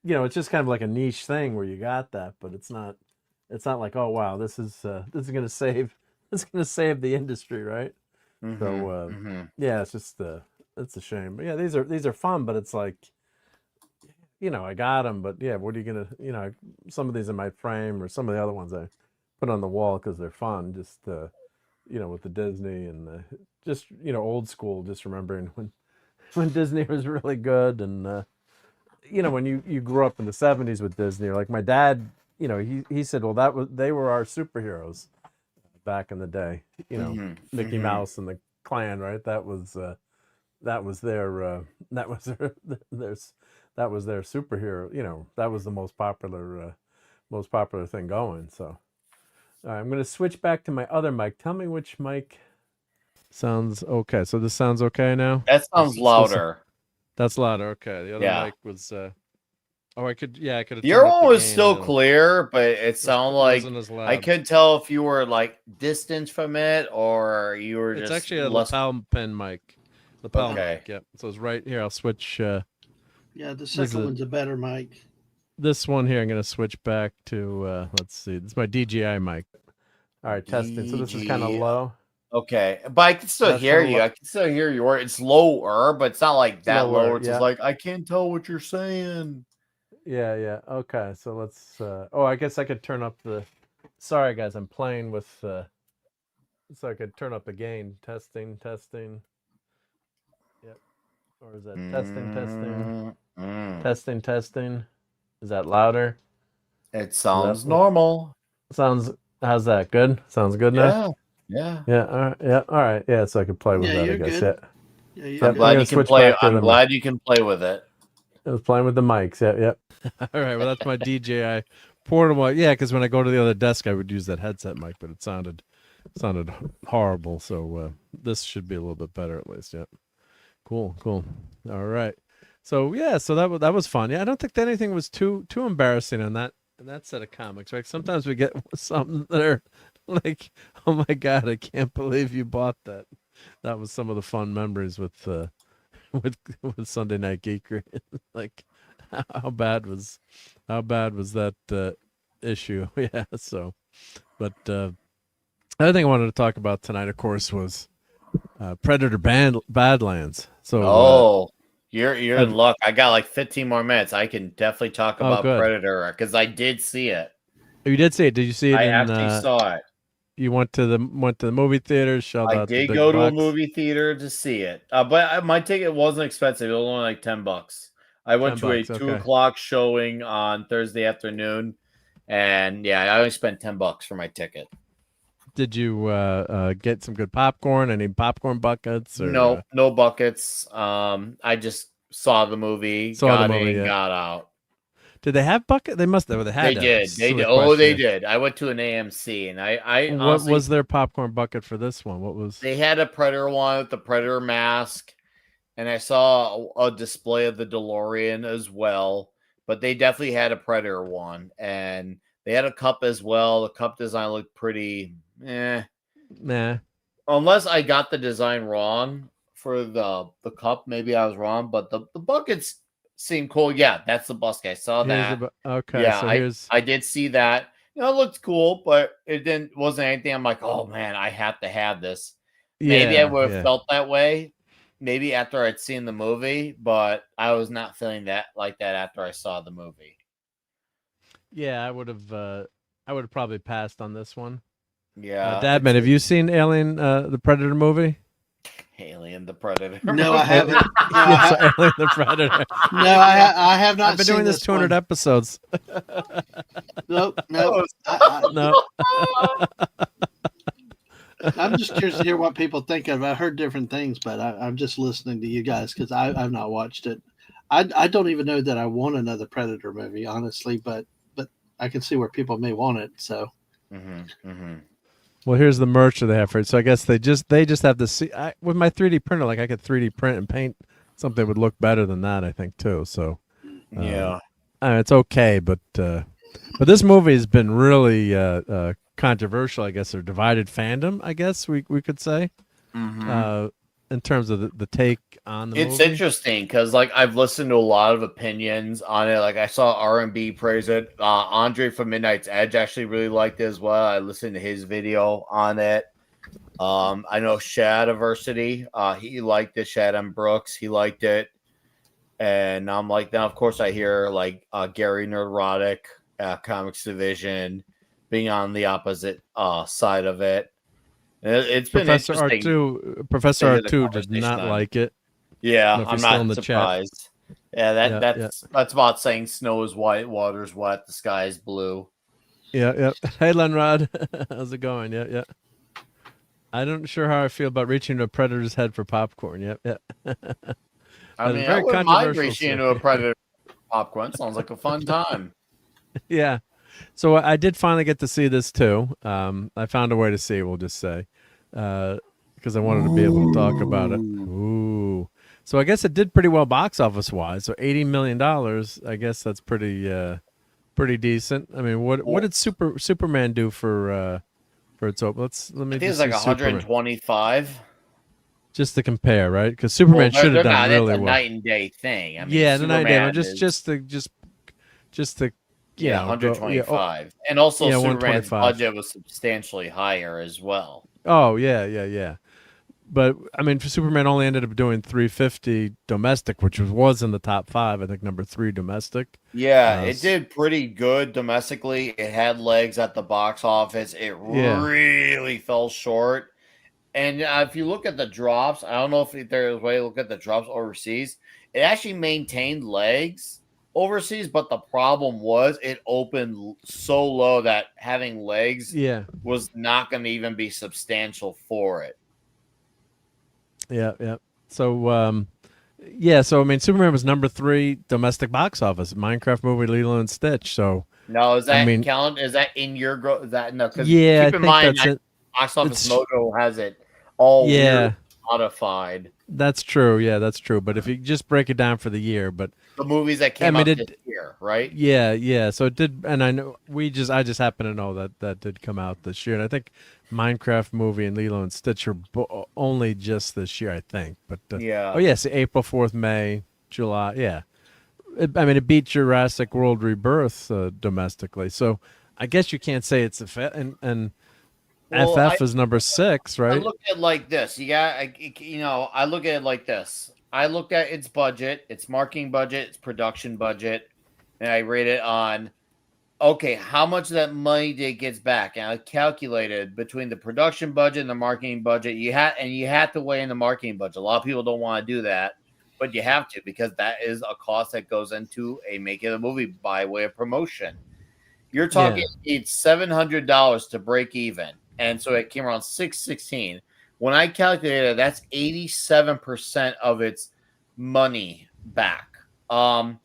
It's just kind of like a niche thing where you got that, but it's not like, oh wow, this is gonna save the industry, right? So yeah, it's just it's a shame. But yeah, these are fun, but it's like, I got them, but yeah, what are you gonna, some of these in my frame, or some of the other ones I put on the wall because they're fun, just with the Disney and just old school, just remembering when Disney was really good, and when you grew up in the 70s with Disney, or like my dad, he said, well, they were our superheroes back in the day, Mickey Mouse and the Clan, right? That was their superhero, that was the most popular thing going. So all right, I'm going to switch back to my other mic. Tell me which mic sounds okay. So this sounds okay now? That sounds louder. That's louder. Okay. The other Yeah. mic was. I could have. Your turned up one the was gain a still little. clear, but it sounded like wasn't as I loud. could tell if you were like distant from it or you were It's just actually a less. lapel pin mic. Lapel Okay. mic. Yep. So it's right here. I'll switch. Yeah, the This second is- one's a better mic. This one here, I'm going to switch back to. Let's see. This is my DJI mic. All right, testing. So this is kind of DJI. low. Okay, but I can still That's hear kinda you. low. I can still hear you. It's lower, but it's not like that low. Lower, It's yeah. just like I can't tell what you're saying. Yeah. Okay, so let's. I guess I could turn up the. Sorry, guys, I'm playing with. So I could turn up the gain. Testing. Yep. Or is that testing? Is that louder? It sounds normal. How's that? Good. Sounds good now. Yeah. Yeah. All right. Yeah. All right. Yeah. So I could play with Yeah, that. I you're guess. good. Yeah. Yeah, I'm glad you can play. I'm glad you can play with it. I was playing with the mics. Yep. All right. Well, that's my DJI portable. Yeah, because when I go to the other desk, I would use that headset mic, but it sounded horrible. So this should be a little bit better at least. Yeah. Cool. All right. So yeah, so that was fun. Yeah, I don't think that anything was too embarrassing in that set of comics, right? Sometimes we get something that are like, oh my god, I can't believe you bought that. That was some of the fun memories with Sunday Night Geekery. Like, how bad was that issue? Yeah. So, but the other thing I wanted to talk about tonight, of course, was Predator Badlands. So you're in luck. I got like 15 more minutes. I can definitely talk about good. Predator because I did see it. You did see it. Did you see it? I actually saw it. You went to the movie theater. I did go to a movie theater to see it, but my ticket wasn't expensive. It was only like $10. I went to a 2 o'clock showing on Thursday afternoon, and yeah, I only spent $10 for my ticket. Did you get some good popcorn? Any popcorn buckets? Or, no buckets. I just saw the movie, got out. Did they have bucket? They must have. They had. They did. They did. Oh, they did. I went to an AMC, and I what honestly, was their popcorn bucket for this one? What was? They had a Predator one with the Predator mask, and I saw a display of the DeLorean as well. But they definitely had a Predator one, and they had a cup as well. The cup design looked pretty. Nah. Unless I got the design wrong for the cup, maybe I was wrong. But the buckets seem cool. Yeah, that's the bucket. I saw that. Okay. Yeah, so I did see that. It looked cool, but it wasn't anything. I'm like, oh man, I have to have this. Maybe I would have felt that way. Maybe after I'd seen the movie, but I was not feeling that like that after I saw the movie. Yeah, I would have probably passed on this one. Yeah. Dadman, have you seen Alien, the Predator movie? Alien the Predator. No, I haven't. Alien the Predator. No, I have not. I've been doing this 200 episodes. Nope. No. I'm just curious to hear what people think of it. I heard different things, but I'm just listening to you guys because I've not watched it. I don't even know that I want another Predator movie, honestly, but I can see where people may want it. So. Well, here's the merch that they have for it. So I guess they just have to see with my 3D printer. Like I could 3D print and paint something that would look better than that. I think too. So it's okay, but this movie has been really controversial. I guess or divided fandom. I guess we could say in terms of the take on the movie. It's interesting because like I've listened to a lot of opinions on it. Like I saw R&B praise it. Andre from Midnight's Edge actually really liked it as well. I listened to his video on it. I know Shadiversity, he liked it. Shad M. Brooks, he liked it. And I'm like, now of course I hear like Gary Nerdrotic, Comics Division, being on the opposite side of it. It's been Professor interesting. Professor R2 did not like it. Yeah, I'm not surprised. Yeah, that's about saying snow is white, water's wet, the sky is blue. Yeah. Hey, Lenrod, how's it going? Yeah. I'm not sure how I feel about reaching into a predator's head for popcorn. Yeah. I mean, I wouldn't mind reaching into a predator popcorn. Sounds like a fun time. Yeah. So I did finally get to see this too. I found a way to see, we'll just say, because I wanted to be able to talk about it. Ooh. So I guess it did pretty well box office wise. So $80 million. I guess that's pretty decent. I mean, what did Superman do for its open? Let me I think just it's like see Superman. 125. Just to compare, right? Because Superman should have done really it's a well. night and day thing. I mean, Yeah, the night and day. Superman Just to you know, 125, and also yeah, Superman's 125. budget was substantially higher as well. Oh yeah. But I mean, for Superman only ended up doing 350 domestic, which was in the top 5. I think number 3 domestic. Yeah, it did pretty good domestically. It had legs at the box office. It really fell short. And if you look at the drops, I don't know if there's a way to look at the drops overseas. It actually maintained legs overseas, but the problem was it opened so low that having legs was not going to even be substantial for it. Yeah. So, so I mean, Superman was number 3 domestic box office. Minecraft movie, Lilo and Stitch. So no, is that is that in your Is that no? Because keep in mind that Box Office Mojo has it all weird modified. That's true. Yeah, that's true. But if you just break it down for the year, but the movies that came out this year, right? Yeah. So it did, and I know I just happen to know that did come out this year, and I think Minecraft movie and Lilo and Stitch are only just this year, I think. But April 4th, May, July. Yeah, it beat Jurassic World Rebirth domestically, so I guess you can't say it's and FF is number 6, right? I look at it like this. I look at it like this. I looked at its budget, its marketing budget, its production budget, and I rate it on, okay, how much of that money did it get back? And I calculated between the production budget and the marketing budget. You have to weigh in the marketing budget. A lot of people don't want to do that, but you have to, because that is a cost that goes into making a movie by way of promotion. You're talking it's $700 to break even. And so it came around $616. When I calculated, that's 87% of its money back. I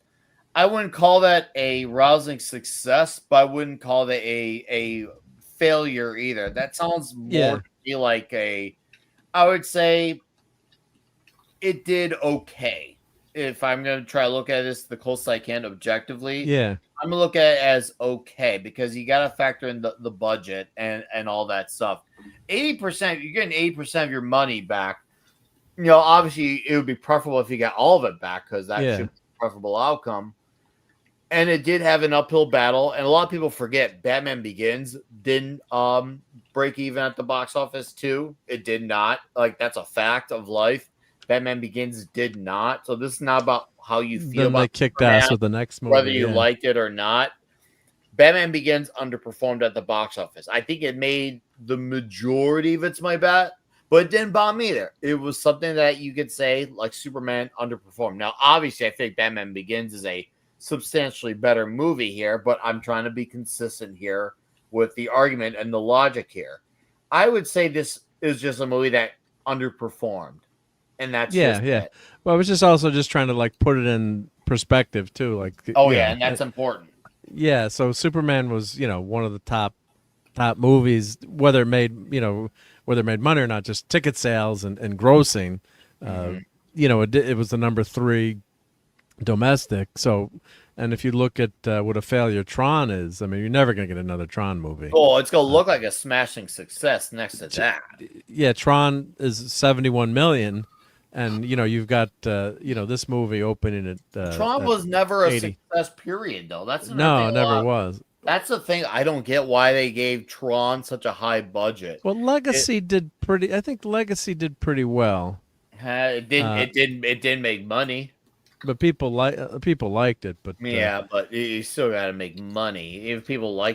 wouldn't call that a rousing success, but I wouldn't call that a failure either. That sounds more to me like I would say it did okay. If I'm going to try to look at this the closest I can objectively, I'm going to look at it as okay, because you got to factor in the budget and all that stuff. 80%, you're getting 80% of your money back. Obviously, it would be preferable if you got all of it back, because that should be a preferable outcome. And it did have an uphill battle, and a lot of people forget Batman Begins didn't break even at the box office too. It did not. That's a fact of life. Batman Begins did not. So this is not about how you feel then about they kicked ass with the next movie, whether you liked it or not. Batman Begins underperformed at the box office. I think it made the majority of its money back, but it didn't bomb either. It was something that you could say, like Superman, underperformed. Now, obviously, I think Batman Begins is a substantially better movie here, but I'm trying to be consistent here with the argument and the logic here. I would say this is just a movie that underperformed. And that's it. Well, I was just trying to put it in perspective too. And that's important. Yeah, so Superman was one of the top movies, whether it made money or not, just ticket sales and grossing. It was the number 3 domestic. So, and if you look at what a failure Tron is, I mean, you're never gonna get another Tron movie. Oh, it's gonna look like a smashing success next to that. Yeah, Tron is 71 million. And you've got this movie opening at Tron was never a success, period. Though that's never was. That's the thing. I don't get why they gave Tron such a high budget. Well, Legacy did pretty. I think Legacy did pretty well. It didn't make money. But people liked it. But but you still got to make money. If people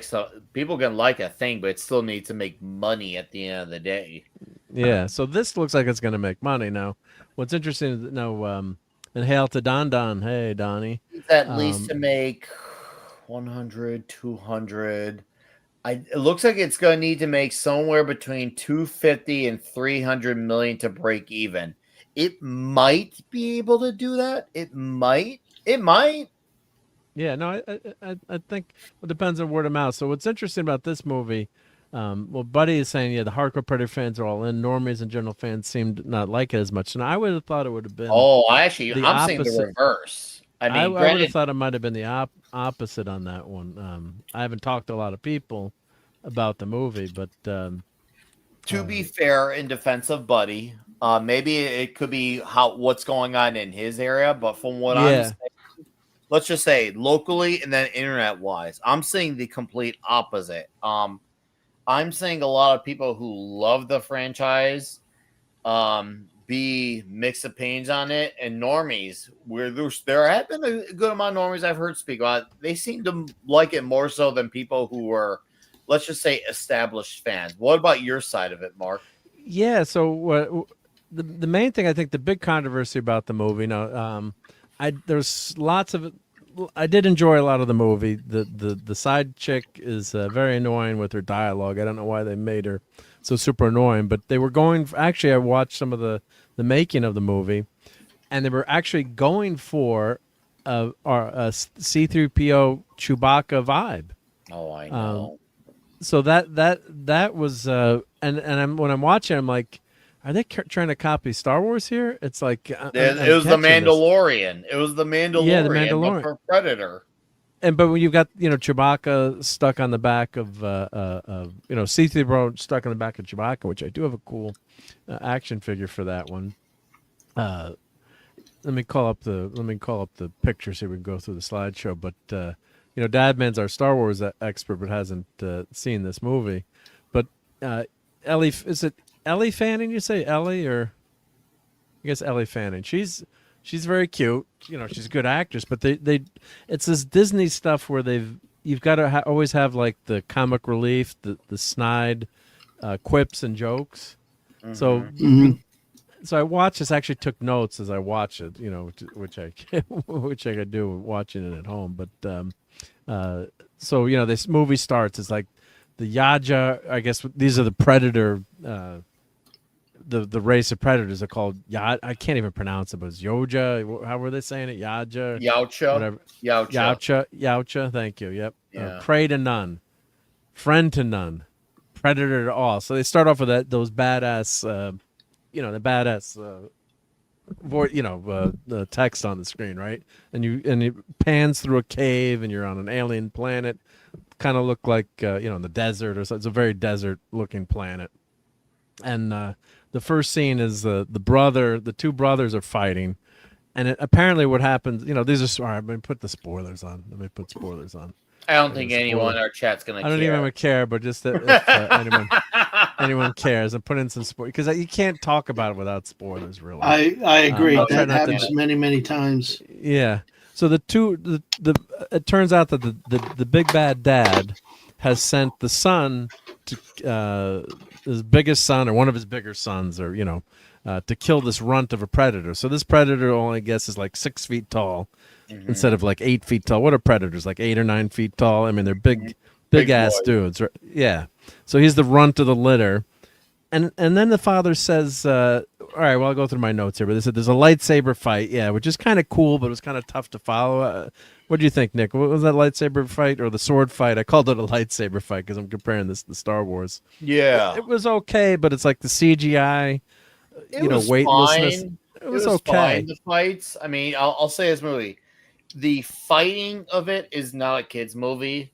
people can like a thing, but it still needs to make money at the end of the day. Yeah. So this looks like it's going to make money now. What's interesting is and hail to Don. Hey, Donnie. It's at least to make 100, 200. It looks like it's going to need to make somewhere between 250 and 300 million to break even. It might be able to do that. It might. Yeah, no, I think it depends on word of mouth. So what's interesting about this movie, Well, Buddy is saying, yeah, the hardcore Predator fans are all in. Normies and general fans seemed not like it as much. And I would have thought it would have been. Oh, the saying the reverse. I would granted, have thought it might have been the opposite on that one. I haven't talked to a lot of people about the movie, but to be fair, in defense of Buddy, maybe it could be what's going on in his area, but from what I'm saying, let's just say locally and then internet wise, I'm seeing the complete opposite. I'm seeing a lot of people who love the franchise be mixed opinions on it, and normies, where there have been a good amount of normies I've heard speak about it, they seem to like it more so than people who were, let's just say, established fans. What about your side of it, Mark? Yeah, so the main thing, I think the big controversy about the movie, there's lots of, I did enjoy a lot of the movie. The side chick is very annoying with her dialogue. I don't know why they made her so super annoying, but they were going, actually I watched some of the making of the movie, and they were actually going for a C-3PO Chewbacca vibe. Oh, I know. So that was when I'm watching, I'm like, are they trying to copy Star Wars here? It's like it was the Mandalorian. It was the Mandalorian. Yeah, the Mandalorian for Predator. But when you've got Chewbacca stuck on the back of C-3PO stuck on the back of Chewbacca, which I do have a cool action figure for that one. Let me call up the pictures here. We can go through the slideshow, but. Dadman's our Star Wars expert, but hasn't seen this movie. But Ellie, is it Ellie Fanning? You say Ellie, or I guess Ellie Fanning. She's very cute. She's a good actress. But it's this Disney stuff where you've got to always have like the comic relief, the snide quips and jokes. Mm-hmm. So I watched this. Actually, took notes as I watched it. Which I could do watching it at home, but. This movie starts. It's like the Yaja. I guess these are the predator. The race of predators are called Yad. I can't even pronounce it, but it's Yoja. How were they saying it? Yaja. Yautja. Whatever. Yautja. Thank you. Yep. Yeah. Prey to none, friend to none, predator to all. So they start off with those badass. The badass. The text on the screen, right? And it pans through a cave, and you're on an alien planet, kind of look like in the desert or something. It's a very desert-looking planet. And the first scene is the two brothers are fighting, and apparently what happens, these are. All right, let me put the spoilers on. I don't think anyone in our chat's gonna. I don't even care, but just if anyone cares, and put in some spoilers, because you can't talk about it without spoilers. Really, I agree. That happens many times. Yeah. So it turns out that the big bad dad has sent the son to his biggest son, or one of his bigger sons, or to kill this runt of a predator. So this predator only, I guess, is like 6 feet tall. Mm-hmm. Instead of like 8 feet tall. What are predators? Like 8 or 9 feet tall? I mean, they're big ass boy. Dudes. Right? Yeah. So he's the runt of the litter. And then the father says, all right, well, I'll go through my notes here. But they said there's a lightsaber fight. Yeah, which is kind of cool, but it was kind of tough to follow. What do you think, Nick? What was that lightsaber fight or the sword fight? I called it a lightsaber fight because I'm comparing this to Star Wars. Yeah. It was okay, but it's like the CGI, weightlessness. Fine. It was okay. Fine, the fights. I mean, I'll say this movie. The fighting of it is not a kid's movie,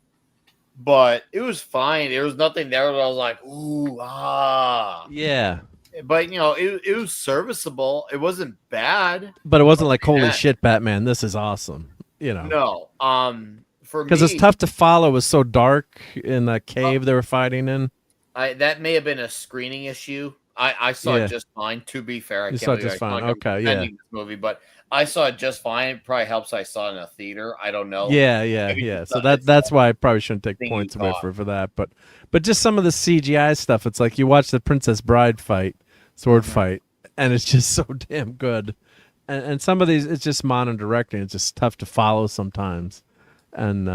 but it was fine. There was nothing there that I was like, ooh, ah. Yeah. But, it was serviceable. It wasn't bad. But it wasn't like, holy shit, Batman, this is awesome. No. For me, because it's tough to follow. It was so dark in that cave they were fighting in. That may have been a screening issue. I saw it just fine, to be fair. You saw it just fine. Okay, yeah. This movie, but I saw it just fine. It probably helps I saw it in a theater. I don't know. Yeah. So that's why I probably shouldn't take points away for that. But just some of the CGI stuff, it's like you watch the Princess Bride sword fight, and it's just so damn good. And some of these, it's just mono directing. It's just tough to follow sometimes. And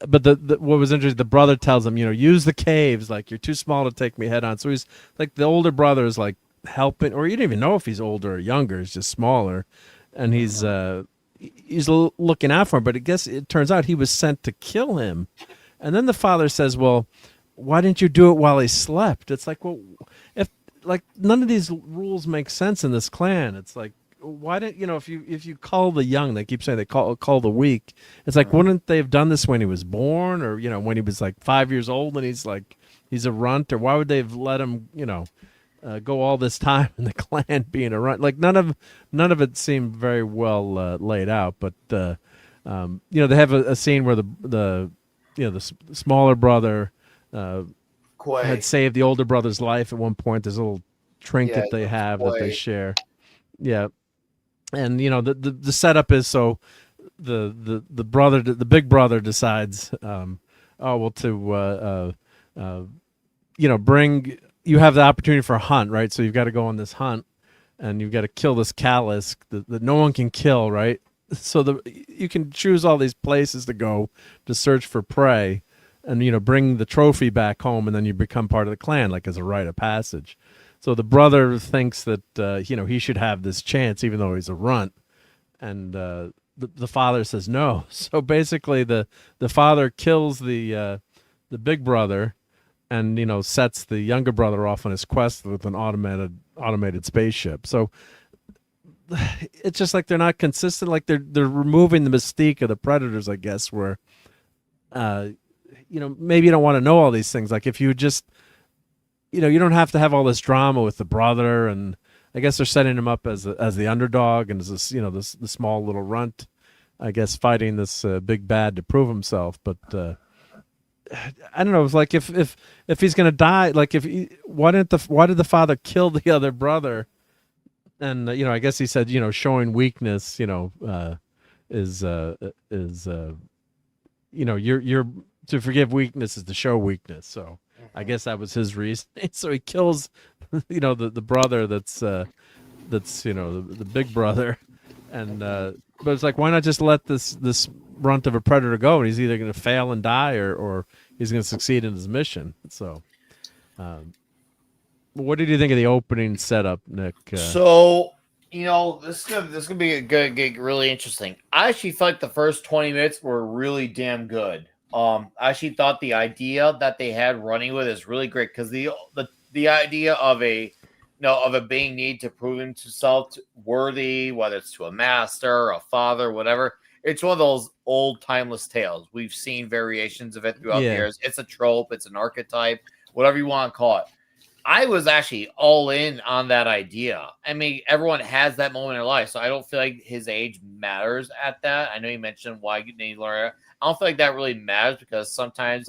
but what was interesting, the brother tells him, use the caves. Like, you're too small to take me head on. So he's like, the older brother is like helping, or you don't even know if he's older or younger. He's just smaller, and he's looking out for him. But I guess it turns out he was sent to kill him. And then the father says, well, why didn't you do it while he slept? It's like, well, if like none of these rules make sense in this clan. It's like, why didn't if you call the young, they keep saying they call the weak. It's like, wouldn't they have done this when he was born, or when he was like 5 years old and he's a runt, or why would they have let him go all this time in the clan being a runt? Like none of it seemed very well laid out. But they have a scene where the smaller brother had saved the older brother's life at one point. There's a little trinket they have that they share. Yeah. And the setup is so the brother, the big brother decides, bring, you have the opportunity for a hunt, right? So you've got to go on this hunt, and you've got to kill this callus that no one can kill, right? So you can choose all these places to go to search for prey, and bring the trophy back home, and then you become part of the clan, like as a rite of passage. So the brother thinks that he should have this chance, even though he's a runt, and the father says no. So basically, the father kills the big brother, and sets the younger brother off on his quest with an automated spaceship. So it's just like they're not consistent. Like they're removing the mystique of the Predators, I guess. Where maybe you don't want to know all these things. Like if you just you don't have to have all this drama with the brother, and I guess they're setting him up as the underdog and as this the small little runt, I guess, fighting this big bad to prove himself. But I don't know. It's like if he's gonna die, like why did the father kill the other brother? And I guess he said showing weakness is you're to forgive weakness is to show weakness. So I guess that was his reason. So he kills the brother that's the big brother, and but it's like, why not just let this runt of a predator go, and he's either going to fail and die or he's going to succeed in his mission. So what did you think of the opening setup, Nick? So this is gonna get really interesting. I actually felt like the first 20 minutes were really damn good. I actually thought the idea that they had running with is really great, because the idea of a being need to prove himself worthy, whether it's to a master, a father, whatever. It's one of those old timeless tales. We've seen variations of it throughout the years. It's a trope, it's an archetype, whatever you want to call it. I was actually all in on that idea. I mean, everyone has that moment in their life, so I don't feel like his age matters at that. I know you mentioned why you need to learn. I don't feel like that really matters, because sometimes,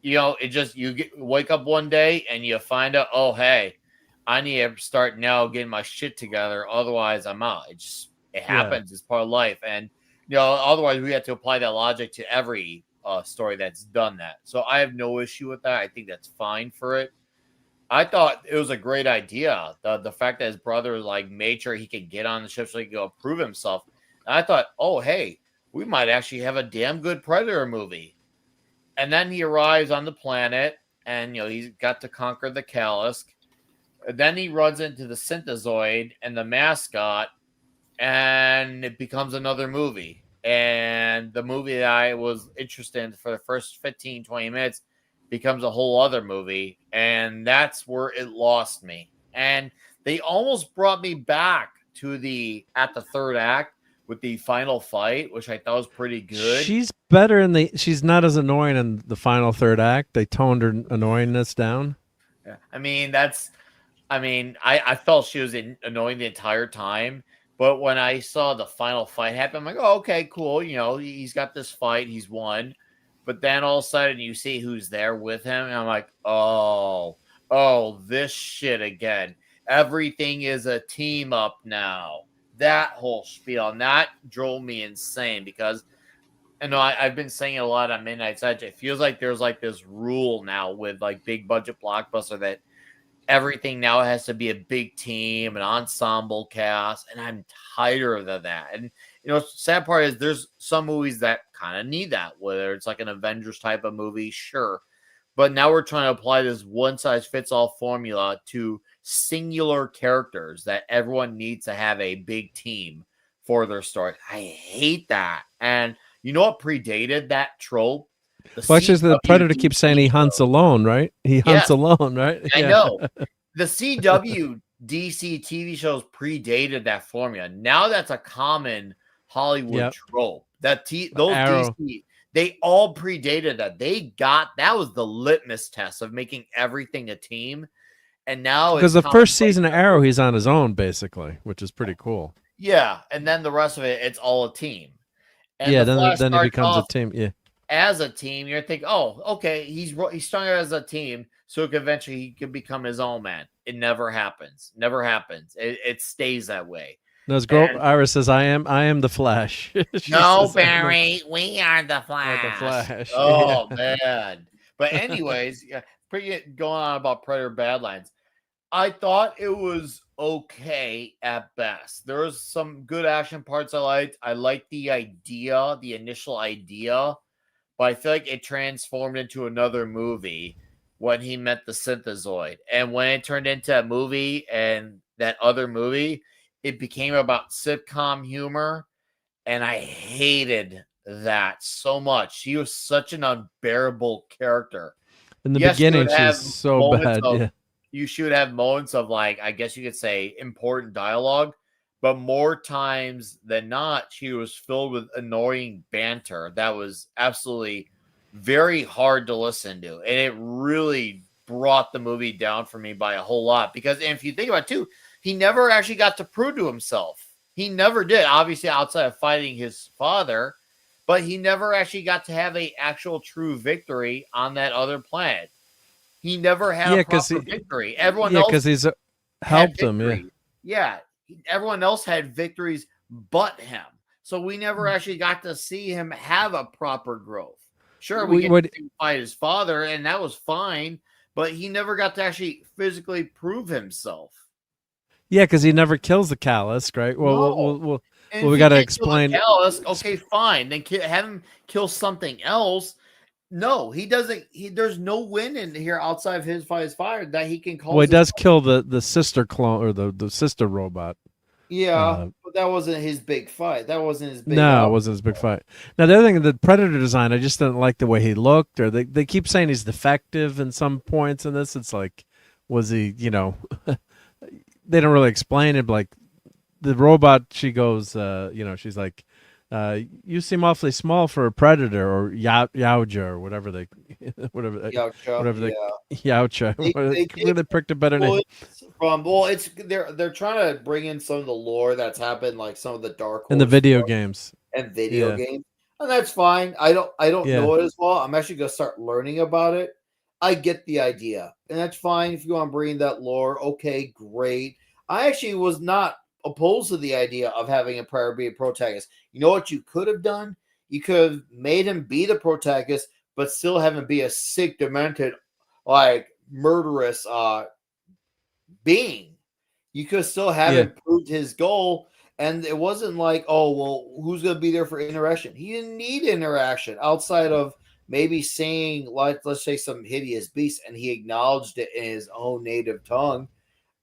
it just, wake up one day and you find out, oh, hey, I need to start now getting my shit together. Otherwise, I'm out. It happens. It's part of life. And, otherwise we have to apply that logic to every story that's done that. So I have no issue with that. I think that's fine for it. I thought it was a great idea. The fact that his brother made sure he could get on the ship so he could go prove himself. And I thought, oh, hey, we might actually have a damn good Predator movie. And then he arrives on the planet, and he's got to conquer the Callus. Then he runs into the Synthezoid and the mascot, and it becomes another movie. And the movie that I was interested in for the first 15, 20 minutes becomes a whole other movie, and that's where it lost me. And they almost brought me back to at the third act with the final fight, which I thought was pretty good. She's better she's not as annoying in the final third act. They toned her annoyingness down. Yeah. I felt she was annoying the entire time, but when I saw the final fight happen, I'm like, oh, okay, cool. He's got this fight, he's won. But then all of a sudden you see who's there with him, and I'm like, oh, this shit again. Everything is a team up now. That whole spiel, and that drove me insane, because I've been saying it a lot on Midnight's Edge. It feels like there's this rule now with big budget blockbuster that everything now has to be a big team, an ensemble cast, and I'm tired of that. And sad part is there's some movies that kind of need that, whether it's like an Avengers type of movie, sure. But now we're trying to apply this one-size-fits-all formula to singular characters that everyone needs to have a big team for their story. I hate that. And you know what predated that trope? Well, actually, the Predator CW keeps saying he hunts alone, right? He hunts Yes. alone, right? I know. The CW DC TV shows predated that formula. Now that's a common Hollywood trope. Those Arrow. DC, they all predated that. That was the litmus test of making everything a team. And now Because the first season of Arrow, he's on his own, basically, which is pretty cool. yeah, and then the rest of it, it's all a team. And Yeah, the Flash then he starts becomes a off team. Yeah. as a team. You're thinking, oh, okay, he's starting as a team, so eventually he could become his own man. It never happens. Never happens. It stays that way. No, his girl Iris says, "I am the Flash." She No, says, Barry, we are the Flash. the Flash. Oh Yeah. man. But anyways, yeah, pretty going on about Predator Badlands. I thought it was okay at best. There was some good action parts I liked. I liked the idea, the initial idea, but I feel like it transformed into another movie when he met the Synthezoid. And when it turned into a movie and that other movie, it became about sitcom humor. And I hated that so much. He was such an unbearable character. In the Yes, you beginning, would have she's so moments bad. of- Yeah. You should have moments of, like, I guess you could say, important dialogue, but more times than not, she was filled with annoying banter that was absolutely very hard to listen to. And it really brought the movie down for me by a whole lot. Because if you think about it too, he never actually got to prove to himself. He never did, obviously, outside of fighting his father, but he never actually got to have a actual true victory on that other planet. He never had a proper victory. Everyone else because he's had helped him. Yeah. victories. Yeah, everyone else had victories but him. So we never actually got to see him have a proper growth. Sure, we get to see him fight his father, and that was fine, but he never got to actually physically prove himself. Yeah, because he never kills the Callus, right? Well, No. And we if got to he can't kill the explain. Callus, okay, fine. Then have him kill something else. No, he doesn't. There's no win in here outside of his fire that he can call. Well, he does kill the sister clone or the sister robot. Yeah, but that wasn't his big fight. That wasn't his big. No, it wasn't his big fight. Now the other thing, the Predator design, I just didn't like the way he looked, or they keep saying he's defective in some points in this. It's like, was he? You know, they don't really explain it. Like the robot, she goes, you know, she's like, you seem awfully small for a Predator, or Yautja, or whatever they, Yautja. They picked a better name. They're trying to bring in some of the lore that's happened, like some of the Dark in the Horse video stuff games. and video games, and that's fine. I don't know it as well. I'm actually gonna start learning about it. I get the idea, and that's fine if you want to bring that lore. Okay, great. I actually was not opposed to the idea of having a Predator be a protagonist. You know what you could have done? You could have made him be the protagonist, but still have him be a sick, demented, like murderous being. You could still have him prove his goal, and it wasn't like, oh well, who's going to be there for interaction? He didn't need interaction outside of maybe saying, like, let's say some hideous beast, and he acknowledged it in his own native tongue.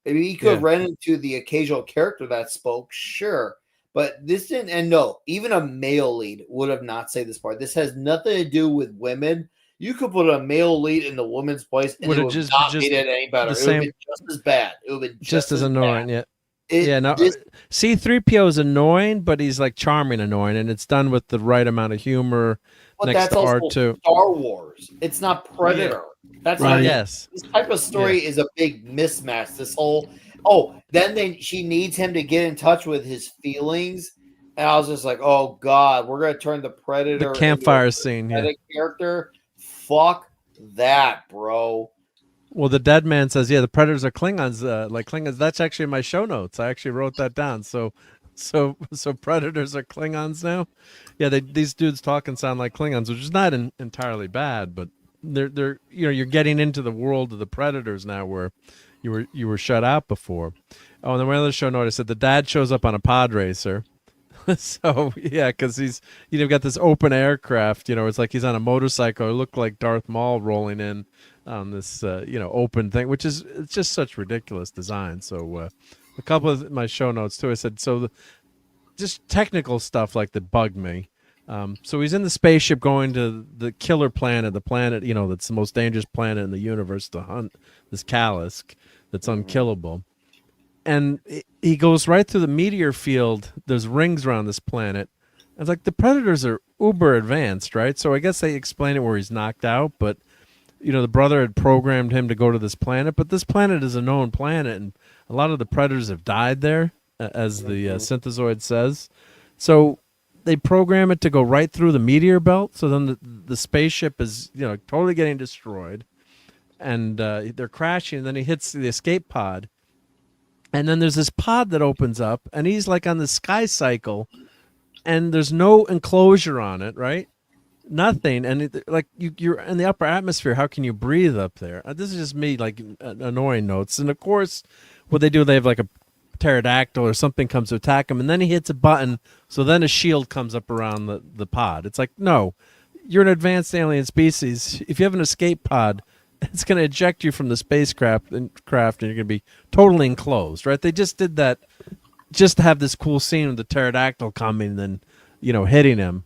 Maybe he could run into the occasional character that spoke, sure. But this didn't, and no, even a male lead would have not said this part. This has nothing to do with women. You could put a male lead in the woman's place, and it would have not made it any better. It would have been just as bad. It would have been just as annoying, bad. No, C-3PO is annoying, but he's like charming annoying, and it's done with the right amount of humor. But next that's to also R2. Star Wars. It's not Predator. That's Right. not Yes. This type of story is a big mismatch. This whole she needs him to get in touch with his feelings, and I was just like, oh god, we're gonna turn the Predator The campfire into a scene. Yeah. pathetic character. Fuck that, bro. Well, the dead man says, yeah, the Predators are Klingons, like Klingons. That's actually in my show notes. I actually wrote that down. So Predators are Klingons now. Yeah, these dudes talk and sound like Klingons, which is not entirely bad, but they're you're getting into the world of the Predators now, where you were shut out before. Oh, and then my other show note, I said the dad shows up on a pod racer. So yeah, because he's got this open aircraft. It's like he's on a motorcycle. It looked like Darth Maul rolling in on this open thing, which is it's just such ridiculous design. So a couple of my show notes too. I said just technical stuff like that bugged me. So he's in the spaceship going to the killer planet, the planet, that's the most dangerous planet in the universe to hunt this Callisk that's unkillable. And he goes right through the meteor field. There's rings around this planet. It's like the Predators are uber advanced, right? So I guess they explain it where he's knocked out, but the brother had programmed him to go to this planet, but this planet is a known planet, and a lot of the Predators have died there, as the synthezoid says. So they program it to go right through the meteor belt, so then the spaceship is totally getting destroyed, and they're crashing, and then he hits the escape pod, and then there's this pod that opens up, and he's like on the sky cycle, and there's no enclosure on it, right? Nothing, and you're in the upper atmosphere. How can you breathe up there? This is just me, like, annoying notes. And of course, what they do, they have like a pterodactyl or something comes to attack him, and then he hits a button, so then a shield comes up around the pod. It's like, no, you're an advanced alien species. If you have an escape pod, it's going to eject you from the spacecraft, and you're going to be totally enclosed, right? They just did that just to have this cool scene with the pterodactyl coming and then, hitting him.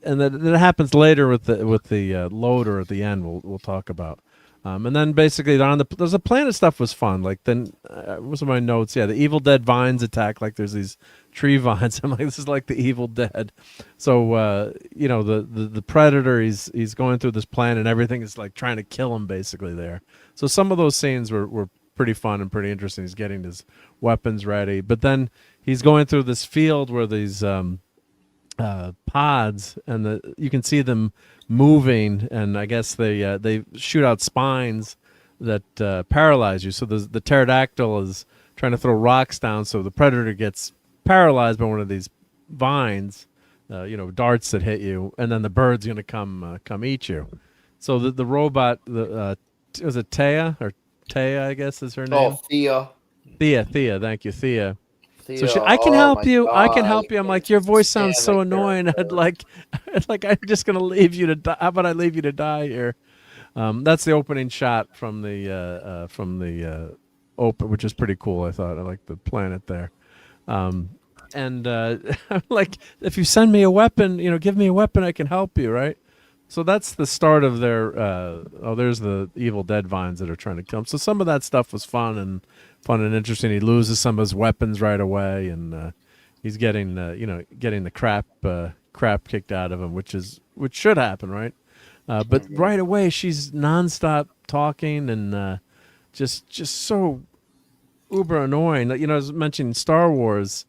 And that happens later with the loader at the end. We'll talk about, and then basically there's the planet stuff was fun. Like then, what's my notes? Yeah, the Evil Dead vines attack. Like there's these tree vines. I'm like, this is like the Evil Dead. So the Predator, he's going through this planet, and everything is like trying to kill him basically there. So some of those scenes were pretty fun and pretty interesting. He's getting his weapons ready, but then he's going through this field where these pods, and you can see them moving, and I guess they shoot out spines that paralyze you. So the pterodactyl is trying to throw rocks down, so the Predator gets paralyzed by one of these vines, darts that hit you, and then the bird's going to come eat you. So the robot, was it Taya, I guess is her name? Oh, Thea. Thea, thank you, Thea. So I can help you. I can help you. I'm like, your voice sounds so annoying. I'm just gonna leave you to die. How about I leave you to die here? That's the opening shot from the open, which is pretty cool. I thought I liked the planet there. I'm like, if you send me a weapon, give me a weapon, I can help you, right? So that's the start of their. There's the Evil Dead vines that are trying to kill him. So some of that stuff was fun and interesting. He loses some of his weapons right away, and he's getting the crap kicked out of him, which should happen, right? But right away she's nonstop talking and just so uber annoying. I was mentioning Star Wars.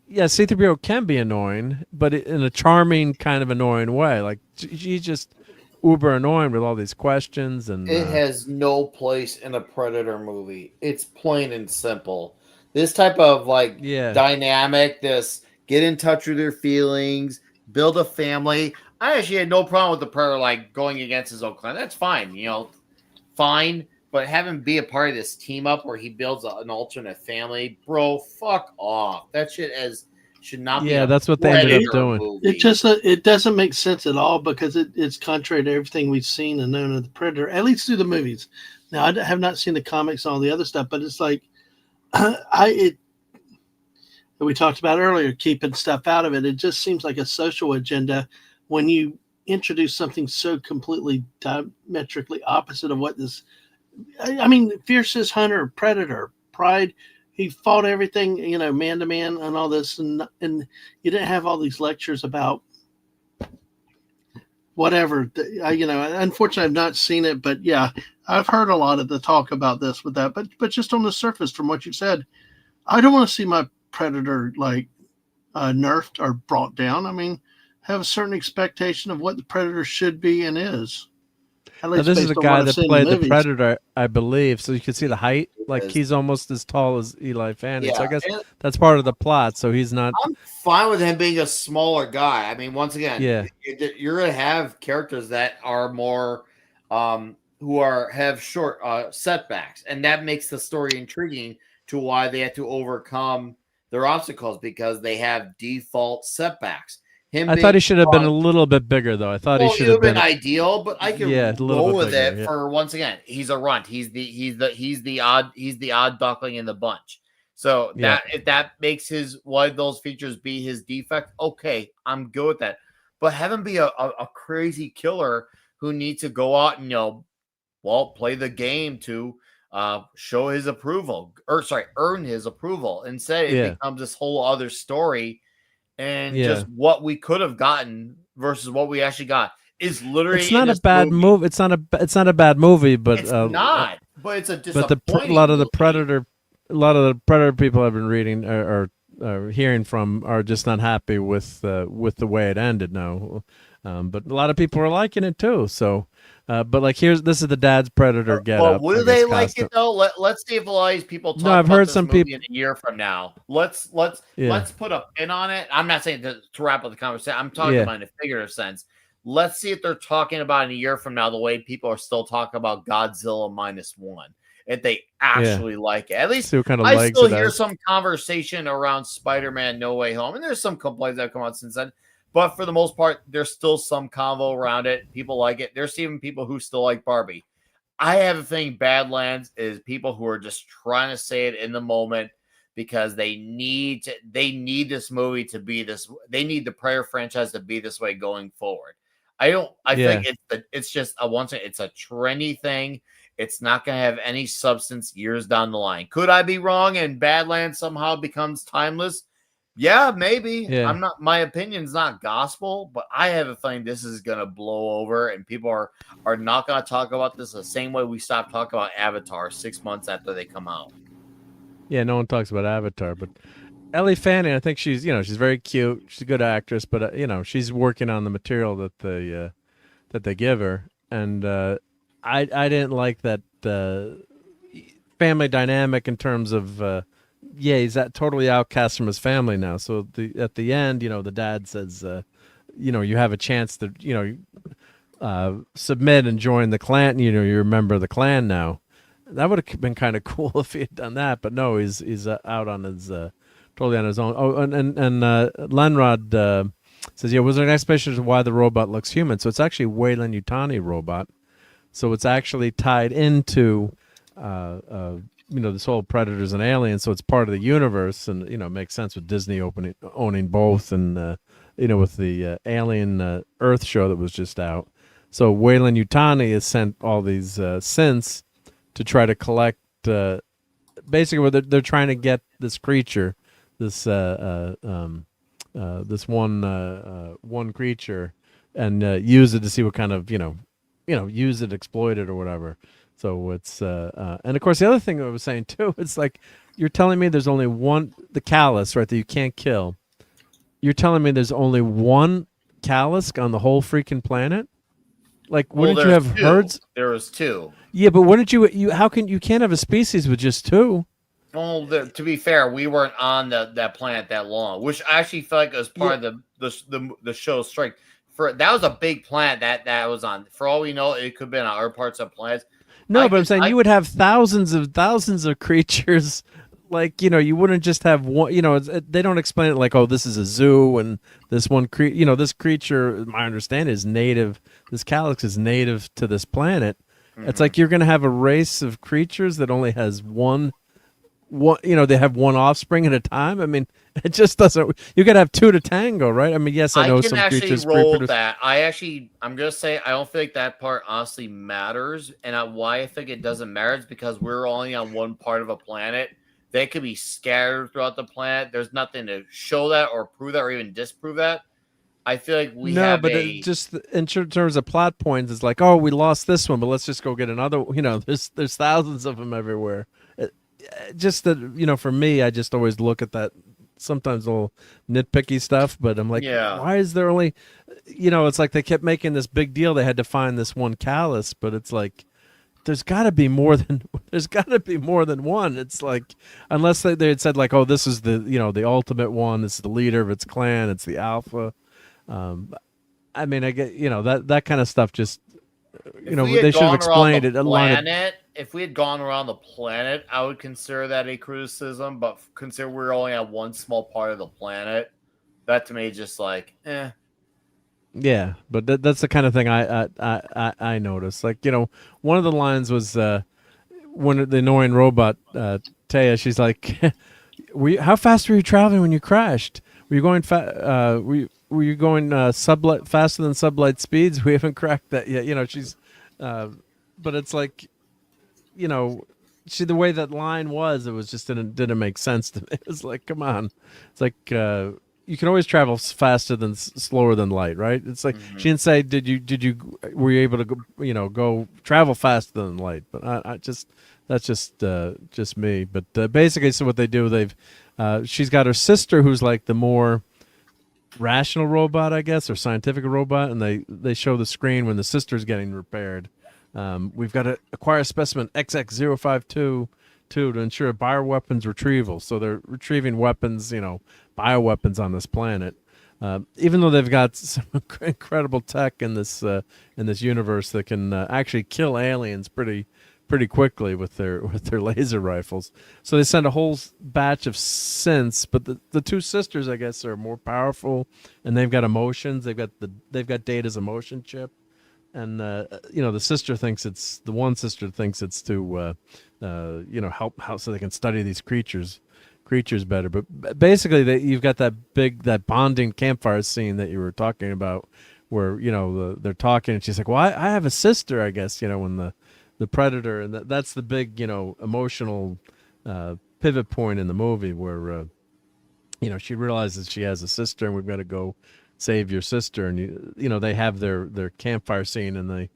C-3PO can be annoying, but in a charming kind of annoying way. Like she's just uber annoying with all these questions, and it has no place in a Predator movie. It's plain and simple. This type of dynamic, this get in touch with your feelings, build a family. I actually had no problem with the Predator going against his own clan. That's fine, fine. But have him be a part of this team up where he builds an alternate family, bro, fuck off. That shit should not be. Yeah, that's what they ended up doing. Movie. It doesn't make sense at all because it's contrary to everything we've seen and known of the Predator, at least through the movies. Now, I have not seen the comics and all the other stuff, but it's like we talked about earlier, keeping stuff out of it. It just seems like a social agenda when you introduce something so completely diametrically opposite of what this. I mean, fiercest hunter, Predator, Pride. He fought everything, man to man, and all this, and you didn't have all these lectures about whatever. Unfortunately, I've not seen it, but yeah, I've heard a lot of the talk about this with that. But just on the surface, from what you said, I don't want to see my Predator nerfed or brought down. I mean, have a certain expectation of what the Predator should be and is. Now, this is the guy that played the Predator, I believe. So you can see the height. Like he's almost as tall as Eli Fanning. So I guess that's part of the plot. So he's not. I'm fine with him being a smaller guy. I mean, once again, you're going to have characters that are more, have short setbacks, and that makes the story intriguing to why they have to overcome their obstacles because they have default setbacks. I thought he should have been a little bit bigger, though. I thought he should have been ideal, but I can roll with it for once again. He's a runt. He's the odd duckling in the bunch. So that if that makes his one of those features be his defect, okay, I'm good with that. But have him be a crazy killer who needs to go out and play the game to show his approval, earn his approval. Instead, it becomes this whole other story, and just what we could have gotten versus what we actually got is literally. It's not a bad movie. It's not a bad movie, but it's not. But it's a disappointing. But a lot of the Predator people I've been reading or hearing from are just not happy with the way it ended now. But a lot of people are liking it too. So, but like this is the dad's Predator get up. Will they like it though? Let's see if a lot of these people talk I've about heard this some movie people in a year from now. Let's put a pin on it. I'm not saying to wrap up the conversation. I'm talking about in a figurative sense. Let's see if they're talking about in a year from now the way people are still talking about Godzilla -1. If they actually like it. At least see what kind of I legs still it hear has. some conversation around Spider-Man No Way Home. And there's some complaints that have come out since then. But for the most part, there's still some convo around it. People like it. There's even people who still like Barbie. I have a thing Badlands is people who are just trying to say it in the moment because they need this movie to be this. They need the Predator franchise to be this way going forward. I think it's just it's a trendy thing. It's not going to have any substance years down the line. Could I be wrong and Badlands somehow becomes timeless? Yeah, maybe. Yeah. My opinion's not gospel, but I have a feeling this is going to blow over and people are not going to talk about this the same way we stopped talking about Avatar 6 months after they come out. Yeah, no one talks about Avatar, but Ellie Fanning, I think she's very cute. She's a good actress, but she's working on the material that they give her, and I didn't like that family dynamic in terms of he's that totally outcast from his family now. So at the end, the dad says, you have a chance to submit and join the clan. You're a member of the clan now. That would have been kind of cool if he had done that, but no, he's out on his totally on his own. Oh, and Lenrod says, was there an explanation as to why the robot looks human? So it's actually Weyland-Yutani robot. So it's actually tied into, this whole Predators and Aliens. So it's part of the universe, and it makes sense with Disney owning both, and with the Alien Earth show that was just out. So Weyland-Yutani has sent all these synths to try to collect. Basically, what they're trying to get this creature, this one creature, and use it to see what kind of use it, exploit it, or whatever. So it's and of course the other thing I was saying too, it's like you're telling me there's only one, the callus, right, that you can't kill. You're telling me there's only one callus on the whole freaking planet? Like, wouldn't you have herds? There was two. Yeah, but wouldn't you? How can you can't have a species with just two? Well, to be fair, we weren't on that planet that long, which I actually felt like it was part of the show's strength. That was a big planet that was on. For all we know, it could have been on other parts of planets. No, but I'm saying you would have thousands of creatures. Like, you wouldn't just have one. They don't explain it like, oh, this is a zoo and this one creature. This creature, my understanding, is native. This calyx is native to this planet. Mm-hmm. It's like you're going to have a race of creatures that only has one. They have one offspring at a time. I mean, it just doesn't. You got to have two to tango, right? I mean, yes, I know some creatures roll that. I'm gonna say I don't think that part honestly matters, and why I think it doesn't matter is because we're only on one part of a planet. They could be scattered throughout the planet. There's nothing to show that or prove that or even disprove that. I feel like just in terms of plot points, it's like, oh, we lost this one, but let's just go get another. There's thousands of them everywhere. Just that, for me, I just always look at that sometimes a little nitpicky stuff, but I'm like, why is there only, it's like they kept making this big deal. They had to find this one callus, but it's like, there's got to be more than one. It's like, unless they had said like, oh, this is the, the ultimate one. This is the leader of its clan. It's the alpha. I mean, I get, that kind of stuff just, they should have explained it. If we had gone around the planet, I would consider that a criticism, but consider we're only on one small part of the planet. That to me is just like, eh. Yeah, but that's the kind of thing I noticed. Like, one of the lines was when the annoying robot Taya, she's like, How fast were you traveling when you crashed? Were you going were you going sublight faster than sublight speeds? We haven't cracked that yet. You know, she's, but it's like, you know, the way that line was, it was just didn't make sense to me. It was like, come on, it's like you can always travel faster than slower than light, right? It's like she didn't say, were you able to go travel faster than light? But that's just me. But basically, so what they do, she's got her sister who's like the more rational robot, I guess, or scientific robot, and they show the screen when the sister's getting repaired. We've got to acquire specimen XX052 to ensure bioweapons retrieval. So they're retrieving weapons, bioweapons on this planet. Even though they've got some incredible tech in this universe that can actually kill aliens pretty quickly with their laser rifles. So they send a whole batch of synths, but the two sisters, I guess, are more powerful, and they've got emotions. They've got Data's emotion chip. And the one sister thinks it's to help so they can study these creatures better. But basically, you've got that bonding campfire scene that you were talking about, where they're talking, and she's like, "Well, I have a sister, I guess." When the predator, and that's the big emotional pivot point in the movie where she realizes she has a sister, and we've got to go save your sister. And they have their campfire scene, and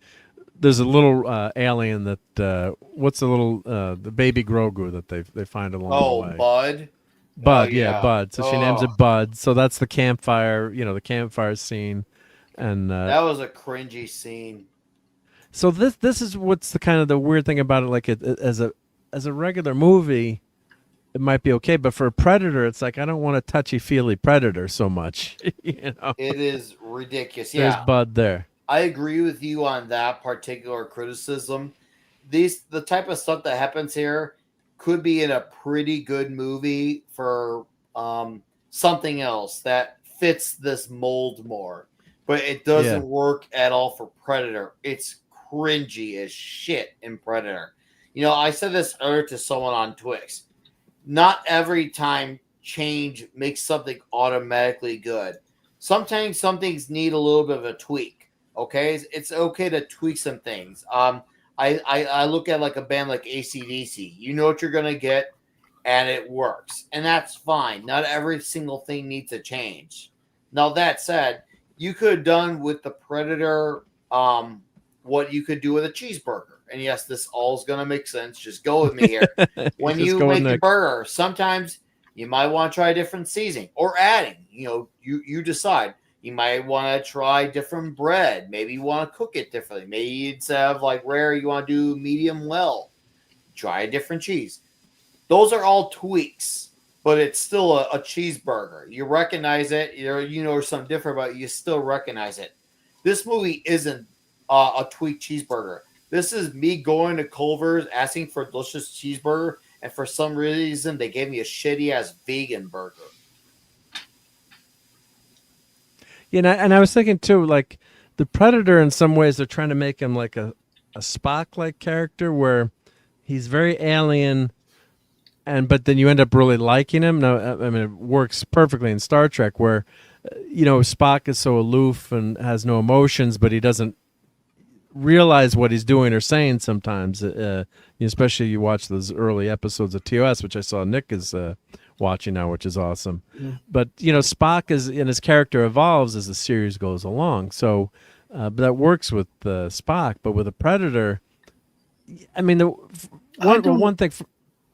there's a little alien that what's the baby Grogu that they find along the way. Bud. Bud. So she names it Bud. So that's the campfire, the campfire scene, and that was a cringy scene. So this is what's the kind of the weird thing about it. Like as a regular movie, it might be okay, but for a Predator, it's like I don't want a touchy-feely Predator so much. It is ridiculous. There's Bud there. I agree with you on that particular criticism. The type of stuff that happens here could be in a pretty good movie for something else that fits this mold more, but it doesn't work at all for Predator. It's cringy as shit in Predator. I said this earlier to someone on Twix. Not every time change makes something automatically good. Sometimes some things need a little bit of a tweak. Okay, it's okay to tweak some things. I look at like a band like AC/DC. You know what you're gonna get, and it works, and that's fine. Not every single thing needs a change. Now that said, you could have done with the Predator what you could do with a cheeseburger. And yes, this all is going to make sense. Just go with me here. When you make a burger, sometimes you might want to try a different seasoning or adding. You decide. You might want to try different bread. Maybe you want to cook it differently. Maybe instead of like rare, you want to do medium well. Try a different cheese. Those are all tweaks, but it's still a cheeseburger. You recognize it. There's something different, but you still recognize it. This movie isn't a tweaked cheeseburger. This is me going to Culver's, asking for a delicious cheeseburger, and for some reason, they gave me a shitty-ass vegan burger. And I was thinking, too, like, the Predator, in some ways, they're trying to make him like a Spock-like character, where he's very alien, but then you end up really liking him. Now, I mean, it works perfectly in Star Trek, where, Spock is so aloof and has no emotions, but he doesn't realize what he's doing or saying sometimes, especially you watch those early episodes of TOS, which I saw Nick is watching now, which is awesome. Yeah. But Spock and his character evolves as the series goes along, so but that works with Spock. But with a Predator, I mean, one thing.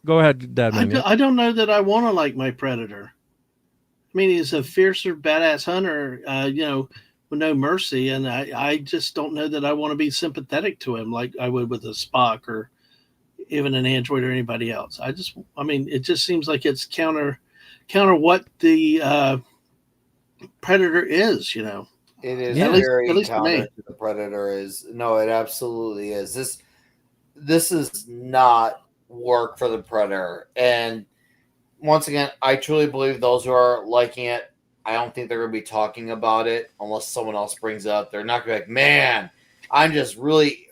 Go ahead, Dadman. I don't know that I want to like my Predator. I mean, he's a fiercer, badass hunter, with no mercy, and I just don't know that I want to be sympathetic to him like I would with a Spock or even an android or anybody else. It just seems like it's counter what the Predator is. It is very counter to the Predator is. No, it absolutely is. This is not work for the Predator, and once again, I truly believe those who are liking it, I don't think they're going to be talking about it unless someone else brings it up. They're not going to be like, man, I'm just really,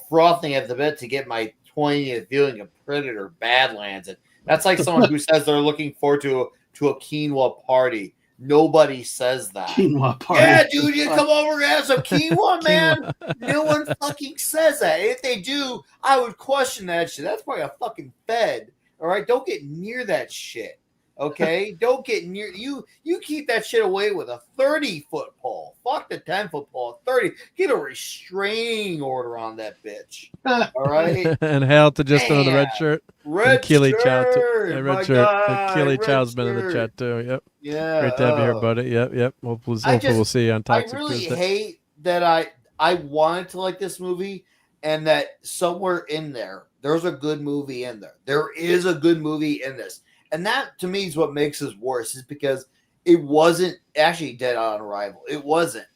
frothing at the bit to get my 20th viewing of Predator Badlands. And That's like someone who says they're looking forward to a quinoa party. Nobody says that. Quinoa party. Yeah, dude, you come over and have some quinoa, man. No one fucking says that. If they do, I would question that shit. That's probably a fucking fed. All right, don't get near that shit. Okay, don't get near you. You keep that shit away with a 30-foot pole. Fuck the 10-foot pole. 30. Get a restraining order on that bitch. All right. And hail to just another red shirt. Red Keely shirt. Chow too. Red shirt. God, Keely red Chow's been in the shirt. chat too. Yep. Yeah. Great to have you here, buddy. Yep. Hopefully we'll see you on Toxic I really Tuesday. hate that I wanted to like this movie, and that somewhere in there's a good movie in there. There is a good movie in this. And that, to me, is what makes this worse, is because it wasn't actually dead on arrival. It wasn't.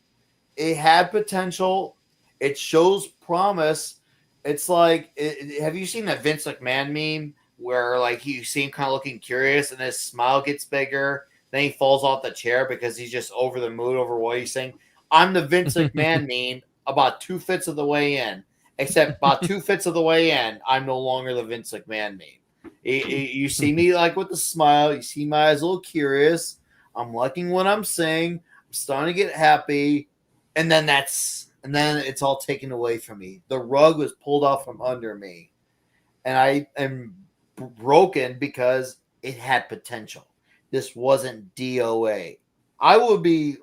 It had potential. It shows promise. It's like, have you seen that Vince McMahon meme where, like, you see him kind of looking curious and his smile gets bigger, then he falls off the chair because he's just over the mood over what he's saying? I'm the Vince McMahon meme about 2 fifths of the way in, except about 2 fifths of the way in, I'm no longer the Vince McMahon meme. You see me like with a smile. You see my eyes a little curious. I'm liking what I'm saying. I'm starting to get happy, and then it's all taken away from me. The rug was pulled out from under me, and I am broken because it had potential. This wasn't DOA. I would be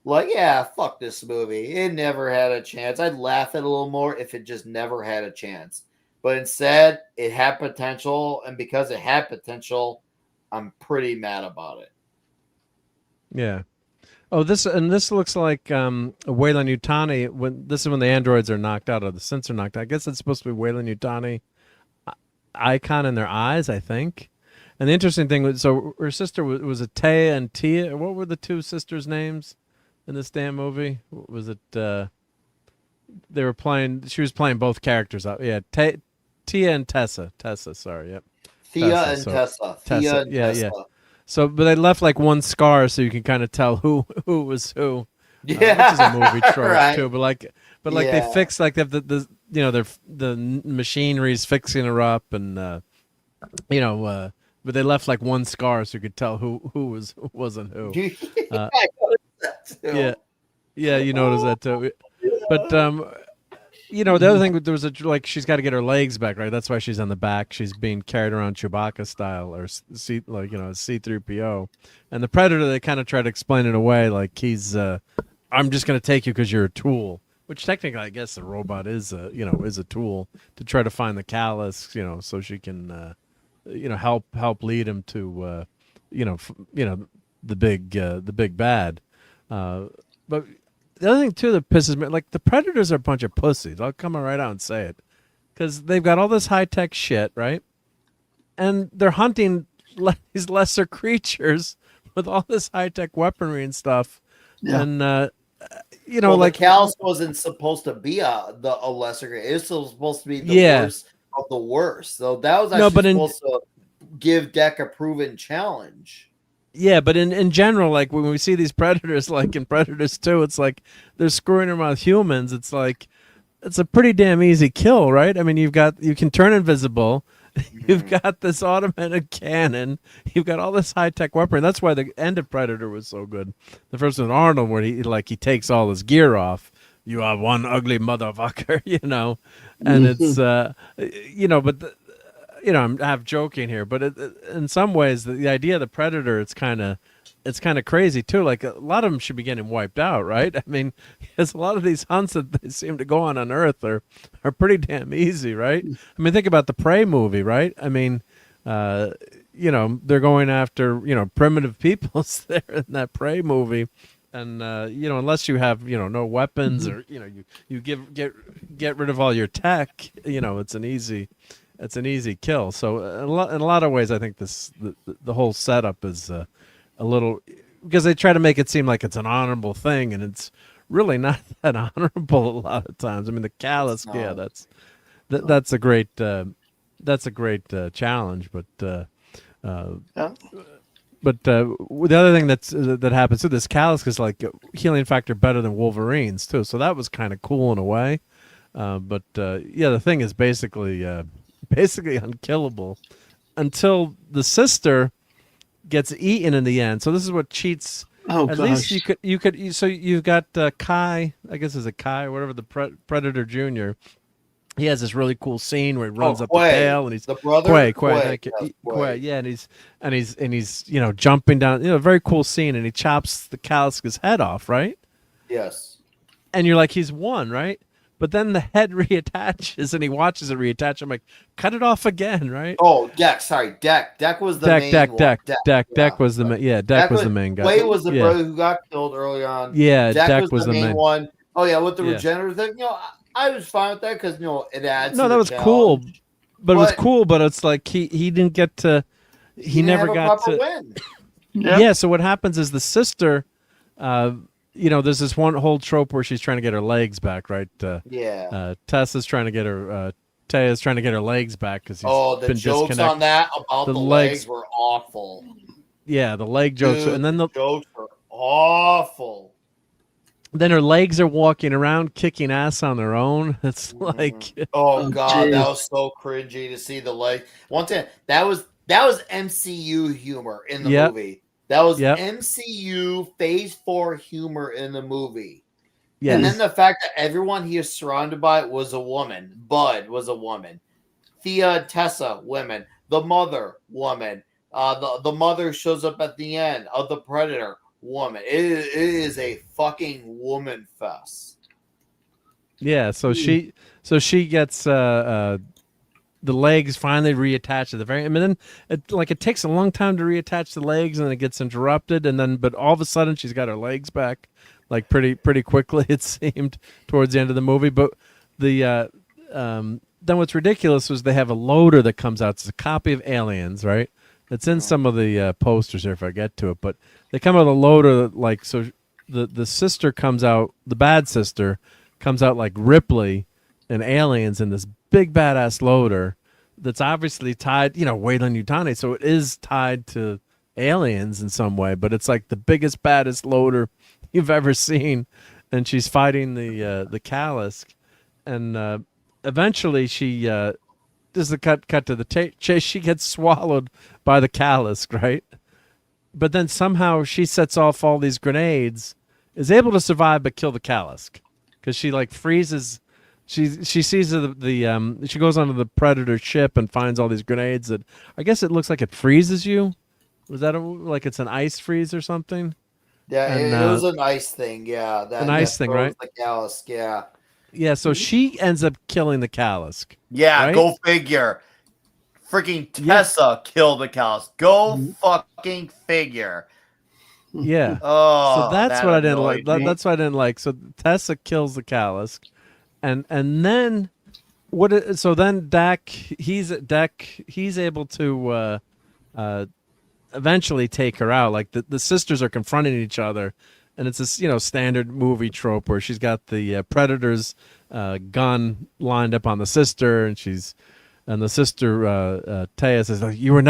like, yeah, fuck this movie. It never had a chance. I'd laugh at it a little more if it just never had a chance. But instead, it had potential, and because it had potential, I'm pretty mad about it. Yeah. Oh, this looks like Weyland Yutani. This is when the androids are knocked out, or the synths are knocked out. I guess it's supposed to be Weyland Yutani icon in their eyes, I think. And the interesting thing was, so her sister was it Taya and Tia? What were the two sisters' names in this damn movie? Was it? They were playing. She was playing both characters out. Yeah, Tia and Tessa. Sorry, yep. Thea and Tessa. Yeah. So, but they left like one scar, so you can kind of tell who was who. Yeah, which is a movie trope right. too. But they fix like the the machinery's fixing her up, and but they left like one scar, so you could tell who wasn't who. I noticed that too. Yeah, you noticed that too. But the other thing, there was she's got to get her legs back, right? That's why she's on the back. She's being carried around Chewbacca style, or C-3PO. And the Predator, they kind of try to explain it away, like he's, I'm just going to take you because you're a tool. Which technically, I guess, the robot is a tool to try to find the callus, so she can, help lead him to, the big bad. But the other thing too that pisses me, like the Predators are a bunch of pussies. I'll come right out and say it, because they've got all this high tech shit, right? And they're hunting these lesser creatures with all this high tech weaponry and stuff. Yeah. And the callus wasn't supposed to be a lesser. It was supposed to be the worst of the worst. So that was actually supposed to give Deck a proven challenge. Yeah, but in general, like when we see these Predators, like in Predators 2, it's like they're screwing around with humans. It's like it's a pretty damn easy kill, right? I mean, you can turn invisible, you've got this automated cannon, you've got all this high tech weaponry. That's why the end of Predator was so good. The first one, Arnold, where he takes all his gear off. You are one ugly motherfucker, and it's but. I'm half joking here, but in some ways, the idea of the Predator, it's kind of crazy too. Like a lot of them should be getting wiped out, right? I mean, because a lot of these hunts that they seem to go on Earth are pretty damn easy, right? I mean, think about the Prey movie, right? I mean, they're going after primitive peoples there in that Prey movie, and unless you have no weapons or you get rid of all your tech, it's an easy kill. So in a lot of ways, I think the whole setup is a little, because they try to make it seem like it's an honorable thing, and it's really not that honorable a lot of times. I mean, the callus, that's a great challenge, but the other thing that happens too, this callus is like healing factor better than Wolverine's too. So that was kind of cool in a way. The thing is basically unkillable. until the sister gets eaten in the end. So this is what cheats. Oh, At gosh. least so you've got Kai, I guess is it Kai, or whatever, the Predator Jr. He has this really cool scene where he runs up the Quay. tail, and he's The brother? Quay, Quay, thank you. yes, Quay, yeah, and he's jumping down, very cool scene, and he chops the Kalisk's head off, right? Yes. And you're like, he's won, right? But then the head reattaches, and he watches it reattach. I'm like, cut it off again, right? Oh, Deck. Sorry, Deck. Deck was the main one. Deck was the Deck was the main guy. Quay was the Yeah. brother who got killed early on. Yeah, Deck was the main one. Oh yeah, with the Yeah. regenerative thing, I was fine with that because it adds. No, to that the was challenge. cool, but it was But- cool. But it's like he didn't get to. He didn't never have a got proper to. win. Yeah. So what happens is the sister, there's this one whole trope where she's trying to get her legs back, right? Yeah. Tessa's trying to get her. Taya's trying to get her legs back because he's Oh, the been jokes disconnected. on that about the legs were awful. Yeah, the leg jokes, Dude, and then the jokes were awful. then her legs are walking around kicking ass on their own. It's like, Oh god, geez. that was so cringy to see the leg. Once again, that was MCU humor in the Yep. movie. That was Yep. MCU Phase 4 humor in the movie. yes. And then the fact that everyone he is surrounded by was a woman. Bud was a woman. Thea, Tessa, women. The mother, woman. The mother shows up at the end of the Predator, woman. It is a fucking woman fest. Yeah, so she gets the legs finally reattached at the very. I mean, then it takes a long time to reattach the legs, and then it gets interrupted, and then but all of a sudden she's got her legs back, like pretty quickly it seemed towards the end of the movie. But the then what's ridiculous was they have a loader that comes out. It's a copy of Aliens, right? It's in some of the posters here if I get to it, but they come out with a loader like so. The sister comes out, the bad sister comes out like Ripley in Aliens in this big badass loader that's obviously tied, Wayland Yutani, so it is tied to Aliens in some way, but it's like the biggest, baddest loader you've ever seen, and she's fighting the Kalisk, and eventually she this is the cut to the chase. She gets swallowed by the Kalisk, right? But then somehow she sets off all these grenades, is able to survive but kill the Kalisk because she like freezes. She sees she goes onto the Predator ship and finds all these grenades that I guess it looks like it freezes you. Was that like it's an ice freeze or something? Yeah, And, it was an ice thing. Yeah, an ice thing, right? The Kalisk, yeah. Yeah, so she ends up killing the Kalisk. Yeah, right? go figure. Freaking Tessa killed the Kalisk. Go fucking figure. Yeah. Oh, so that's that what I didn't like. annoyed me. That's what I didn't like. So Tessa kills the Kalisk, and then so then Deck he's able to eventually take her out. Like the sisters are confronting each other, and it's this standard movie trope where she's got the Predator's gun lined up on the sister, and the sister Taya says like, we were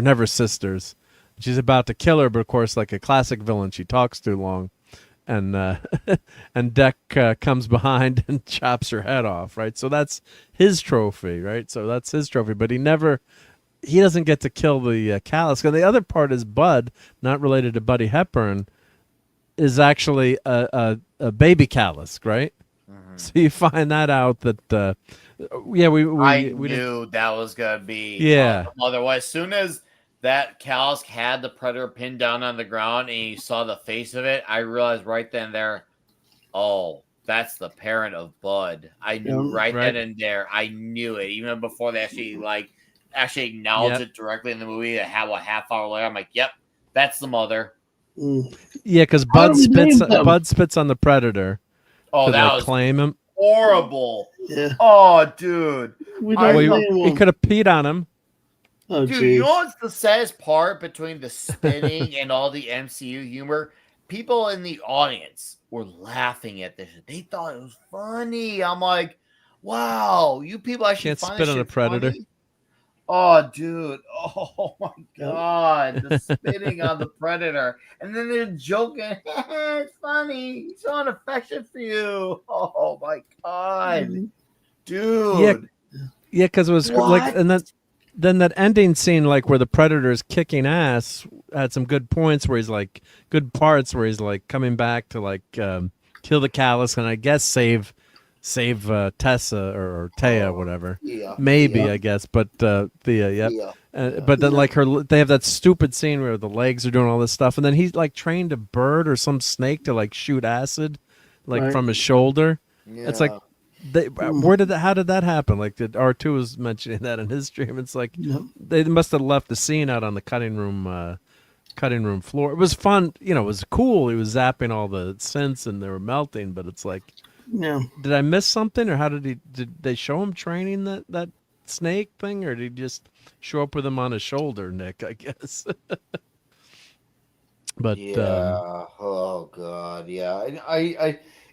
never sisters. She's about to kill her, but of course, like a classic villain, she talks too long, and and Deck comes behind and chops her head off. Right, so that's his trophy. Right, so that's his trophy, but he doesn't get to kill the Kalisk. And the other part is Bud, not related to Buddy Hepburn, is actually a baby Kalisk. Right, so you find that out that I knew that was gonna be Yeah. Otherwise, as soon as that Kalisk had the Predator pinned down on the ground and you saw the face of it, I realized right then and there, oh, that's the parent of Bud. I knew right then and there. I knew it even before they actually acknowledged it directly in the movie. A half hour later, I'm like, yep, that's the mother. Yeah, because Bud spits on the Predator. Oh, to, that like, was claim him. Horrible. Yeah. Oh, dude. He could have peed on him. Oh, Dude, geez. you know what's the saddest part between the spitting and all the MCU humor? People in the audience were laughing at this. They thought it was funny. I'm like, wow, you people actually Can't find spit this on a shit Predator. funny? Oh, dude. Oh, my God. The spitting on the Predator. And then they're joking. It's funny. He's showing affection for you. Oh, my God. Dude. Yeah, because it was like, What? and then that ending scene, like where the Predator is kicking ass, had some good points where he's like good parts where he's like coming back to like kill the Callus and I guess save Tessa or Taya, whatever. Yeah. Maybe Yeah. I guess, but Thea, yep. Yeah. But then like they have that stupid scene where the legs are doing all this stuff, and then he's like trained a bird or some snake to like shoot acid, like Right. from his shoulder. It's like, how did that happen? Like, did R2 was mentioning that in his stream? It's like they must have left the scene out on the cutting room floor. It was fun, it was cool. He was zapping all the synths and they were melting, but it's like, yeah. Did I miss something, or how did they show him training that snake thing, or did he just show up with him on his shoulder, Nick? I guess. But yeah. Oh God. Yeah.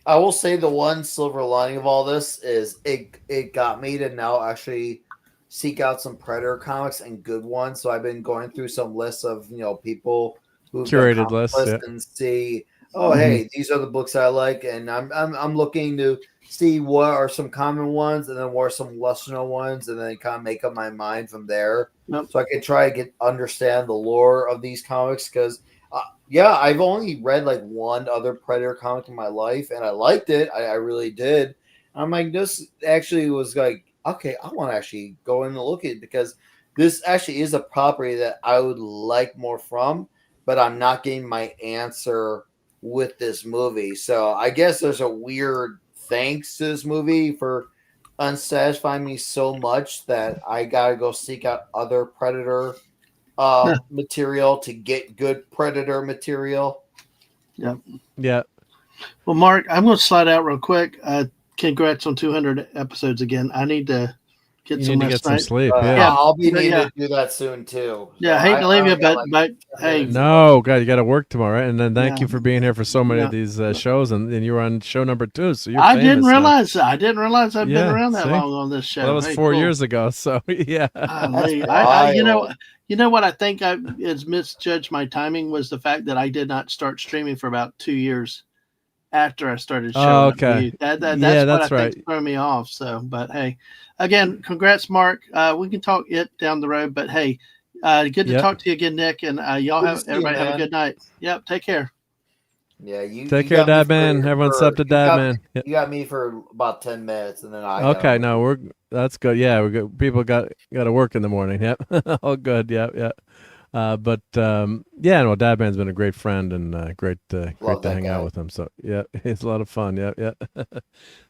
I will say the one silver lining of all this is it got me to now actually seek out some Predator comics and good ones. So I've been going through some lists of people who curated lists, and see. Oh, hey, these are the books I like, and I'm looking to see what are some common ones, and then what are some lesser known ones, and then kind of make up my mind from there. So I can try to understand the lore of these comics because, I've only read like one other Predator comic in my life, and I liked it. I really did. I'm like, this actually was like, okay, I want to actually go in and look at it because this actually is a property that I would like more from, but I'm not getting my answer with this movie. So I guess there's a weird thanks to this movie for unsatisfying me so much that I gotta go seek out other Predator material to get good Predator material. Yeah. Well, Mark, I'm going to slide out real quick. Congrats on 200 episodes again. I need to get some sleep. I'll be needing to do that soon too. Yeah, I hate to leave you, but hey. No, God, you got to work tomorrow, right? And then thank you for being here for so many of these shows, and you were on show number 2, so you're I famous didn't now. realize that. I didn't realize I've been around that see? long on this show. Well, that was Hey, 4 cool. years ago, so yeah. I you know what I think is misjudged my timing was the fact that I did not start streaming for about 2 years after I started showing up to okay. you. That's that's what I right. think threw me off. So, but hey, again, congrats, Mark. We can talk it down the road, but hey, good to talk to you again, Nick, and y'all everybody have a good night. Yep, take care. Yeah, you take you care, got me Dad Man. Everyone sub to Dad Man. You got me for about 10 minutes, and then Okay, no, that's good. Yeah, we got people got to work in the morning. Yep, all good. Yep. But no, Dad Man's been a great friend and great to hang out with him. So yeah, it's a lot of fun. Yeah.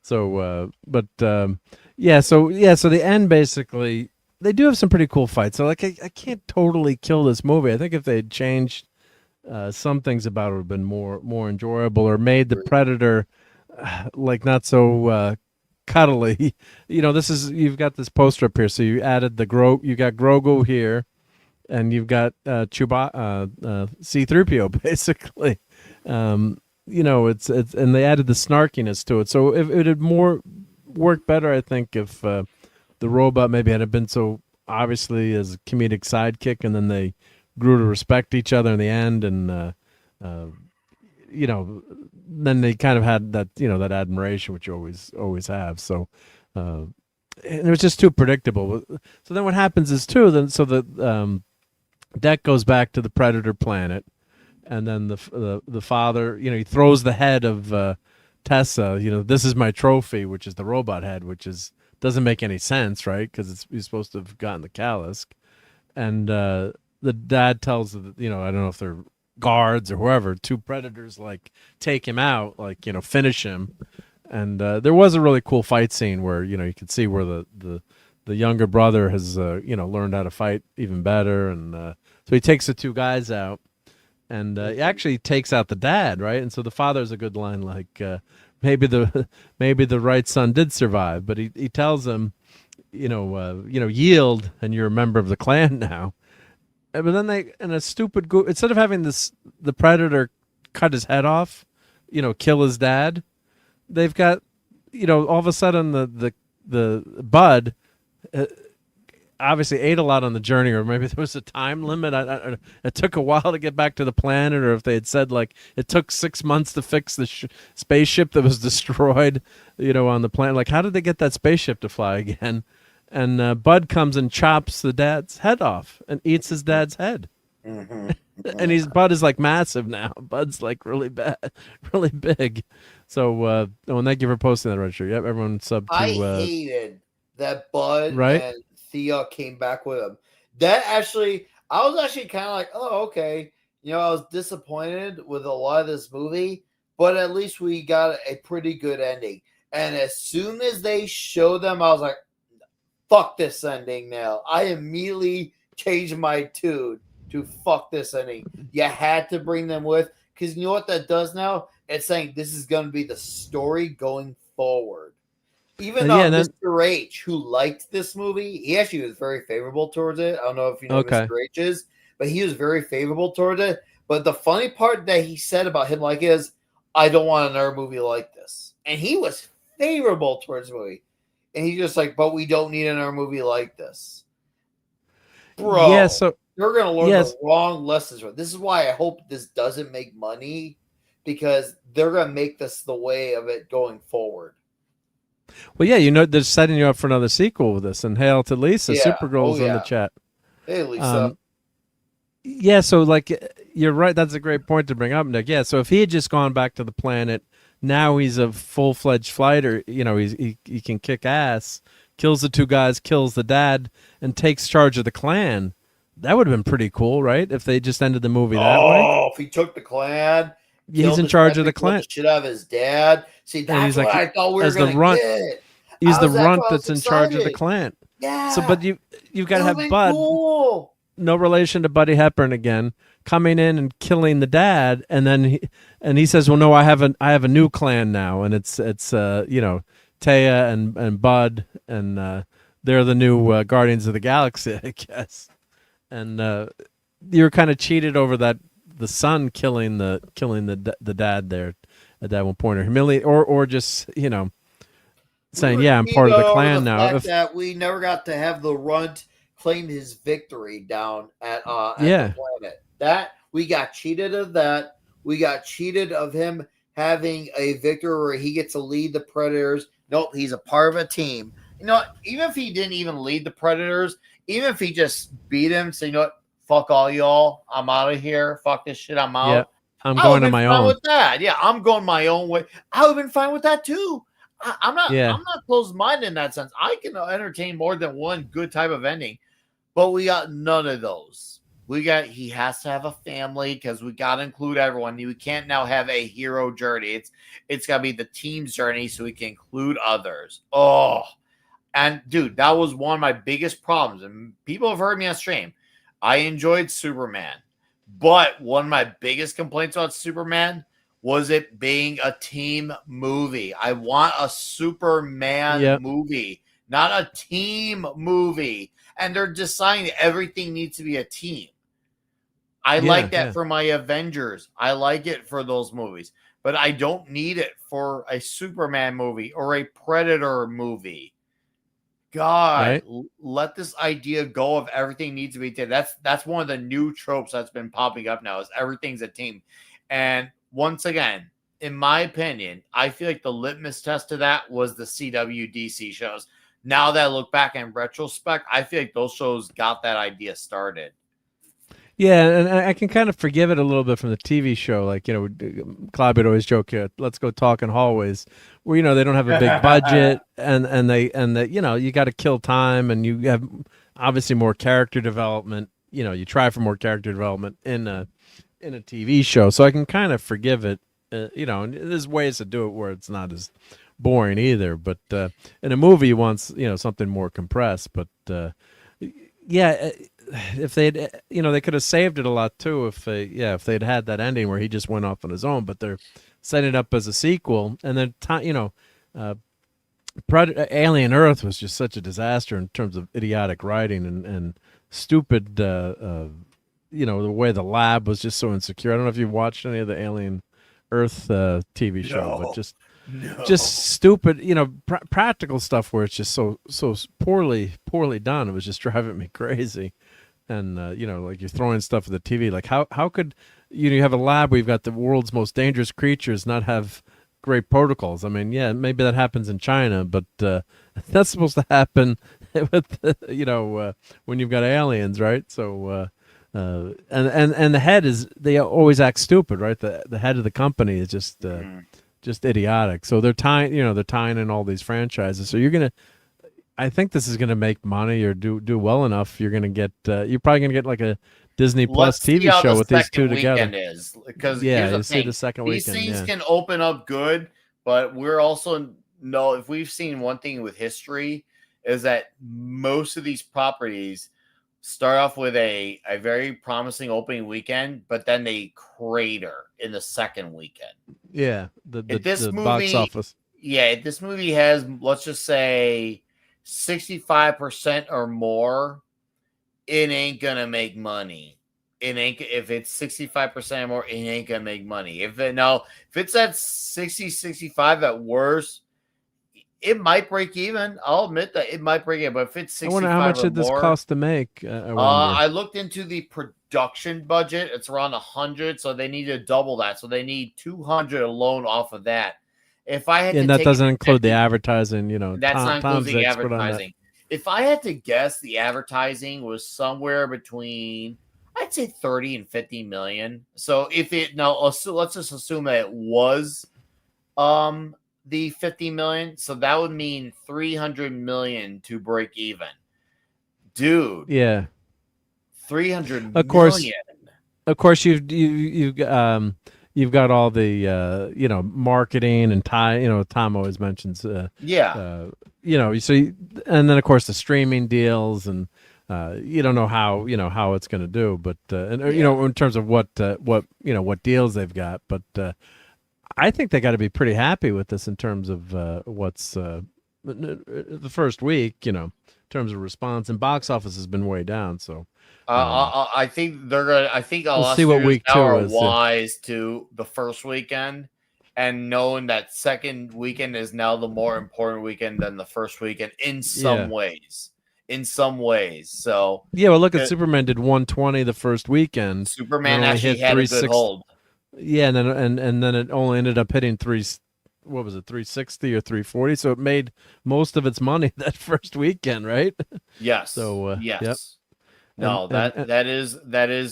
So so the end basically, they do have some pretty cool fights. So like I can't totally kill this movie. I think if they had changed some things about it, would have been more enjoyable, or made the Predator like not so cuddly. You've got this poster up here, so you added you got Grogu here. And you've got C-3PO basically, it's and they added the snarkiness to it. So if it had worked better, I think if the robot maybe had been so obviously as a comedic sidekick, and then they grew to respect each other in the end, and then they kind of had that that admiration which you always have. So. And it was just too predictable. So then what happens is Deck goes back to the Predator planet, and then the father, he throws the head of Tessa. This is my trophy, which is the robot head, which doesn't make any sense, right? Because he's supposed to have gotten the Callus, and the dad tells I don't know if they're guards or whoever, 2 Predators like take him out, like finish him, and there was a really cool fight scene where you could see where the younger brother has learned how to fight even better, and so he takes the 2 guys out, and he actually takes out the dad, right? And so the father has a good line like maybe the right son did survive, but he tells him yield and you're a member of the clan now. But then they, in a stupid instead of having the Predator cut his head off, kill his dad, they've got all of a sudden the bud obviously ate a lot on the journey, or maybe there was a time limit. It took a while to get back to the planet, or if they had said like it took 6 months to fix the spaceship that was destroyed, on the planet. Like, how did they get that spaceship to fly again? and Bud comes and chops the dad's head off and eats his dad's head. Mm-hmm. And Bud is like massive now. Bud's like really bad, really big. So thank you for posting that, Richard. Yep, everyone sub to. I hated that Bud right? and Thea came back with him. That actually, I was actually kind of like, oh, okay. You know, I was disappointed with a lot of this movie, but at least we got a pretty good ending. And as soon as they showed them, I was like, fuck this ending now. I immediately changed my tune to fuck this ending. You had to bring them with, because you know what that does now? It's saying this is going to be the story going forward. Even Mr. H, who liked this movie, he actually was very favorable towards it. I don't know if you know Mr. H is, but he was very favorable towards it. But the funny part that he said about him like is, I don't want another movie like this. And he was favorable towards the movie. And he's just like, but we don't need another movie like this. Bro, yeah, so you're going to learn the wrong lessons. This is why I hope this doesn't make money, because they're going to make this the way of it going forward. Well, yeah, you know, they're setting you up for another sequel with this. And hail to Lisa. Yeah. Supergirl's in the chat. Hey, Lisa. Yeah, so like you're right. That's a great point to bring up, Nick. Yeah, so if he had just gone back to the planet, now he's a full-fledged fighter. You know, he can kick ass, kills the two guys, kills the dad, and takes charge of the clan. That would have been pretty cool, right? If they just ended the movie that way. Oh, if he took the clan. He's in charge of the clan. Shit out of his dad. See, that's what I thought we were going to get. He's the runt that's in charge of the clan. Yeah. So, but you've got to have Bud. Cool. No relation to Buddy Hepburn again, coming in and killing the dad, and then he says, "Well, no, I have a new clan now, and it's you know, Taya and Bud, and they're the new Guardians of the Galaxy, I guess." And you're kind of cheated over that the son killing the dad there at that one point, or humiliate, or just saying, "Yeah, I'm part of the clan now." If that we never got to have the runt claim his victory down at the planet. That we got cheated of that. We got cheated of him having a victory where he gets to lead the Predators. Nope, he's a part of a team. You know, even if he didn't even lead the Predators, even if he just beat him, say, you know what, fuck all y'all, I'm out of here. Fuck this shit, I'm out. Yeah, I'm going to my own. With that, yeah, I'm going my own way. I would have been fine with that too. I'm not closed-minded in that sense. I can entertain more than one good type of ending. But we got none of those. He has to have a family because we got to include everyone. We can't now have a hero journey. It's got to be the team's journey so we can include others. Oh, and dude, that was one of my biggest problems. And people have heard me on stream. I enjoyed Superman. But one of my biggest complaints about Superman was it being a team movie. I want a Superman movie, not a team movie. And they're deciding everything needs to be a team. I like that for my Avengers. I like it for those movies. But I don't need it for a Superman movie or a Predator movie. God, let this idea go of everything needs to be a team. That's one of the new tropes that's been popping up now is everything's a team. And once again, in my opinion, I feel like the litmus test to that was the CW/DC shows. Now that I look back in retrospect, I feel like those shows got that idea started. Yeah, and I can kind of forgive it a little bit from the TV show. Like, Clive would always joke, let's go talk in hallways, where, they don't have a big budget and they you got to kill time and you have obviously more character development. You try for more character development in a TV show. So I can kind of forgive it, and there's ways to do it where it's not as boring either, but in a movie you want something more compressed. But if they'd they could have saved it a lot too if they'd had that ending where he just went off on his own, but they're setting it up as a sequel. And then Alien Earth was just such a disaster in terms of idiotic writing and stupid the way the lab was just so insecure. I don't know if you've watched any of the Alien Earth TV show, but just stupid, practical stuff where it's just so poorly done. It was just driving me crazy. And like you're throwing stuff at the TV. Like how could you have a lab where you've got the world's most dangerous creatures not have great protocols? I mean, yeah, maybe that happens in China, but that's supposed to happen with when you've got aliens, right? So and the head they always act stupid, right? The head of the company is just idiotic. So they're tying in all these franchises. So I think this is gonna make money or do well enough. You're probably gonna get like a Disney Plus TV show with these two together. Because yeah, here's the you thing. see the second These weekend. things can open up good, but we're also if we've seen one thing with history is that most of these properties start off with a very promising opening weekend, but then they crater in the second weekend. Yeah, the box office. Yeah, if this movie has, let's just say, 65% or more, it ain't gonna make money. If it's 65% or more, it ain't gonna make money. If it's at 60, 65 at worst, it might break even. I'll admit that it might break even, but if it's 65 I wonder how much or did this more, cost to make? I looked into the production budget. It's around 100, so they need to double that. So they need 200 alone off of that. If I had and that doesn't include the advertising, that's not including advertising. If I had to guess, the advertising was somewhere between, I'd say 30 and 50 million. So let's just assume that it was the 50 million. So that would mean 300 million to break even. Dude. Yeah. 300 million. Of course, you've got all the marketing and Tom always mentions and then of course the streaming deals, and you don't know how it's going to do, but in terms of what deals they've got, but I think they got to be pretty happy with this in terms of what's the first week, in terms of response, and box office has been way down, so. I think they're gonna. I think we'll see what week 2 are is. Wise to the first weekend, and knowing that second weekend is now the more important weekend than the first weekend in some ways. In some ways, so yeah. Well, look at Superman did 120 the first weekend. Superman actually had a good hold. Yeah, and then it only ended up hitting 360 or 340. So it made most of its money that first weekend, right? Yes. So yes. Yep. No, that is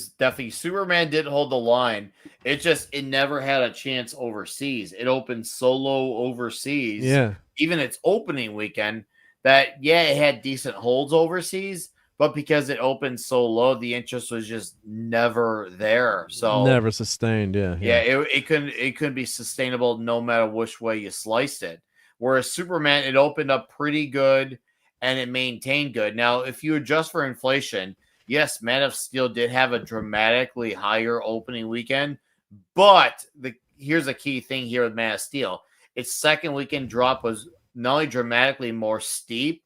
definitely. Superman did hold the line. It never had a chance overseas. It opened so low overseas. Yeah. Even its opening weekend, that it had decent holds overseas, but because it opened so low, the interest was just never there. So never sustained. Yeah. It couldn't be sustainable no matter which way you sliced it. Whereas Superman, it opened up pretty good and it maintained good. Now, if you adjust for inflation, yes, Man of Steel did have a dramatically higher opening weekend, but here's a key thing here with Man of Steel. Its second weekend drop was not only dramatically more steep,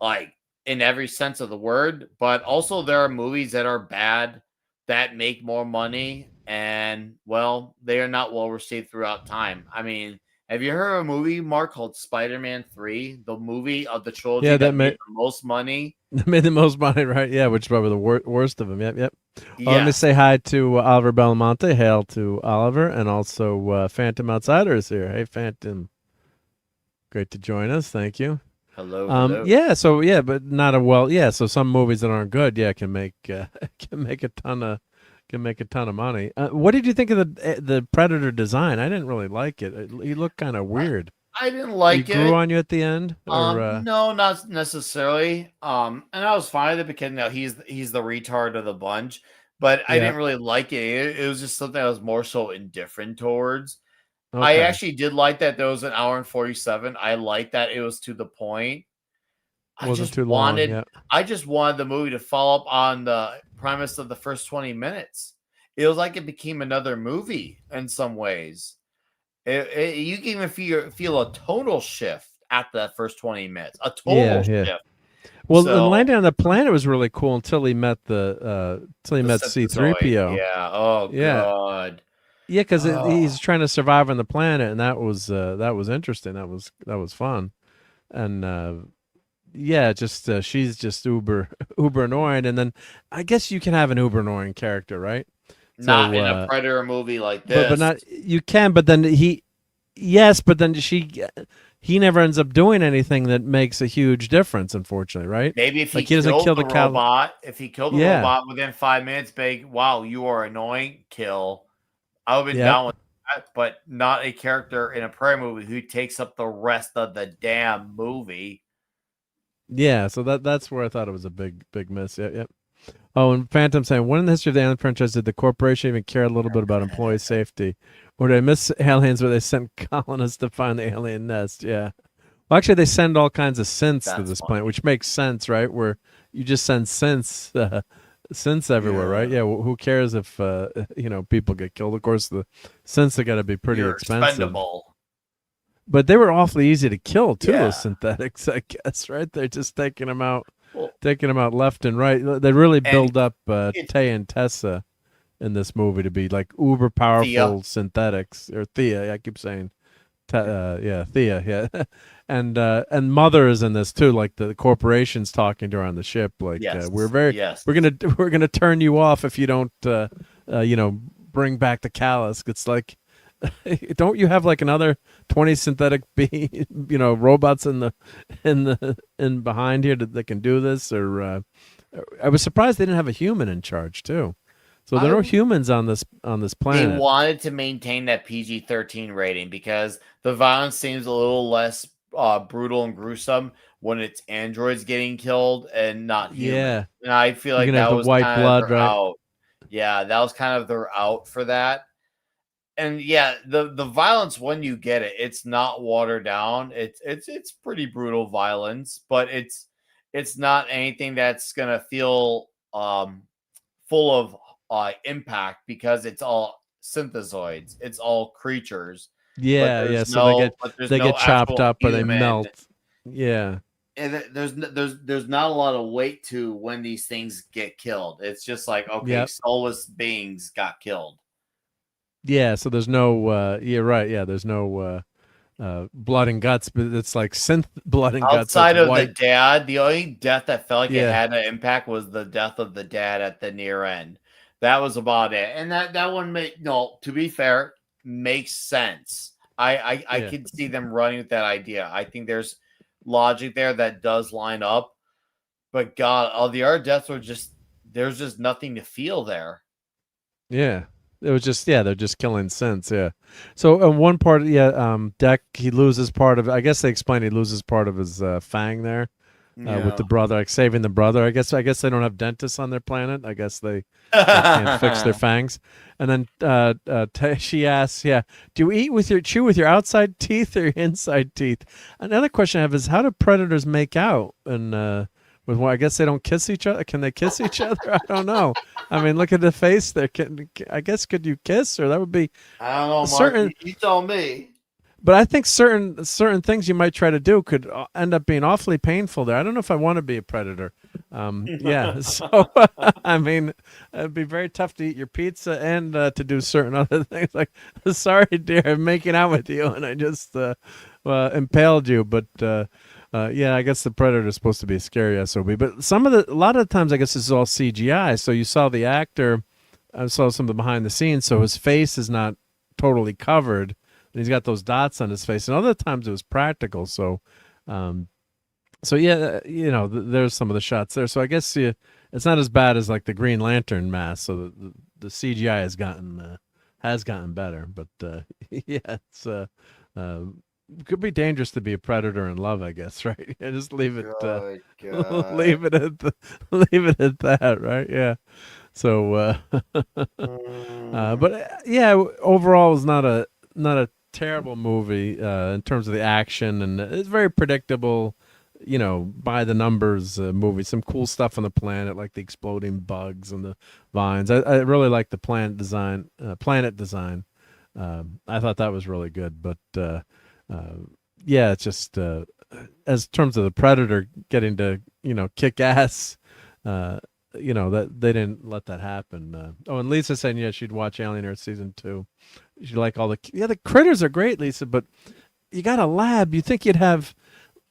like in every sense of the word, but also there are movies that are bad that make more money, and, well, they are not well received throughout time. I mean, have you heard of a movie, Mark, called Spider-Man 3? The movie of the trilogy that made the most money? Made the most money, right? Yeah, which is probably the worst of them. Yep. Yes. Let me say hi to Oliver Belamonte. Hail to Oliver, and also Phantom Outsiders here. Hey, Phantom. Great to join us. Thank you. Hello. Yeah. So but not so some movies that aren't good, can make a ton of money. What did you think of the Predator design? I didn't really like it. He looked kind of weird. I didn't like it. Grew on you at the end? No, not necessarily. And I was fine with it because he's the retard of the bunch, but I didn't really like it. It was just something I was more so indifferent towards. Okay. I actually did like that there was an hour and 47. I liked that it was to the point. I just wanted the movie to follow up on the premise of the first 20 minutes. It was like it became another movie in some ways. You can even feel a tonal shift after that first 20 minutes. A total shift. Well, landing on the planet was really cool until he met C-3PO. Yeah. Oh God. Yeah, because he's trying to survive on the planet, and that was interesting. That was fun, and she's just uber annoying, and then I guess you can have an uber annoying character, right? Not in a Predator movie like this, but not you can. But then he he never ends up doing anything that makes a huge difference, unfortunately, right? Maybe if he, like he doesn't kill the robot, if he killed the Yeah. robot within 5 minutes, big, wow, you are annoying, kill. I would have been Yep. down with that, but not a character in a prayer movie who takes up the rest of the damn movie. Yeah, so that's where I thought it was a big miss. Yep. Oh, and Phantom saying, when in the history of the Alien franchise did the corporation even care a little bit about employee safety? Or did I miss Aliens where they sent colonists to find the alien nest? Yeah. Well, actually, they send all kinds of synths to this planet, which makes sense, right? Where you just send synths everywhere, right? Yeah. Well, who cares if people get killed? Of course, the synths have got to be pretty expensive. Expendable. But they were awfully easy to kill too. Those synthetics, I guess, right? They're just taking them out left and right. They really build up Tay and Tessa in this movie to be like uber powerful synthetics, or Thea. I keep saying, Thea, yeah. And Mother is in this too. Like the corporation's talking to her on the ship. Like we're gonna turn you off if you don't bring back the callus. It's like, don't you have like another 20 synthetic robots in behind here that can do this? Or I was surprised they didn't have a human in charge too. So there are humans on this planet. They wanted to maintain that PG-13 rating because the violence seems a little less brutal and gruesome when it's androids getting killed and not human. Yeah, and I feel like that was white kind blood, of their right? out. Yeah, that was kind of their out for that. And yeah, the violence when you get it, it's not watered down. It's pretty brutal violence, but it's not anything that's gonna feel full of impact because it's all synthezoids. It's all creatures. Yeah. So they get chopped up or they melt. Yeah. And there's not a lot of weight to when these things get killed. It's just like, okay, soulless beings got killed. Yeah, so there's no right, yeah, there's no blood and guts, but it's like synth blood and guts. Outside of the dad, the only death that felt like it had an impact was the death of the dad at the near end. That was about it. And that one to be fair, makes sense. I could see them running with that idea. I think there's logic there that does line up. But God, all the other deaths were there's just nothing to feel there. Yeah. It was just they're just killing synths, yeah. So one part, Deck, he loses part of. I guess they explained he loses part of his fang there with the brother, like saving the brother. I guess they don't have dentists on their planet. I guess they can't fix their fangs. And then she asks, do you chew with your outside teeth or your inside teeth? Another question I have is, how do predators make out? And I guess they don't kiss each other. Can they kiss each other? I don't know. I mean, look at the face there. I guess could you kiss, or that would be? I don't know, Mark. You tell me. But I think certain things you might try to do could end up being awfully painful there. I don't know if I want to be a predator. So I mean, it'd be very tough to eat your pizza and to do certain other things. Like, sorry, dear, I'm making out with you, and I just impaled you, but. I guess the predator is supposed to be a scary SOB, but a lot of the times I guess this is all CGI. So you saw the actor, I saw some of the behind the scenes, so his face is not totally covered, and he's got those dots on his face. And other times it was practical. So, there's some of the shots there. So I guess it's not as bad as like the Green Lantern mask. So the CGI has gotten better, but it's could be dangerous to be a predator in love, I guess, right? Yeah, just leave it leave it at that, right? Yeah. So but overall it was not a terrible movie in terms of the action, and it's very predictable, by the numbers movie. Some cool stuff on the planet, like the exploding bugs and the vines. I really like the planet design. I thought that was really good, but it's just as terms of the predator getting to kick ass, that they didn't let that happen. And Lisa saying she'd watch Alien Earth season 2. She like all the critters are great, Lisa, but you got a lab. You think you'd have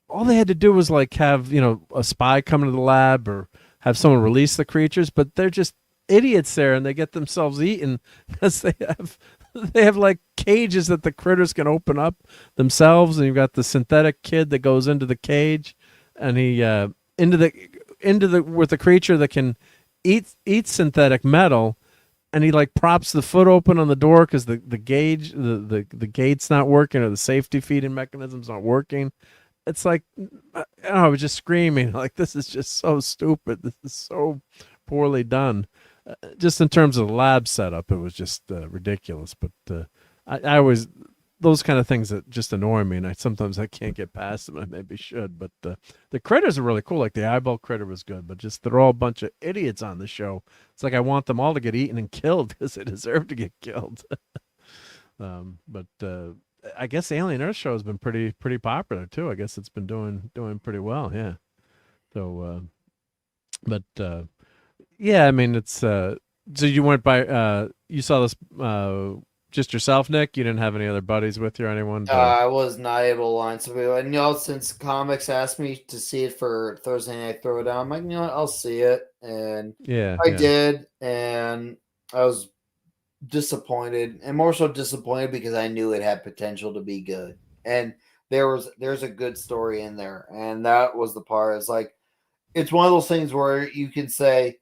all they had to do was like have a spy come into the lab or have someone release the creatures, but they're just idiots there, and they get themselves eaten because they have they have like cages that the critters can open up themselves, and you've got the synthetic kid that goes into the cage, and he into the with the creature that can eat synthetic metal, and he like props the foot open on the door because the gate's not working, or the safety feeding mechanism's not working. It's like, I was just screaming like, this is just so stupid. This is so poorly done. Just in terms of the lab setup, it was just ridiculous. But I always, those kind of things that just annoy me, and sometimes I can't get past them. I maybe should, but the critters are really cool. Like the eyeball critter was good, but just they're all a bunch of idiots on the show. It's like I want them all to get eaten and killed because they deserve to get killed. But I guess the Alien Earth show has been pretty popular too. I guess it's been doing pretty well. Yeah. So, yeah, I mean, it's so you went by you saw this just yourself, Nick? You didn't have any other buddies with you or anyone? I was not able to line somebody. And since comics asked me to see it for Thursday Night Throwdown, I'm like, you know what, I'll see it. And I did, and I was disappointed, and more so disappointed because I knew it had potential to be good. And there's a good story in there. And that was the part. It's like, it's one of those things where you can say,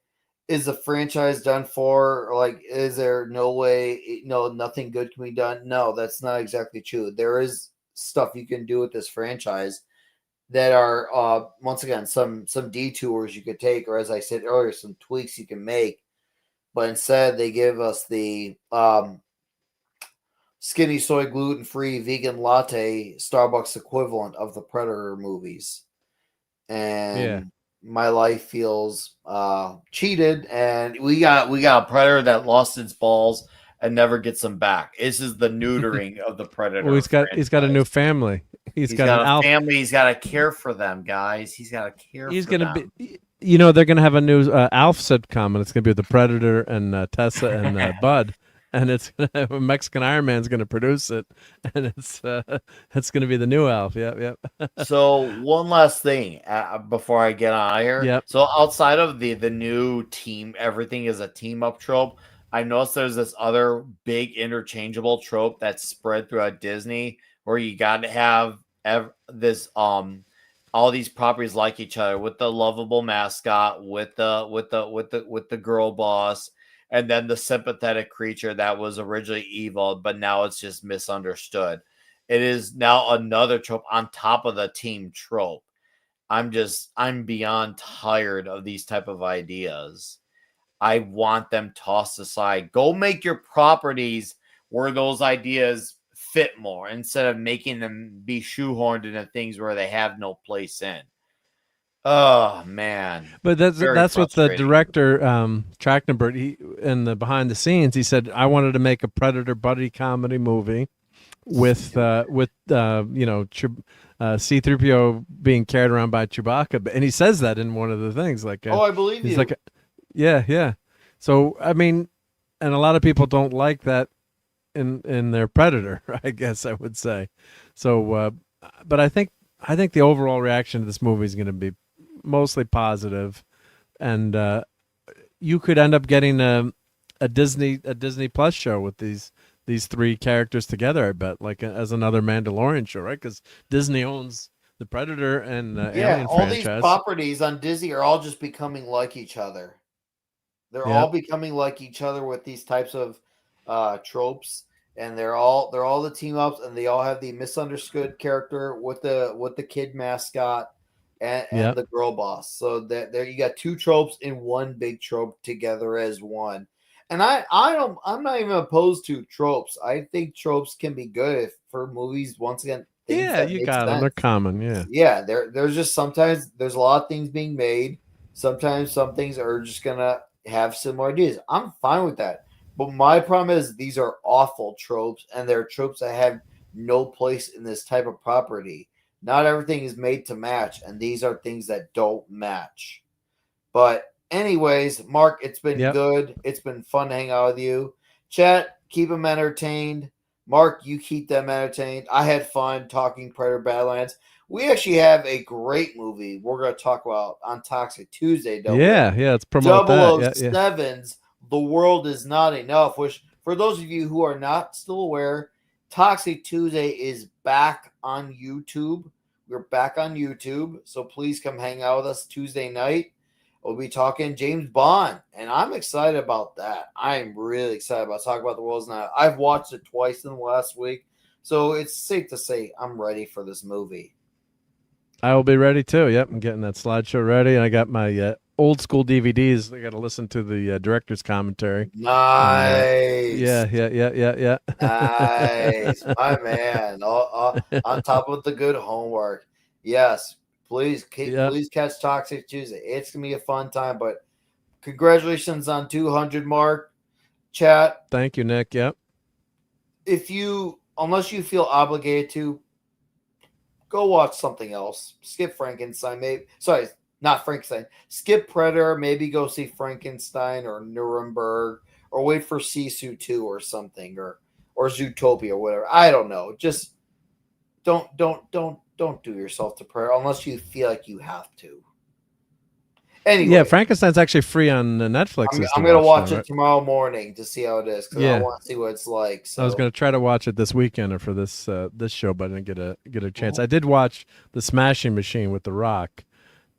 is the franchise done for? Like, is there no way, nothing good can be done? No, that's not exactly true. There is stuff you can do with this franchise that are, once again, some detours you could take, or as I said earlier, some tweaks you can make. But instead, they give us the skinny soy gluten-free vegan latte Starbucks equivalent of the Predator movies. And my life feels cheated, and we got a Predator that lost its balls and never gets them back. This is the neutering of the Predator. Well, he's got a new family. He's got a family. He's got to care for them, guys. He's got to care. He's for gonna them. be. They're gonna have a new Alf sitcom, and it's gonna be with the Predator and Tessa and Bud, and it's gonna have a Mexican Iron Man's gonna produce it, and it's gonna be the new Alf. Yep. So one last thing before I get on here. Yep. So outside of the new team, everything is a team up trope. I noticed there's this other big interchangeable trope that's spread throughout Disney, where you got to have this all these properties like each other, with the lovable mascot, with the girl boss, and then the sympathetic creature that was originally evil, but now it's just misunderstood. It is now another trope on top of the team trope. I'm beyond tired of these type of ideas. I want them tossed aside. Go make your properties where those ideas fit more, instead of making them be shoehorned into things where they have no place in. Oh man! But that's what the director Trachtenberg, he in the behind the scenes, he said, I wanted to make a Predator buddy comedy movie with C-3PO being carried around by Chewbacca, and he says that in one of the things. Like, I believe he's you. like, yeah. So I mean, and a lot of people don't like that in their Predator, I guess I would say. So, but I think the overall reaction to this movie is going to be mostly positive, and you could end up getting a Disney Plus show with these three characters together. I bet, like as another Mandalorian show, right? Because Disney owns the Predator and Alien all franchise. These properties on Disney are all just becoming like each other. They're all becoming like each other with these types of tropes, and they're all the team ups, and they all have the misunderstood character with the kid mascot and the girl boss. So that there you got two tropes in one big trope together as one. And I'm not even opposed to tropes. I think tropes can be good for movies. Once again, you got them. They're common. There's just sometimes there's a lot of things being made. Sometimes some things are just gonna have similar ideas. I'm fine with that. But my problem is these are awful tropes, and they're tropes that have no place in this type of property. Not everything is made to match, and these are things that don't match. But anyways, Mark, it's been good. It's been fun to hang out with you. Chat, keep them entertained. Mark, you keep them entertained. I had fun talking Predator Badlands. We actually have a great movie we're going to talk about on Toxic Tuesday. Let's promote that. 007's The World Is Not Enough, which for those of you who are not still aware, Toxic Tuesday is back on YouTube. We're back on YouTube, so please come hang out with us Tuesday night. We'll be talking James Bond, and I'm excited about that. I'm really excited about talking about The World's Not. I've watched it twice in the last week, so it's safe to say I'm ready for this movie. I will be ready too. Yep, I'm getting that slideshow ready. I got my old school DVDs. I got to listen to the director's commentary. Nice. Yeah. Nice, my man. On top of the good homework. Yes, please catch Toxic Tuesday. It's gonna be a fun time. But congratulations on 200, Mark. Chat. Thank you, Nick. Yep. Unless you feel obligated to, go watch something else. Skip Frankenstein. Not Frankenstein. Skip Predator. Maybe go see Frankenstein or Nuremberg, or wait for Sisu 2 or something, or Zootopia or whatever. I don't know. Just don't do yourself to prayer unless you feel like you have to. Anyway, yeah, Frankenstein's actually free on Netflix. I'm gonna watch it tomorrow morning to see how it is, because Yeah. I want to see what it's like. So. I was going to try to watch it this weekend or for this show, but I didn't get a chance. I did watch The Smashing Machine with The Rock,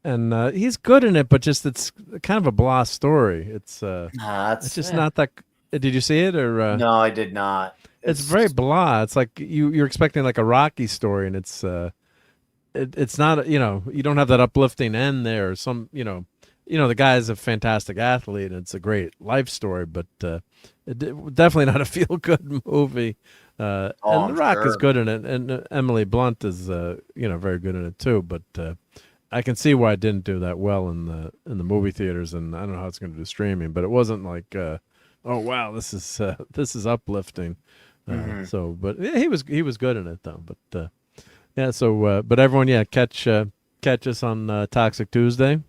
and he's good in it, but just it's kind of a blah story. It's just not that. Did you see it or? No, I did not. It's very blah. It's like you're expecting like a Rocky story, and it's not. You don't have that uplifting end there. Or some the guy's a fantastic athlete, and it's a great life story, but definitely not a feel-good movie. And The Rock is good in it, and Emily Blunt is very good in it too. But I can see why it didn't do that well in the movie theaters, and I don't know how it's going to do streaming. But it wasn't like, oh wow, this is uplifting. So, but yeah, he was good in it though. But yeah, so but everyone, catch us on Toxic Tuesday.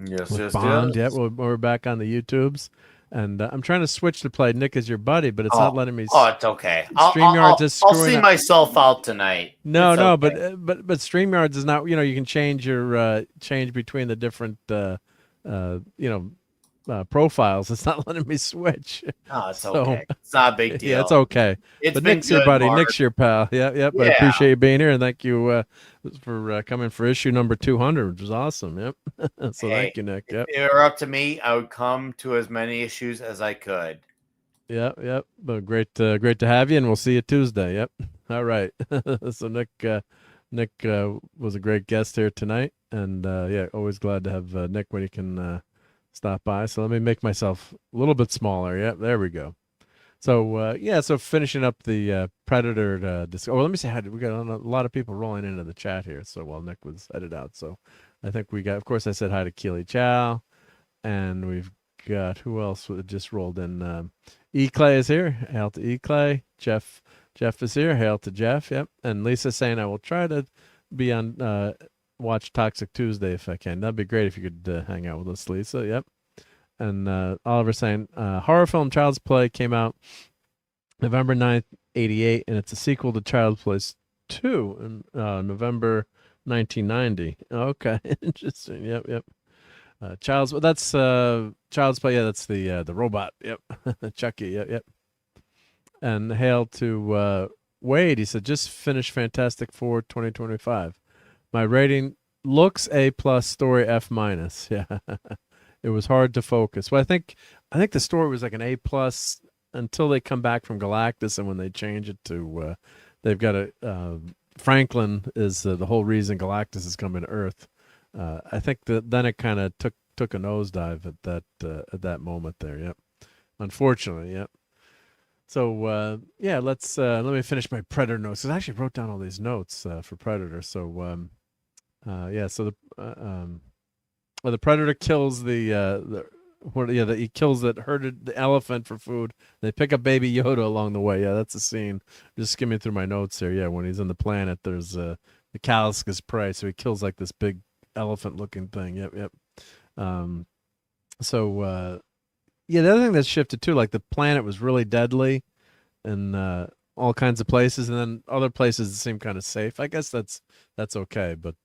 Yes, with Bond. Yeah, we're back on the YouTubes, and I'm trying to switch to play Nick as your buddy, but it's not letting me. Oh, it's okay. StreamYard's is I'll screwing see up. myself out tonight. No, It's okay. but StreamYards is not. You can change your change between the different profiles. It's not letting me switch. Oh, it's okay. It's not a big deal. Yeah, it's okay. It's but been Nick's your good, buddy. Mark. Nick's your pal. Yeah. But I appreciate you being here, and thank you for coming for issue number 200, which was awesome. Yep. So thank you, Nick. Yep. If it were up to me, I would come to as many issues as I could. Yep. But great to have you, and we'll see you Tuesday. Yep. All right. So Nick was a great guest here tonight, and always glad to have Nick when he can stop by. So let me make myself a little bit smaller. Yep, there we go. So so finishing up the Predator. Let me say hi. We got a lot of people rolling into the chat here. So while Nick was headed out, so I think we got. Of course, I said hi to Keely Chow, and we've got who else just rolled in. E Clay is here. Hail to E Clay. Jeff is here. Hail to Jeff. Yep. And Lisa saying I will try to be on watch Toxic Tuesday if I can. That'd be great if you could hang out with us, Lisa. Yep. And Oliver saying horror film Child's Play came out November 9th, 1988, and it's a sequel to Child's Play 2 in November 1990. Okay, interesting. Yep. Child's Play. Yeah, that's the robot. Yep. Chucky. Yep. And hail to Wade. He said just finished Fantastic Four 2025. My rating looks A+, story F-. Yeah. It was hard to focus. Well, I think the story was like an A+ until they come back from Galactus, and when they change it to they've got Franklin is the whole reason Galactus is coming to Earth. I think then it kind of took a nosedive at that moment there. Yep. Unfortunately, yep. So let's let me finish my Predator notes, because I actually wrote down all these notes for Predator. So the Predator kills he kills that herded the elephant for food. They pick up Baby Yoda along the way. Yeah, that's a scene. Just skimming through my notes here. Yeah, when he's on the planet, there's the Kaliskus prey, so he kills like this big elephant-looking thing. Yep. The other thing that shifted too, like the planet was really deadly, and all kinds of places, and then other places seem kind of safe. I guess that's okay, but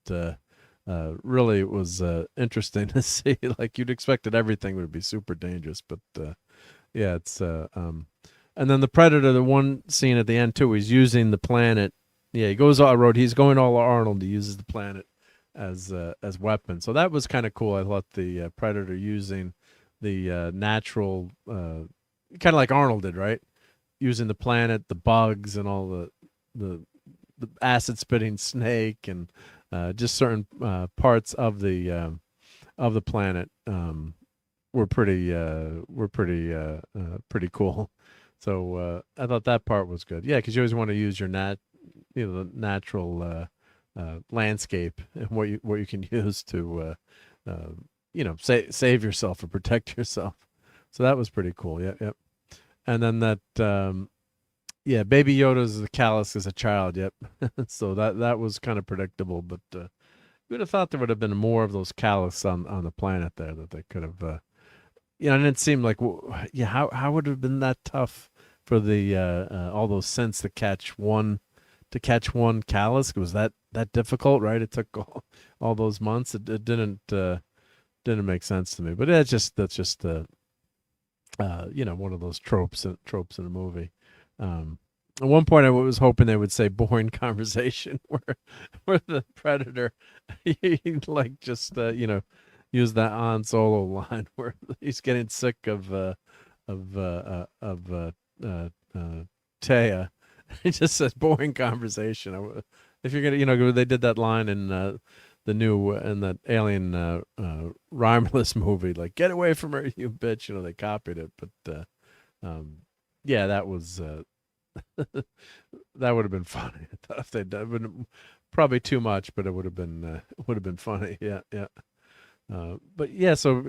really it was interesting to see. Like you'd expect that everything would be super dangerous, but it's And then the Predator, the one scene at the end too, he's using the planet. Yeah, he goes all road. He's going all Arnold. He uses the planet as weapon. So that was kind of cool. I thought the Predator using the natural, kind of like Arnold did, right? Using the planet, the bugs, and all the acid spitting snake, and just certain parts of the planet were pretty cool. So I thought that part was good. Yeah, because you always want to use your the natural landscape and what you can use to save yourself or protect yourself. So that was pretty cool. Yep. And then that Baby Yoda's the callous as a child. Yep. So that was kind of predictable, but you would have thought there would have been more of those callous on the planet there that they could have. And it seemed like, how would it have been that tough for the all those scents to catch one callus? Was that difficult, right? It took all those months. It didn't make sense to me. But that's just one of those tropes in a movie. At one point, I was hoping they would say "boring conversation," where the Predator, use that Han Solo line where he's getting sick of Taya. He just says "boring conversation." If you're gonna, they did that line in the new in that Alien Romulus movie, like "get away from her, you bitch." They copied it, but that was. That would have been funny. I thought if they'd done probably too much, but it would have been funny. Yeah. But yeah, so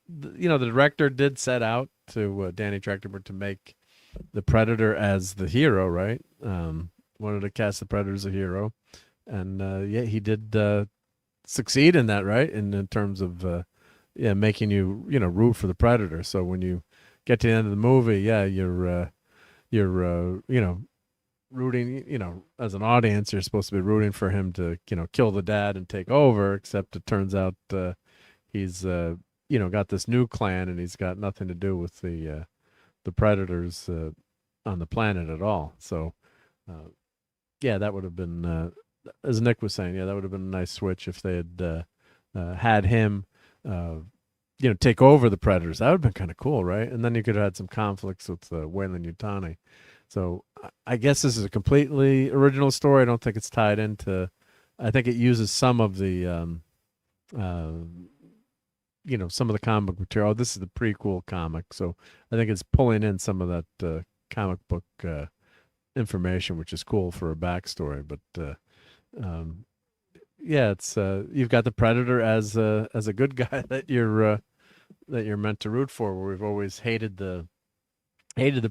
the director did set out to Danny Trachtenberg to make the Predator as the hero, right? Wanted to cast the Predator as a hero, and he did succeed in that, right? In terms of making you root for the Predator. So when you get to the end of the movie, you're rooting, as an audience, you're supposed to be rooting for him to, kill the dad and take over, except it turns out he's, got this new clan and he's got nothing to do with the Predators on the planet at all. So, that would have been, as Nick was saying, that would have been a nice switch if they had had him, take over the Predators. That would have been kind of cool, right? And then you could have had some conflicts with Weyland-Yutani. So I guess this is a completely original story. I don't think it's tied into. I think it uses some of the, some of the comic material. This is the prequel comic, so I think it's pulling in some of that comic book information, which is cool for a backstory. But it's you've got the Predator as a good guy that you're meant to root for. Where we've always hated the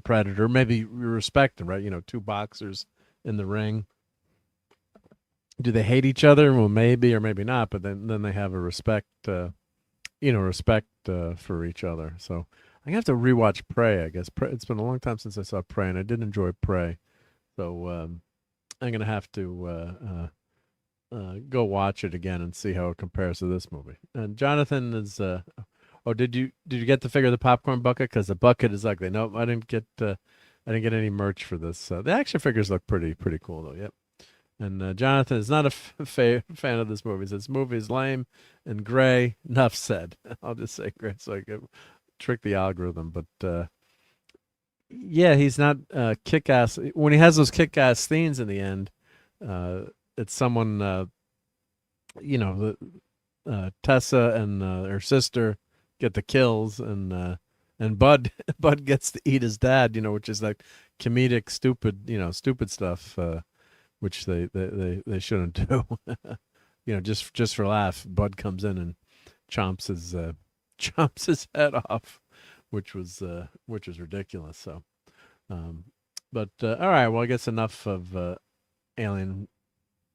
Predator. Maybe we respect him, right? Two boxers in the ring. Do they hate each other? Well, maybe or maybe not. But then they have a respect, for each other. So I'm gonna have to rewatch Prey. I guess it's been a long time since I saw Prey, and I did enjoy Prey. So I'm gonna have to go watch it again and see how it compares to this movie. And Jonathan is. Did you get the figure of the popcorn bucket? Because the bucket is ugly. Nope, I didn't get any merch for this. The action figures look pretty cool though. Yep. And Jonathan is not a fan of this movie. He says this movie is lame and gray. Enough said. I'll just say gray so I can trick the algorithm. But he's not kick-ass. When he has those kick-ass scenes in the end, it's someone, Tessa and her sister get the kills, and Bud gets to eat his dad, which is like comedic, stupid stuff, which they shouldn't do. Just for laugh, Bud comes in and chomps his head off, which was ridiculous. So, but all right, well, I guess enough of Alien.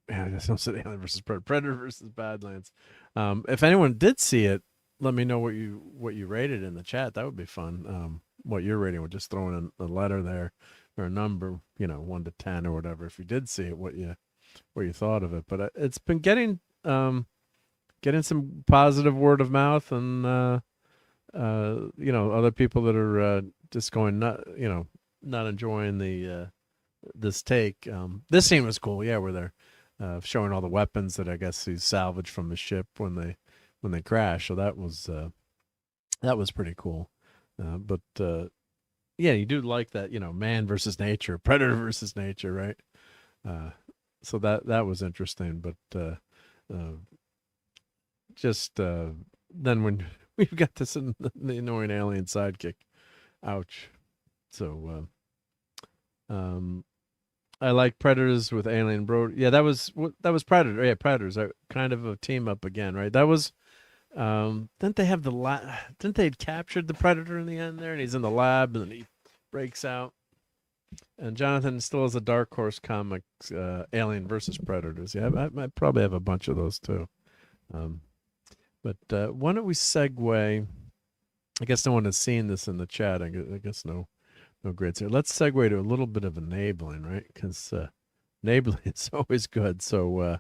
I guess I said Alien versus Predator versus Badlands. If anyone did see it, let me know what you rated in the chat. That would be fun. What you're rating, we're just throwing in a letter there or a number, 1 to 10 or whatever. If you did see it, what you thought of it. But it's been getting some positive word of mouth, and other people that are just going not enjoying the this take. This scene was cool. Yeah, where they're showing all the weapons that I guess he's salvaged from the ship when they crash. So that was pretty cool. But yeah, you do like that, man versus nature, predator versus nature, right? So that was interesting. But just then when we've got this the annoying alien sidekick, ouch. So I like Predators with Alien Bro. Yeah, that was Predator. Yeah, Predators are kind of a team up again, right? That was didn't they have didn't they captured the Predator in the end there, and he's in the lab and then he breaks out. And Jonathan still has a Dark Horse Comics Alien versus Predators. Yeah, I might probably have a bunch of those too. But why don't we segue? I guess no one has seen this in the chat. I guess no grades here. Let's segue to a little bit of enabling, right? Because enabling is always good. So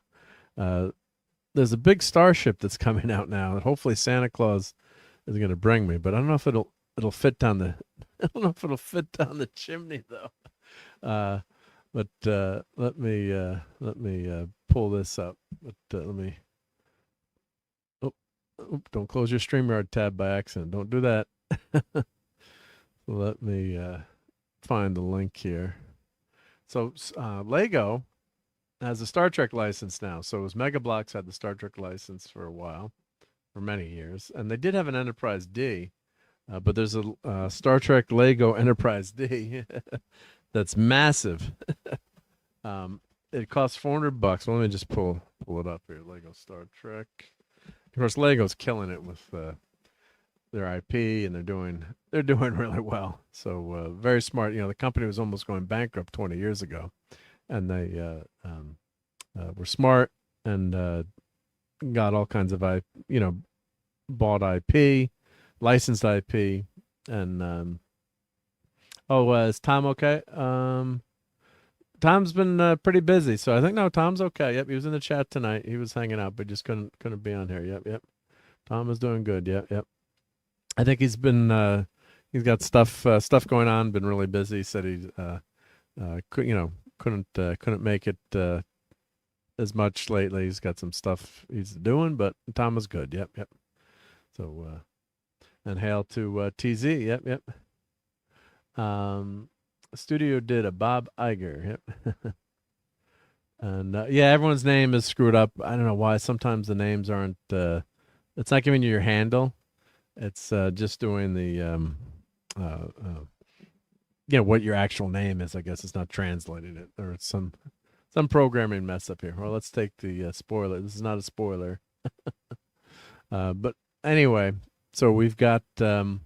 there's a big starship that's coming out now that hopefully Santa Claus is going to bring me, but I don't know if it'll fit down the I don't know if it'll fit down the chimney though. But let me pull this up. But let me. Oh, don't close your StreamYard tab by accident. Don't do that. Let me find the link here. So Lego has a Star Trek license now. So it was Mega Bloks had the Star Trek license for a while, for many years, and they did have an Enterprise D, but there's a Star Trek Lego Enterprise D that's massive. It costs $400. Let me just pull it up here. Lego Star Trek. Of course, Lego's killing it with their IP, and they're doing really well. So very smart. The company was almost going bankrupt 20 years ago, and they were smart and got all kinds of bought IP, licensed IP, and is Tom okay? Tom's been pretty busy, so I think Tom's okay. Yep, he was in the chat tonight. He was hanging out, but just couldn't be on here. Yep. Tom is doing good. Yep. I think he's been he's got stuff going on. Been really busy. Said he couldn't make it as much lately. He's got some stuff he's doing, but Tom is good. Yep. So and hail to TZ. Yep. Studio did a Bob Iger. Yep. And everyone's name is screwed up. I don't know why. Sometimes the names aren't. It's not giving you your handle. It's just doing the what your actual name is. I guess it's not translating it, or it's some programming mess up here. Well, let's take the spoiler. This is not a spoiler. But anyway, so we've got the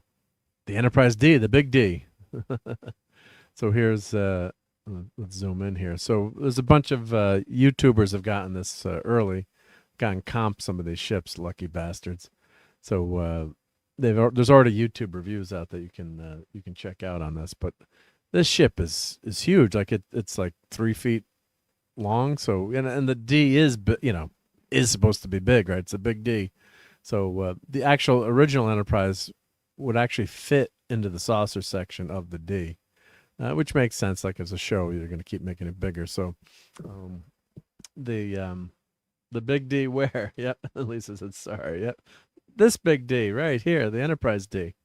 Enterprise D, the big D. So here's let's zoom in here. So there's a bunch of YouTubers have gotten this gotten comp some of these ships, lucky bastards. So there's already YouTube reviews out that you can check out on this. But this ship is huge. Like it's like 3 feet long. So and the D is supposed to be big, right? It's a big D. So the actual original Enterprise would actually fit into the saucer section of the D. Which makes sense. Like as a show, you're going to keep making it bigger. So, the big D where? Yep. Lisa said sorry. Yep. This big D right here, the Enterprise D.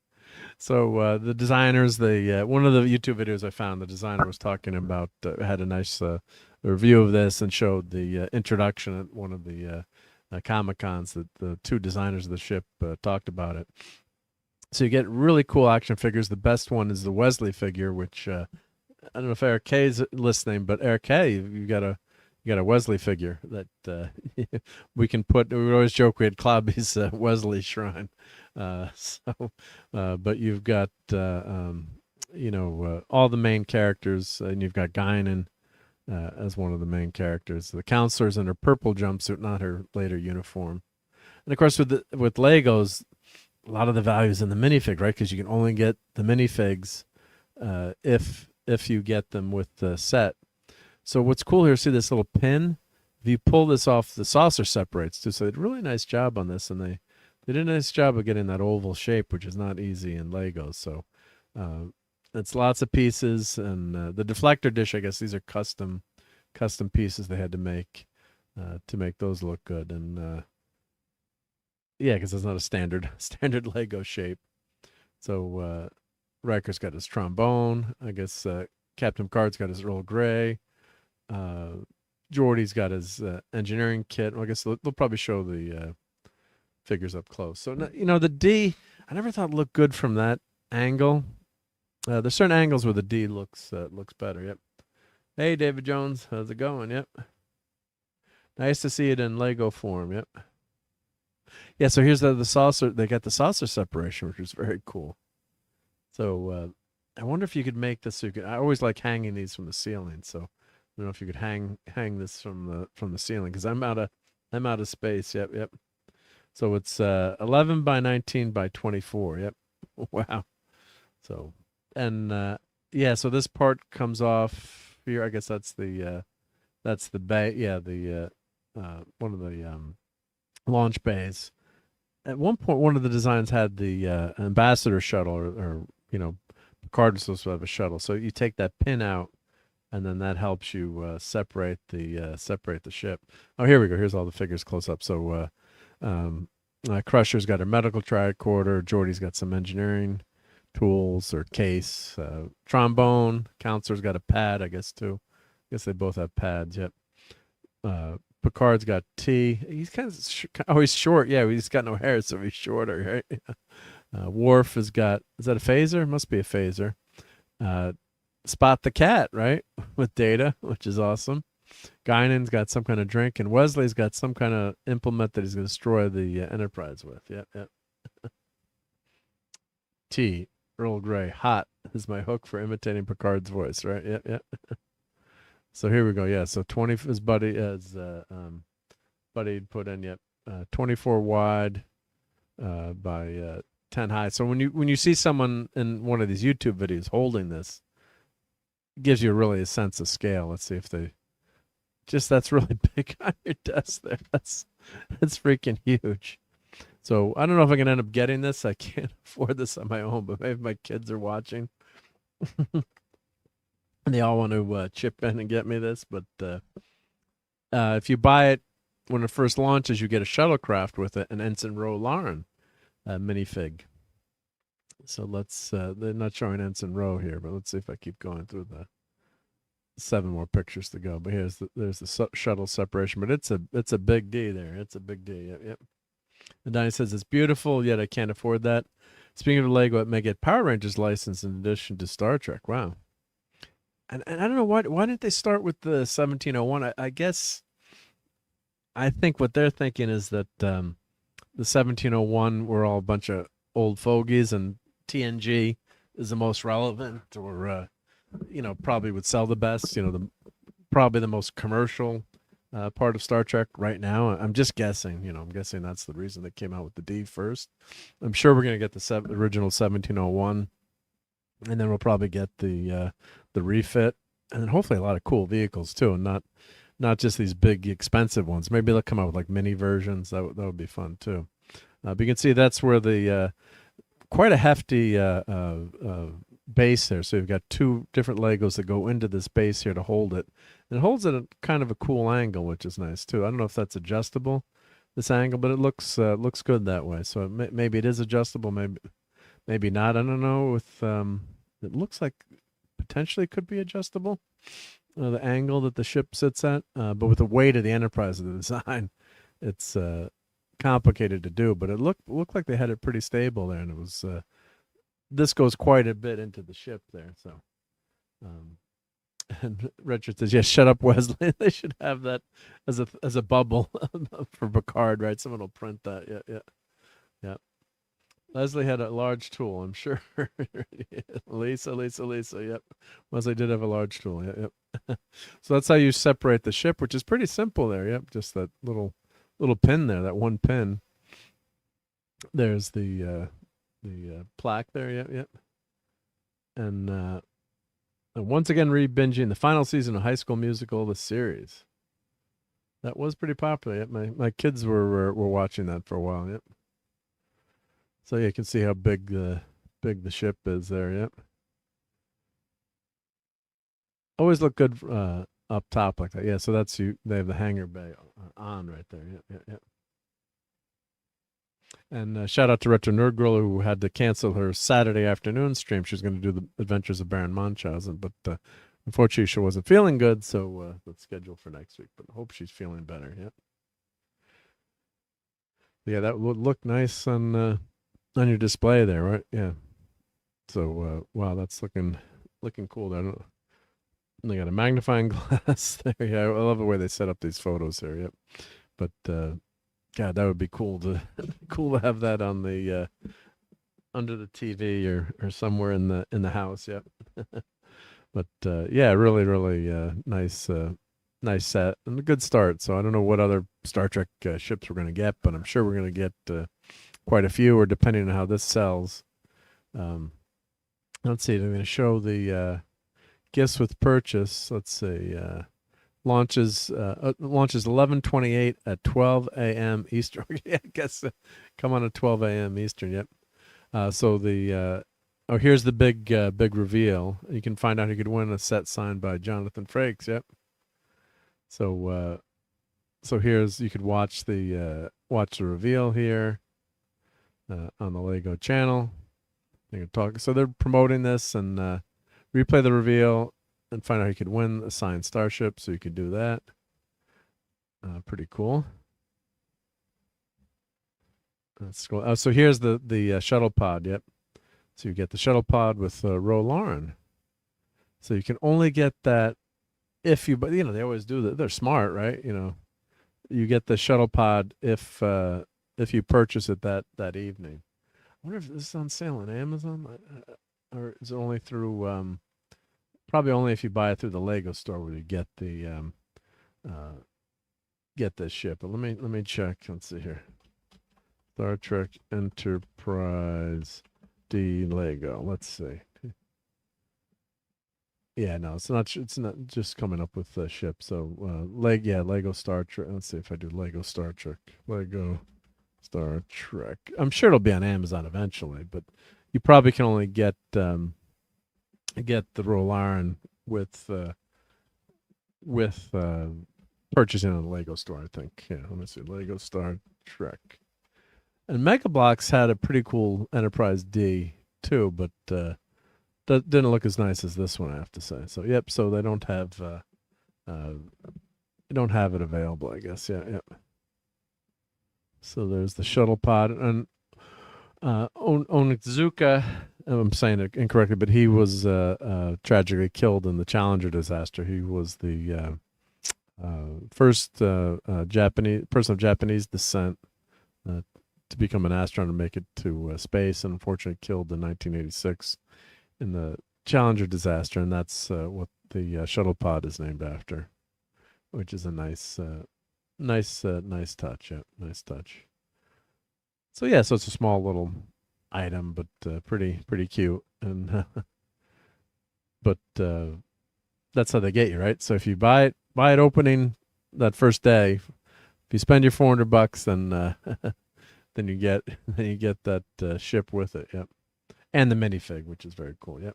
So the designers, one of the YouTube videos I found, the designer was talking about had a nice review of this and showed the introduction at one of the Comic-Cons that the two designers of the ship talked about it. So you get really cool action figures. The best one is the Wesley figure, which I don't know if Eric K is listening, but Eric K, you got a Wesley figure that we can put. We would always joke we had Clobby's Wesley shrine. But you've got all the main characters, and you've got Guinan as one of the main characters. The counselor's in her purple jumpsuit, not her later uniform. And of course, with Legos, a lot of the value is in the minifig, right? Because you can only get the minifigs if you get them with the set. So what's cool here, see this little pin? If you pull this off, the saucer separates too. So they did a really nice job on this, and they did a nice job of getting that oval shape, which is not easy in Legos. So It's lots of pieces, and the deflector dish, I guess these are custom pieces they had to make those look good. And yeah, because it's not a standard Lego shape. So Riker's got his trombone. I guess Captain Picard's got his Earl Grey. Geordi's got his engineering kit. Well, I guess they'll probably show the figures up close. So the D, I never thought looked good from that angle. There's certain angles where the D looks better. Yep. Hey, David Jones, how's it going? Yep. Nice to see it in Lego form. Yep. Yeah. So here's the saucer. They got the saucer separation, which is very cool. So I wonder if you could make this. I always like hanging these from the ceiling. So I don't know if you could hang this from the ceiling, because I'm out of space. Yep. Yep. So it's 11 by 19 by 24. Yep. Wow. So, and yeah, so this part comes off here. I guess that's the bay. Yeah, the one of the launch bays. At one point, one of the designs had the ambassador shuttle, or Picard was supposed to have a shuttle. So you take that pin out, and then that helps you separate the ship. Oh, here we go. Here's all the figures close up. So Crusher's got her medical tricorder. Geordi's got some engineering tools or case. Trombone. Counselor's got a pad, I guess, too. I guess they both have pads. Yep. Picard's got T. He's kind of he's short. Yeah, he's got no hair, so he's shorter, right? Worf has got, is that a phaser? Must be a phaser. Spot the cat, right? With Data, which is awesome. Guinan's got some kind of drink, and Wesley's got some kind of implement that he's going to destroy the Enterprise with. Yep, yep. T. Earl Grey. Hot is my hook for imitating Picard's voice, right? Yep, yep. So here we go. Yeah, so 20 is Buddy put in. Yep, 24 wide by 10 high. So when you see someone in one of these YouTube videos holding this, it gives you really a sense of scale. Let's see if they that's really big on your desk there. That's freaking huge. So I don't know if I can end up getting this. I can't afford this on my own, but maybe my kids are watching. And they all want to chip in and get me this. But if you buy it when it first launches, you get a shuttlecraft with it, an Ensign Ro Lauren minifig. So let's, they're not showing Ensign Ro here, but let's see if I keep going through the 7 more pictures to go. But there's the shuttle separation, but it's a big D there. It's a big D. Yep, yep. And Donnie says it's beautiful, yet I can't afford that. Speaking of Lego, it may get Power Rangers licensed in addition to Star Trek. Wow. And I don't know why didn't they start with the 1701? I guess I think what they're thinking is that the 1701 were all a bunch of old fogies, and TNG is the most relevant, or probably would sell the best. Probably the most commercial part of Star Trek right now. I'm just guessing. I'm guessing that's the reason they came out with the D first. I'm sure we're gonna get the original 1701, and then we'll probably get the refit, and then hopefully a lot of cool vehicles too, and not just these big expensive ones. Maybe they'll come out with like mini versions. That would be fun too. But you can see that's where the quite a hefty base there. So you've got 2 different Legos that go into this base here to hold it. And it holds it at kind of a cool angle, which is nice too. I don't know if that's adjustable, this angle, but it looks good that way. So maybe it is adjustable, maybe not. I don't know. With it looks like potentially could be adjustable, the angle that the ship sits at. But with the weight of the Enterprise of the design, it's complicated to do. But it looked like they had it pretty stable there, and it was. This goes quite a bit into the ship there. So, and Richard says, "Yes, shut up, Wesley." They should have that as a bubble for Picard, right? Someone will print that. Yeah, yeah, yeah. Leslie had a large tool, I'm sure. Lisa. Yep. Leslie did have a large tool. Yep. So that's how you separate the ship, which is pretty simple there. Yep. Just that little pin there, that one pin. There's the plaque there. Yep. And once again, re-binging the final season of High School Musical, the series. That was pretty popular. Yep. My kids were watching that for a while. Yep. So you can see how big the ship is there. Yep. always look good up top like that. Yeah, so that's you. They have the hangar bay on right there. Yeah. And shout out to Retro Nerd Girl, who had to cancel her Saturday afternoon stream. She was going to do the Adventures of Baron Munchausen, but unfortunately she wasn't feeling good, so that's scheduled for next week. But hope she's feeling better. Yeah, that would look nice on your display there, right? Yeah. So wow, that's looking cool. I don't. They got a magnifying glass there. Yeah, I love the way they set up these photos here. Yep. But God, that would be cool to have that on the under the TV or somewhere in the house. Yep. But yeah, really nice set and a good start. So I don't know what other Star Trek ships we're going to get, but I'm sure we're going to get quite a few, or depending on how this sells. Let's see. I'm going to show the gifts with purchase. Let's see. Launches 11:28 at 12 a.m. Eastern. Yeah, I guess come on at 12 a.m. Eastern. Yep. So the here's the big reveal. You can find out who could win a set signed by Jonathan Frakes. Yep. So here's, you could watch the reveal here on the Lego channel. You can talk. So they're promoting this and replay the reveal and find out who could win a signed starship. So you could do that. Pretty cool. That's cool. So here's the shuttle pod. Yep. So you get the shuttle pod with Royale. So you can only get that if you, but they always do that. They're smart, right? You get the shuttle pod if you purchase it that evening. I wonder if this is on sale on Amazon, or is it only through? Probably only if you buy it through the Lego store where you get the get this ship. But let me check. Let's see here. Star Trek Enterprise D Lego. Let's see. Yeah, no, it's not just coming up with the ship. So Lego Star Trek. Let's see if I do Lego Star Trek. Lego Star Trek. I'm sure it'll be on Amazon eventually, but you probably can only get the Royale with purchasing on the Lego store, I think. Yeah, let me see. Lego Star Trek. And Mega Bloks had a pretty cool Enterprise D too, but that didn't look as nice as this one, I have to say. So yep, so they don't have it available, I guess. Yeah. So there's the shuttle pod, and Onizuka, I'm saying it incorrectly, but he was tragically killed in the Challenger disaster. He was the first Japanese person of Japanese descent to become an astronaut and make it to space, and unfortunately killed in 1986 in the Challenger disaster, and that's what the shuttle pod is named after, which is a nice touch. Yeah, nice touch. So yeah, so it's a small little item, but pretty cute, and but that's how they get you, right? So if you buy it opening that first day, if you spend your $400, then then you get that ship with it. Yep, and the minifig, which is very cool. Yep.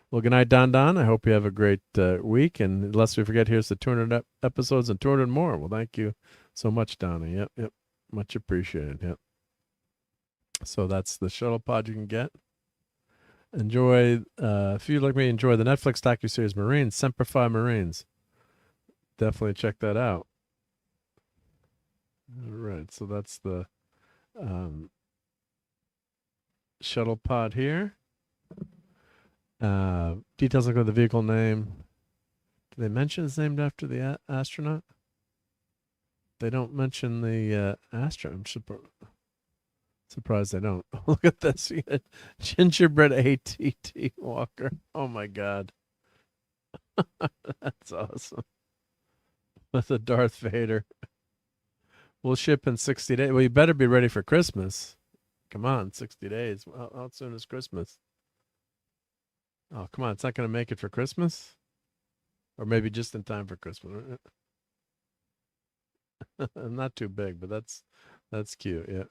Well, good night, Don. I hope you have a great week, and lest we forget, here's the 200 episodes and 200 more. Well, thank you so much, Donna. Yep, much appreciated. Yep. So that's the shuttle pod you can get. Enjoy, if you like me, enjoy the Netflix docuseries Marines, Semper Fi Marines. Definitely check that out. All right, so that's the shuttle pod here. Details like the vehicle name. Do they mention it's named after the astronaut? They don't mention the astronaut. I'm surprised they don't. Look at this. You got Gingerbread ATT Walker. Oh my God. That's awesome. With a Darth Vader. We'll ship in 60 days. Well, you better be ready for Christmas. Come on, 60 days. How soon is Christmas? Oh, come on. It's not going to make it for Christmas? Or maybe just in time for Christmas. Not too big, but that's cute. Yeah.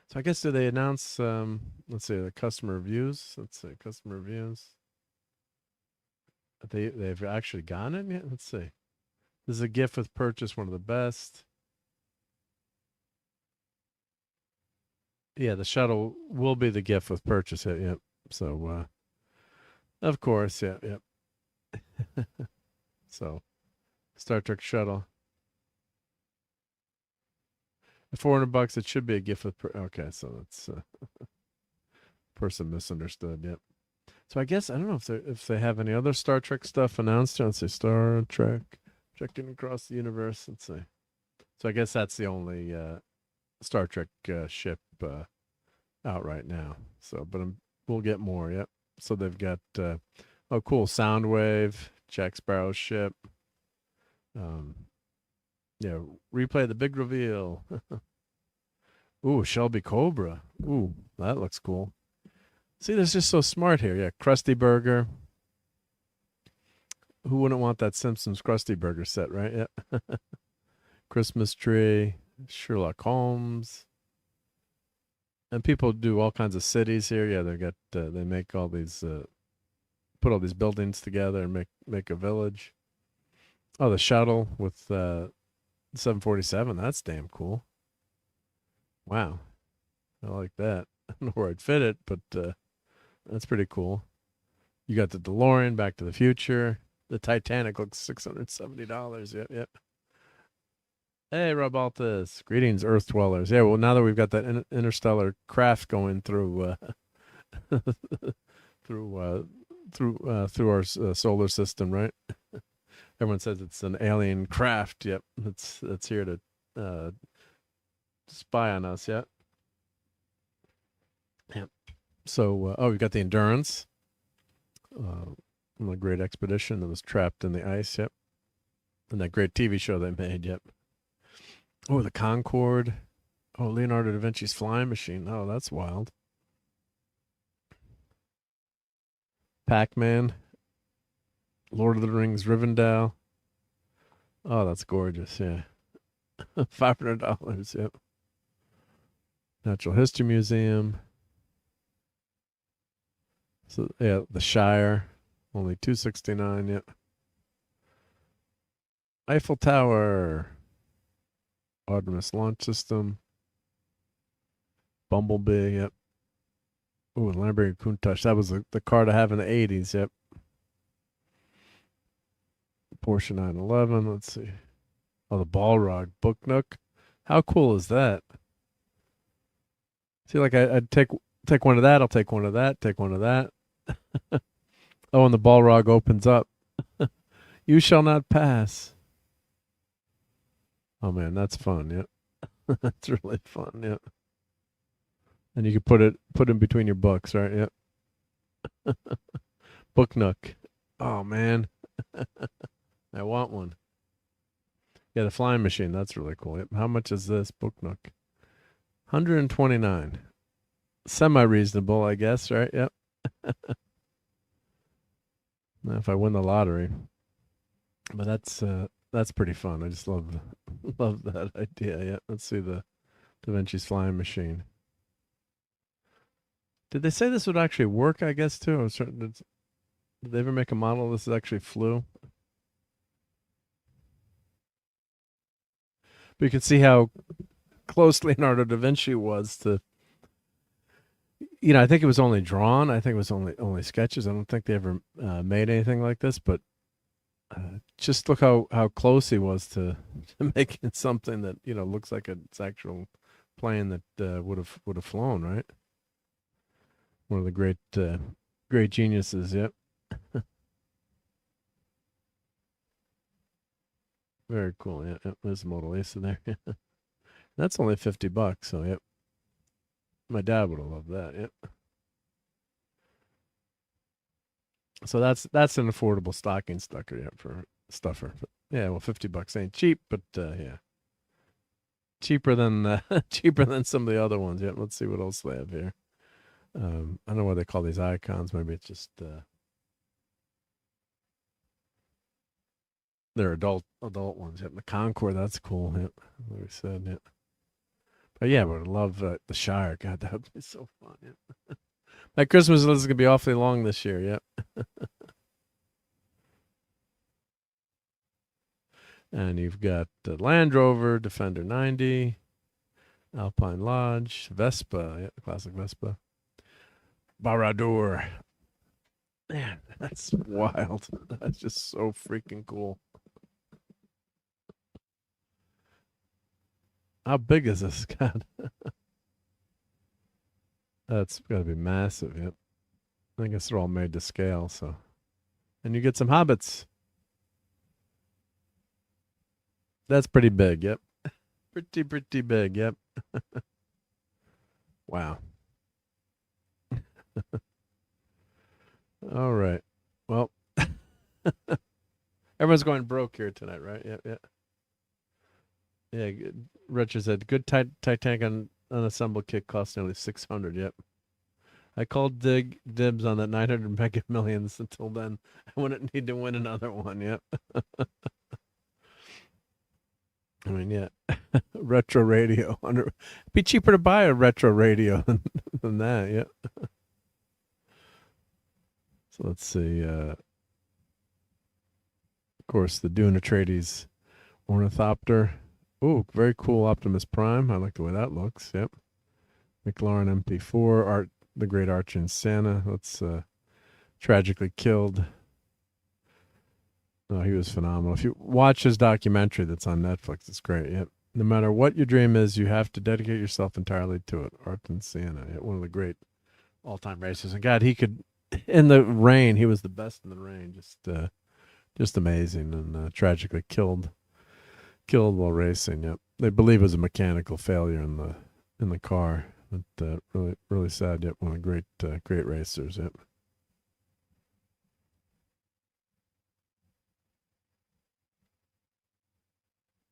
So I guess, do they announce, let's see, the customer reviews? Let's see, customer reviews. They've actually gotten it yet? Let's see. This is a gift with purchase, one of the best. Yeah, the shuttle will be the gift with purchase. Yep. So, of course, yep. So, Star Trek shuttle. $400. It should be a gift with. Okay, so that's person misunderstood. Yep. So I guess I don't know if they have any other Star Trek stuff announced. Let's see, Star Trek projecting across the universe. Let's see. So I guess that's the only Star Trek ship out right now. So, but we'll get more. Yep. So they've got cool, Soundwave, Jack Sparrow's ship. Yeah, replay the big reveal. Ooh, Shelby Cobra. Ooh, that looks cool. See, they're just so smart here. Yeah, Krusty Burger. Who wouldn't want that Simpsons Krusty Burger set, right? Yeah. Christmas tree, Sherlock Holmes. And people do all kinds of cities here. Yeah, they got they make all these put all these buildings together and make a village. Oh, the shuttle with 747. That's damn cool. Wow. I like that. I don't know where I'd fit it, but that's pretty cool. You got the DeLorean, Back to the Future. The Titanic looks $670. Yep. Hey, RobAltis. Greetings, Earth Dwellers. Yeah, well, now that we've got that interstellar craft going through through our solar system, right? Everyone says it's an alien craft. Yep, it's here to spy on us. Yep. So, we've got the Endurance. The great expedition that was trapped in the ice. Yep. And that great TV show they made. Yep. Oh, the Concorde. Oh, Leonardo da Vinci's flying machine. Oh, that's wild. Pac-Man. Lord of the Rings, Rivendell. Oh, that's gorgeous. Yeah. $500. Yep. Natural History Museum. So yeah, the Shire, only $269. Yep. Eiffel Tower, Artemis Launch System, Bumblebee. Yep. Ooh, Lamborghini Countach. That was the car to have in the '80s. Yep. Porsche 911. Let's see. Oh, the Balrog Book Nook. How cool is that? See, like I'd take one of that. I'll take one of that. Take one of that. Oh, and the Balrog opens up. You shall not pass. Oh man, that's fun. Yep. That's really fun. Yep. And you can put in between your books, right? Yep. Book Nook. Oh man. I want one. Yeah, the flying machine. That's really cool. Yep. How much is this Book Nook? $129. Semi-reasonable, I guess, right? Yep. Now, if I win the lottery. But that's pretty fun. I just love that idea. Yeah. Let's see the Da Vinci's flying machine. Did they say this would actually work, I guess, too? I was certain, did they ever make a model this actually flew? But you can see how close Leonardo da Vinci was to, I think it was only drawn. I think it was only sketches. I don't think they ever made anything like this, but just look how close he was to making something that, looks like it's actual plane that would have flown, right? One of the great geniuses. Yep. Very cool. Yeah, yep. There's Model Ace in there. That's only $50. So yep. My dad would have loved that. Yep. So that's an affordable stocking stuffer. Yeah, for stuffer. But, yeah, well, $50 ain't cheap, but yeah, cheaper than some of the other ones. Yep. Let's see what else they have here. I don't know what they call these icons. Maybe it's just they're adult ones. Yep. The Concorde, that's cool. Yep. Like we said. Yep. But yeah, but I love the Shire. God, that would be so fun. Yep. That Christmas list is gonna be awfully long this year. Yep. And you've got the Land Rover, Defender 90, Alpine Lodge, Vespa, yeah, classic Vespa, Barador. Man, that's wild. That's just so freaking cool. How big is this, God? That's got to be massive, yep. I guess they're all made to scale, so. And you get some hobbits. That's pretty big, yep. Pretty big, yep. Wow. All right. Well, everyone's going broke here tonight, right? Yep, yeah. Yeah, Richard said, good Titanic unassembled kit costs nearly 600, yep. I called dibs on that 900 Mega Millions. Until then, I wouldn't need to win another one, yep. I mean, yeah, retro radio. It'd be cheaper to buy a retro radio than that, yeah. So let's see. Of course, the Dune Atreides Ornithopter. Oh, very cool Optimus Prime. I like the way that looks, yep. McLaren MP4, the Great Archer in Santa. That's tragically killed. Oh, he was phenomenal. If you watch his documentary that's on Netflix, it's great. Yep. No matter what your dream is, you have to dedicate yourself entirely to it. Art in Siena, one of the great all-time racers. And God, he could, in the rain, he was the best in the rain. Just amazing. And tragically killed while racing. Yep. They believe it was a mechanical failure in the car. But really sad. Yep. One of the great racers. Yep.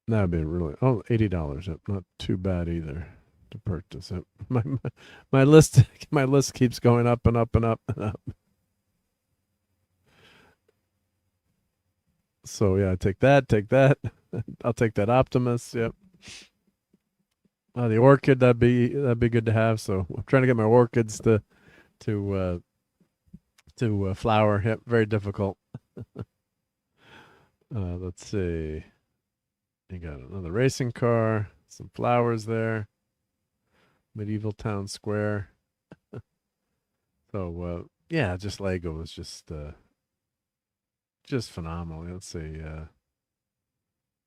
That'd be really $80. Yep, not too bad either to purchase. Yep. My list keeps going up and up and up and up. So yeah, take that. I'll take that Optimus. Yep. The Orchid, that'd be good to have. So I'm trying to get my orchids to flower. Yep, very difficult. Let's see. You got another racing car, some flowers there. Medieval Town Square. So yeah, just Lego was just phenomenal. Let's see.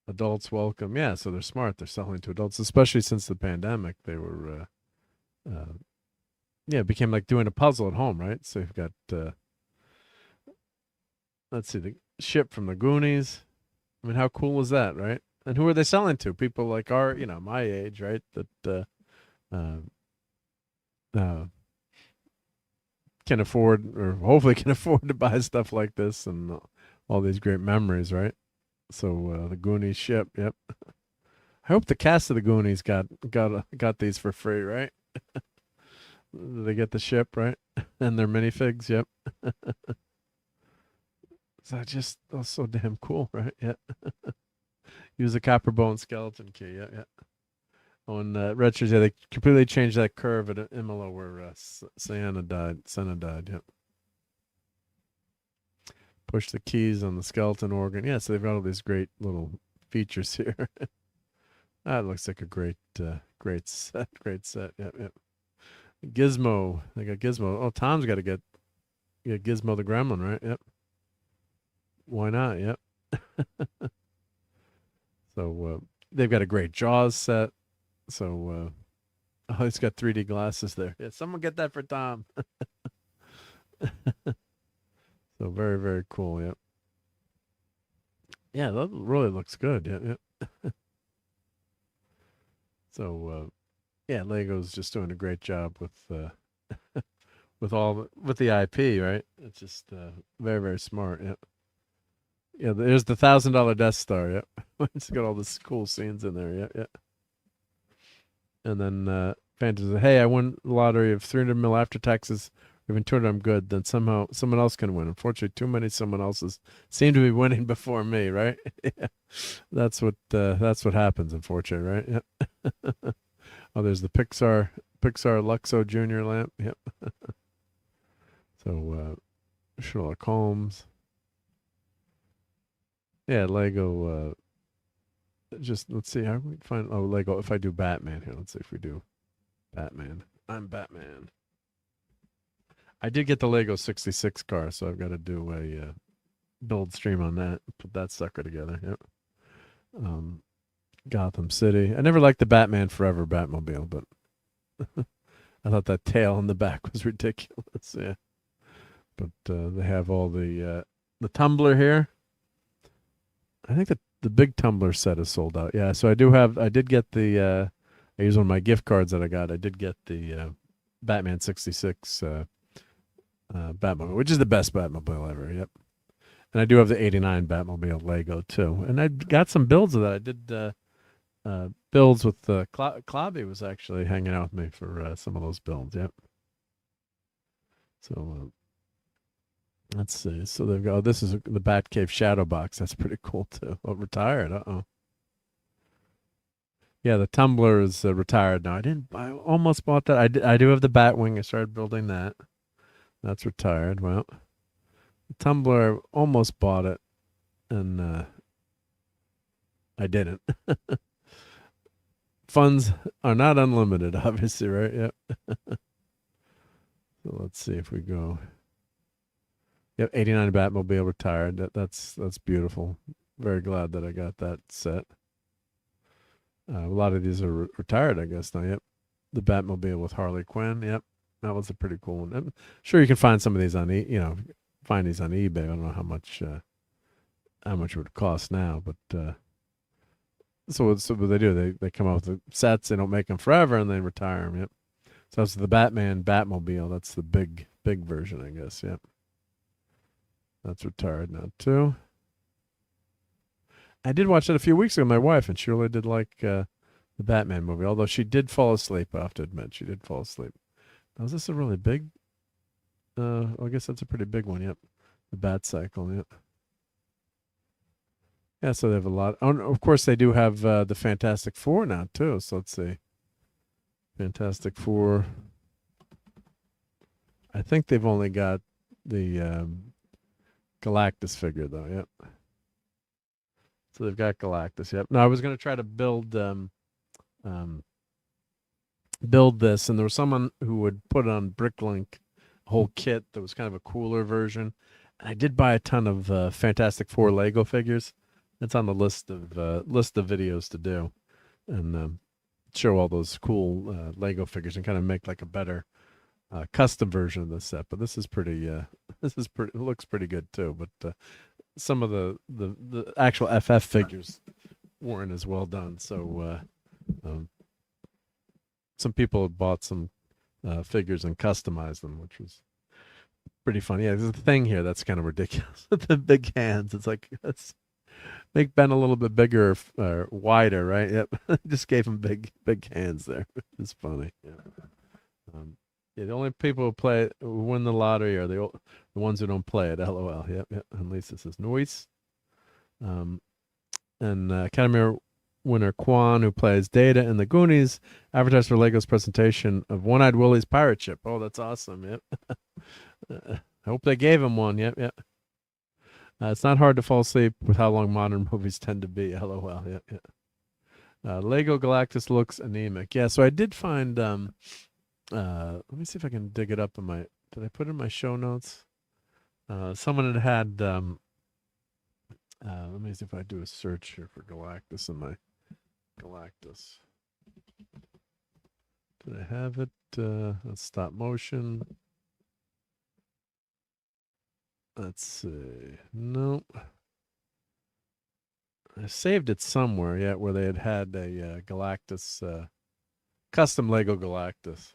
Adults welcome. Yeah, so they're smart. They're selling to adults, especially since the pandemic. They were it became like doing a puzzle at home, right? So you've got let's see, the ship from the Goonies. I mean, how cool is that, right? And who are they selling to? People like my age, right? That can afford, or hopefully can afford to buy stuff like this and all these great memories, right? So the Goonies ship, yep. I hope the cast of the Goonies got these for free, right? They get the ship, right? And their minifigs, yep. So that's so damn cool, right? Yeah. Use a copper bone skeleton key. Yeah. On Retros, they completely changed that curve at Imola where Senna died. Yep. Push the keys on the skeleton organ. Yeah, so they've got all these great little features here. That looks like a great set. Great set. Yep. Gizmo. They got Gizmo. Oh, Tom's got to get Gizmo the Gremlin, right? Yep. Why not? Yep. So they've got a great Jaws set. So he's got 3D glasses there. Yeah, someone get that for Tom. So very, very cool. Yep. Yeah, that really looks good. Yep. So yeah, Lego's just doing a great job with the IP, right? It's just very, very smart. Yep. Yeah, there's the $1,000 Death Star. Yep. It's got all this cool scenes in there. Yeah. And then Phantom said, "Hey, I won the lottery of 300 mil after taxes. If in turn I'm good, then somehow someone else can win. Unfortunately, too many someone else's seem to be winning before me, right?" Yeah. That's what happens, unfortunately, right? Yep. Oh, there's the Pixar Luxo Junior lamp. Yep. So Sherlock Holmes. Yeah, Lego just let's see how we find Lego. If I do Batman here, let's see if we do Batman. I'm Batman. I did get the Lego 66 car, so I've got to do a build stream on that. Put that sucker together. Yep. Gotham City. I never liked the Batman Forever Batmobile, but I thought that tail in the back was ridiculous. Yeah. But they have all the tumbler here. I think the big tumbler set is sold out. Yeah, so I did get the I used one of my gift cards that I got. I did get the Batman 66 Batmobile, which is the best Batmobile ever. Yep. And I do have the 89 Batmobile Lego too. And I got some builds of that. I did builds with Clobby was actually hanging out with me for some of those builds. Yep. So let's see. So they've got, this is the Batcave Shadow Box. That's pretty cool too. Oh, retired. Uh-oh. Yeah, the tumbler is retired now. I almost bought that. I do have the Batwing. I started building that. That's retired. Well, the tumbler, I almost bought it, and I didn't. Funds are not unlimited, obviously, right? Yep. So let's see if we go. Yep, 89 Batmobile retired. That's beautiful. Very glad that I got that set. A lot of these are retired, I guess now. Yep, the Batmobile with Harley Quinn. Yep, that was a pretty cool one. I'm sure you can find some of these on find these on eBay. I don't know how much it would cost now, but so what they do, they come out with the sets. They don't make them forever, and they retire them. Yep. So that's the Batman Batmobile. That's the big version, I guess. Yep. That's retired now too. I did watch that a few weeks ago with my wife, and she really did like the Batman movie, although she did fall asleep, I have to admit. She did fall asleep. Now, is this a really big? I guess that's a pretty big one, yep. The Bat Cycle, yep. Yeah, so they have a lot. Oh, of course, they do have the Fantastic Four now, too. So let's see. Fantastic Four. I think they've only got the Galactus figure, though, yep. So they've got Galactus. Yep. Now I was going to try to build this, and there was someone who would put it on Bricklink, a whole kit that was kind of a cooler version. And I did buy a ton of Fantastic Four Lego figures. That's on the list of videos to do, and show all those cool Lego figures and kind of make like a better custom version of this set. But this is pretty. It looks pretty good too. But some of the actual FF figures weren't as well done. So some people had bought some figures and customized them, which was pretty funny. Yeah, there's a thing here that's kind of ridiculous. The big hands. It's like, let's make Ben a little bit bigger or wider, right? Yep. Just gave him big hands there. It's funny. Yeah. Yeah, the only people who win the lottery are the ones who don't play it. LOL. Yep. And Lisa says Noise. And Academy winner Quan, who plays Data in the Goonies, advertised for Lego's presentation of One-Eyed Willie's pirate ship. Oh, that's awesome. Yep. I hope they gave him one. Yep. It's not hard to fall asleep with how long modern movies tend to be. LOL. Yep. Lego Galactus looks anemic. Yeah. So I did find. Let me see if I can dig it up in my. Did I put it in my show notes? Someone had. Let me see if I do a search here for Galactus in my Galactus. Did I have it? Let's stop motion. Let's see. Nope. I saved it somewhere. Yeah, where they had a Galactus, custom Lego Galactus.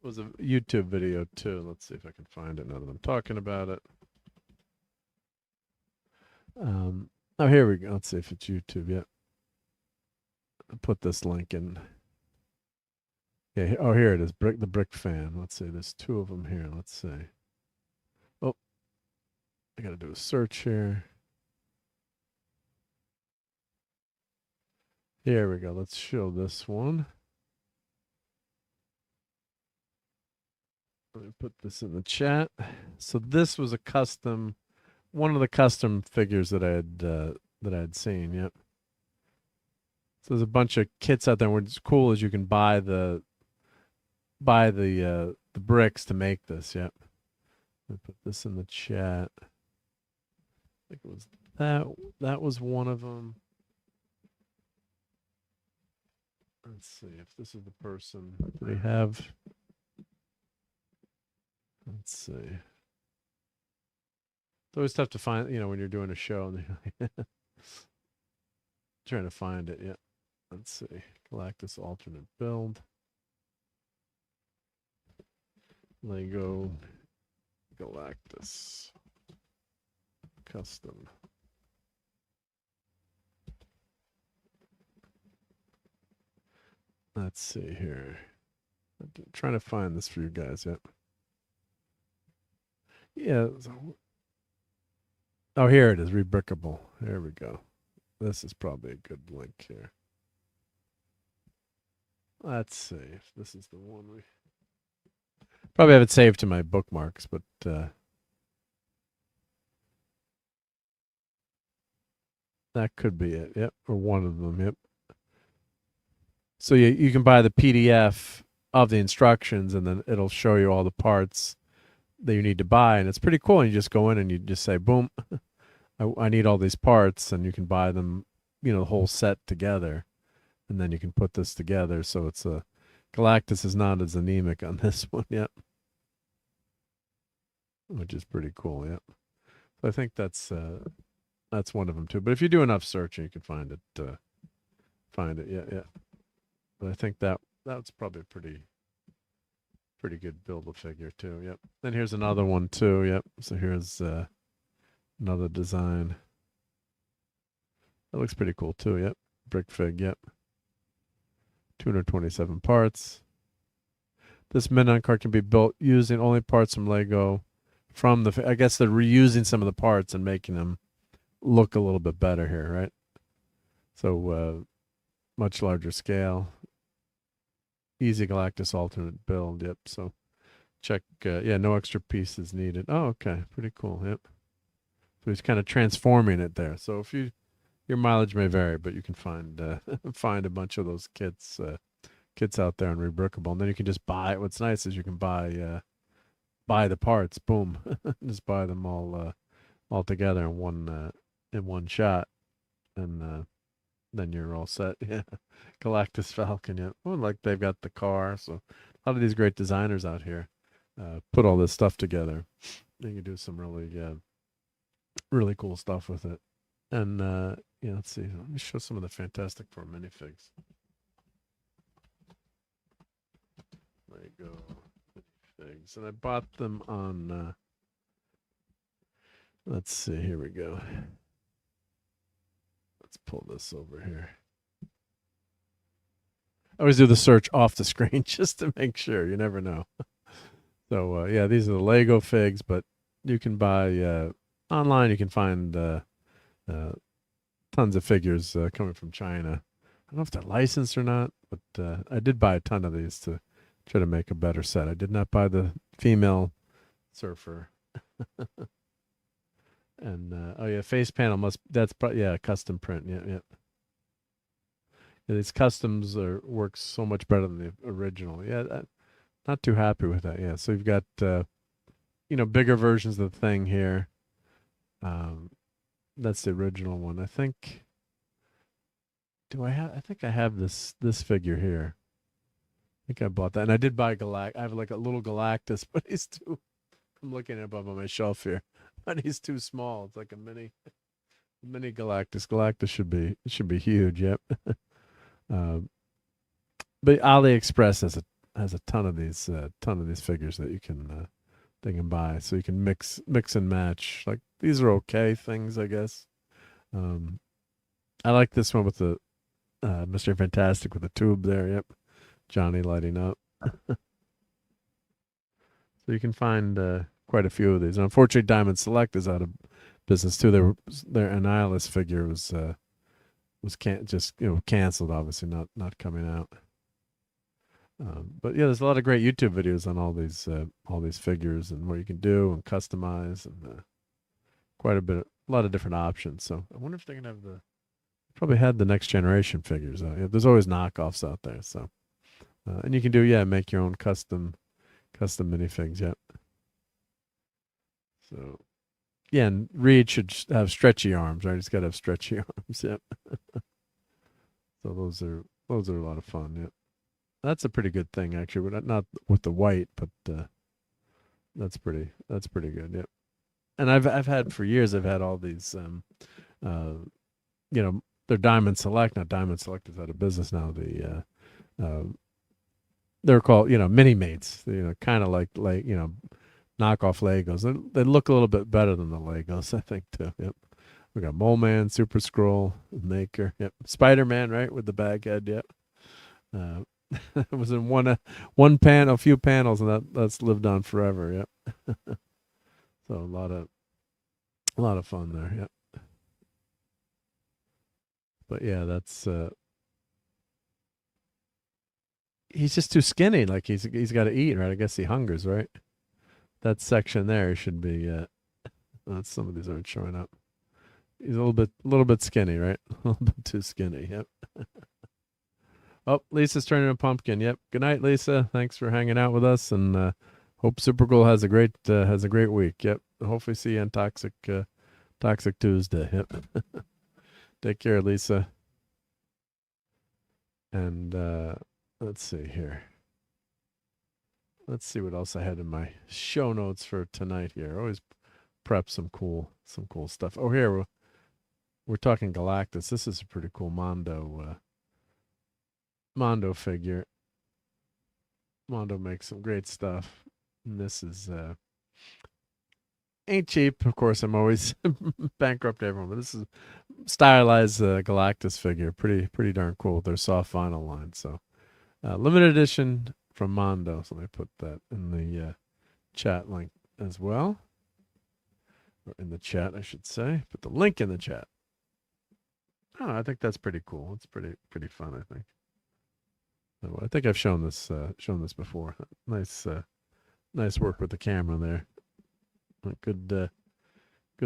It was a YouTube video too. Let's see if I can find it now that I'm talking about it. Oh, here we go. Let's see if it's YouTube. Yep. I'll put this link in. Yeah. Oh, here it is. The Brick Fan. Let's see. There's two of them here. Let's see. Oh, I got to do a search here. Here we go. Let's show this one. Let me put this in the chat. So this was one of the custom figures that I had seen. Yep. So there's a bunch of kits out there. What's cool is you can buy the bricks to make this. Yep. I put this in the chat. I think it was that was one of them. Let's see if this is the person. Do they have? Let's see. It's always tough to find, when you're doing a show and trying to find it. Yeah. Let's see. Galactus alternate build. Lego Galactus custom. Let's see here. I'm trying to find this for you guys. Yep. Yeah. Oh, here it is. Rebrickable. There we go. This is probably a good link here. Let's see if this is the one we probably have it saved to my bookmarks, but that could be it. Yep, or one of them. Yep. So you can buy the PDF of the instructions, and then it'll show you all the parts that you need to buy, and it's pretty cool. And you just go in and you just say, boom, I need all these parts, and you can buy them, the whole set together, and then you can put this together. So it's Galactus is not as anemic on this one yet, which is pretty cool. Yep. So I think that's one of them too. But if you do enough searching, you can find it. Yeah. But I think that's probably a pretty good build-a-figure too. Yep. Then here's another one too. Yep. So here's another design. That looks pretty cool too. Yep. Brick fig. Yep. 227 parts. This Midnight card can be built using only parts from Lego. I guess they're reusing some of the parts and making them look a little bit better here, right? So much larger scale. Easy Galactus alternate build. Yep. So check. No extra pieces needed. Oh, okay. Pretty cool. Yep. So he's kind of transforming it there. So if your mileage may vary, but you can find a bunch of those kits out there on Rebrickable, and then you can just buy. What's nice is you can buy the parts. Boom. Just buy them all together in one shot, and then you're all set. Yeah. Galactus Falcon. Yeah. Oh, like they've got the car. So a lot of these great designers out here put all this stuff together. You can do some really cool stuff with it. And let's see. Let me show some of the Fantastic Four minifigs. There you go. Minifigs. And I bought them on let's see, here we go. Let's pull this over here. I always do the search off the screen just to make sure. You never know. So, these are the Lego figs, but you can buy online. You can find tons of figures coming from China. I don't know if they're licensed or not, but I did buy a ton of these to try to make a better set. I did not buy the female surfer. And face panel that's custom print. Yeah. These customs work so much better than the original. Yeah, not too happy with that. Yeah, so you've got bigger versions of the thing here. That's the original one. I think. I think I have this figure here. I think I bought that, and I did buy I have like a little Galactus, but he's too. I'm looking at it above on my shelf here, but he's too small. It's like a mini Galactus. Galactus should be huge. Yep. But AliExpress has a ton of these figures that they can buy, so you can mix and match. Like these are okay things, I guess. I like this one with the Mr. Fantastic with the tube there. Yep, Johnny lighting up. So you can find quite a few of these. And unfortunately, Diamond Select is out of business too. Their Annihilus figure was canceled, obviously not coming out. But there's a lot of great YouTube videos on all these figures and what you can do and customize, and a lot of different options. So I wonder if they're gonna have the probably had the next generation figures. Yeah, there's always knockoffs out there. So, and you can do make your own custom minifigs. Yep. So, yeah, and Reed should have stretchy arms, right? He's got to have stretchy arms. Yep. So those are a lot of fun. Yep. That's a pretty good thing, actually. But not with the white, but that's pretty good. Yep. And I've had for years. I've had all these, they're Diamond Select. Not Diamond Select is out of business now. They're called mini mates. Kind of like knockoff Legos. They look a little bit better than the Legos, I think, too. Yep. We got Mole Man, Super Scroll, Maker. Yep. Spider-Man, right, with the bag head. Yep. It was in one panel, a few panels, and that's lived on forever. Yep. So a lot of fun there. Yep. But yeah, that's he's just too skinny. Like he's got to eat, right? I guess he hungers, right? That section there should be. Some of these aren't showing up. He's a little bit skinny, right? A little bit too skinny. Yep. Oh, Lisa's turning a pumpkin. Yep. Good night, Lisa. Thanks for hanging out with us, and hope Supergirl has a great week. Yep. Hopefully see you on Toxic Tuesday. Yep. Take care, Lisa. And let's see here. Let's see what else I had in my show notes for tonight here. Always prep some cool stuff. Oh, here we're talking Galactus. This is a pretty cool Mondo figure. Mondo makes some great stuff. And this is ain't cheap. Of course, I'm always bankrupt everyone, but this is stylized Galactus figure. Pretty darn cool with their soft vinyl line. So limited edition from Mondo. So let me put that in the chat link as well. Or in the chat, I should say. Put the link in the chat. Oh, I think that's pretty cool. It's pretty fun, I think. So I think I've shown this before. Nice work with the camera there. Good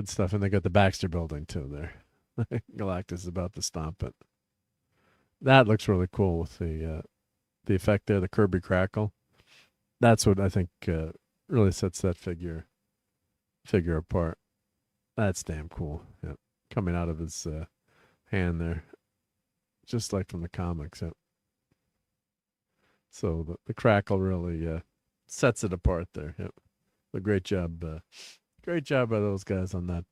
stuff. And they got the Baxter building too there. Galactus is about to stomp it. That looks really cool with the effect there, the Kirby crackle. That's what I think really sets that figure apart. That's damn cool. Yeah. Coming out of his hand there. Just like from the comics. Yeah. So the crackle really sets it apart there. Yep. A great job by those guys on that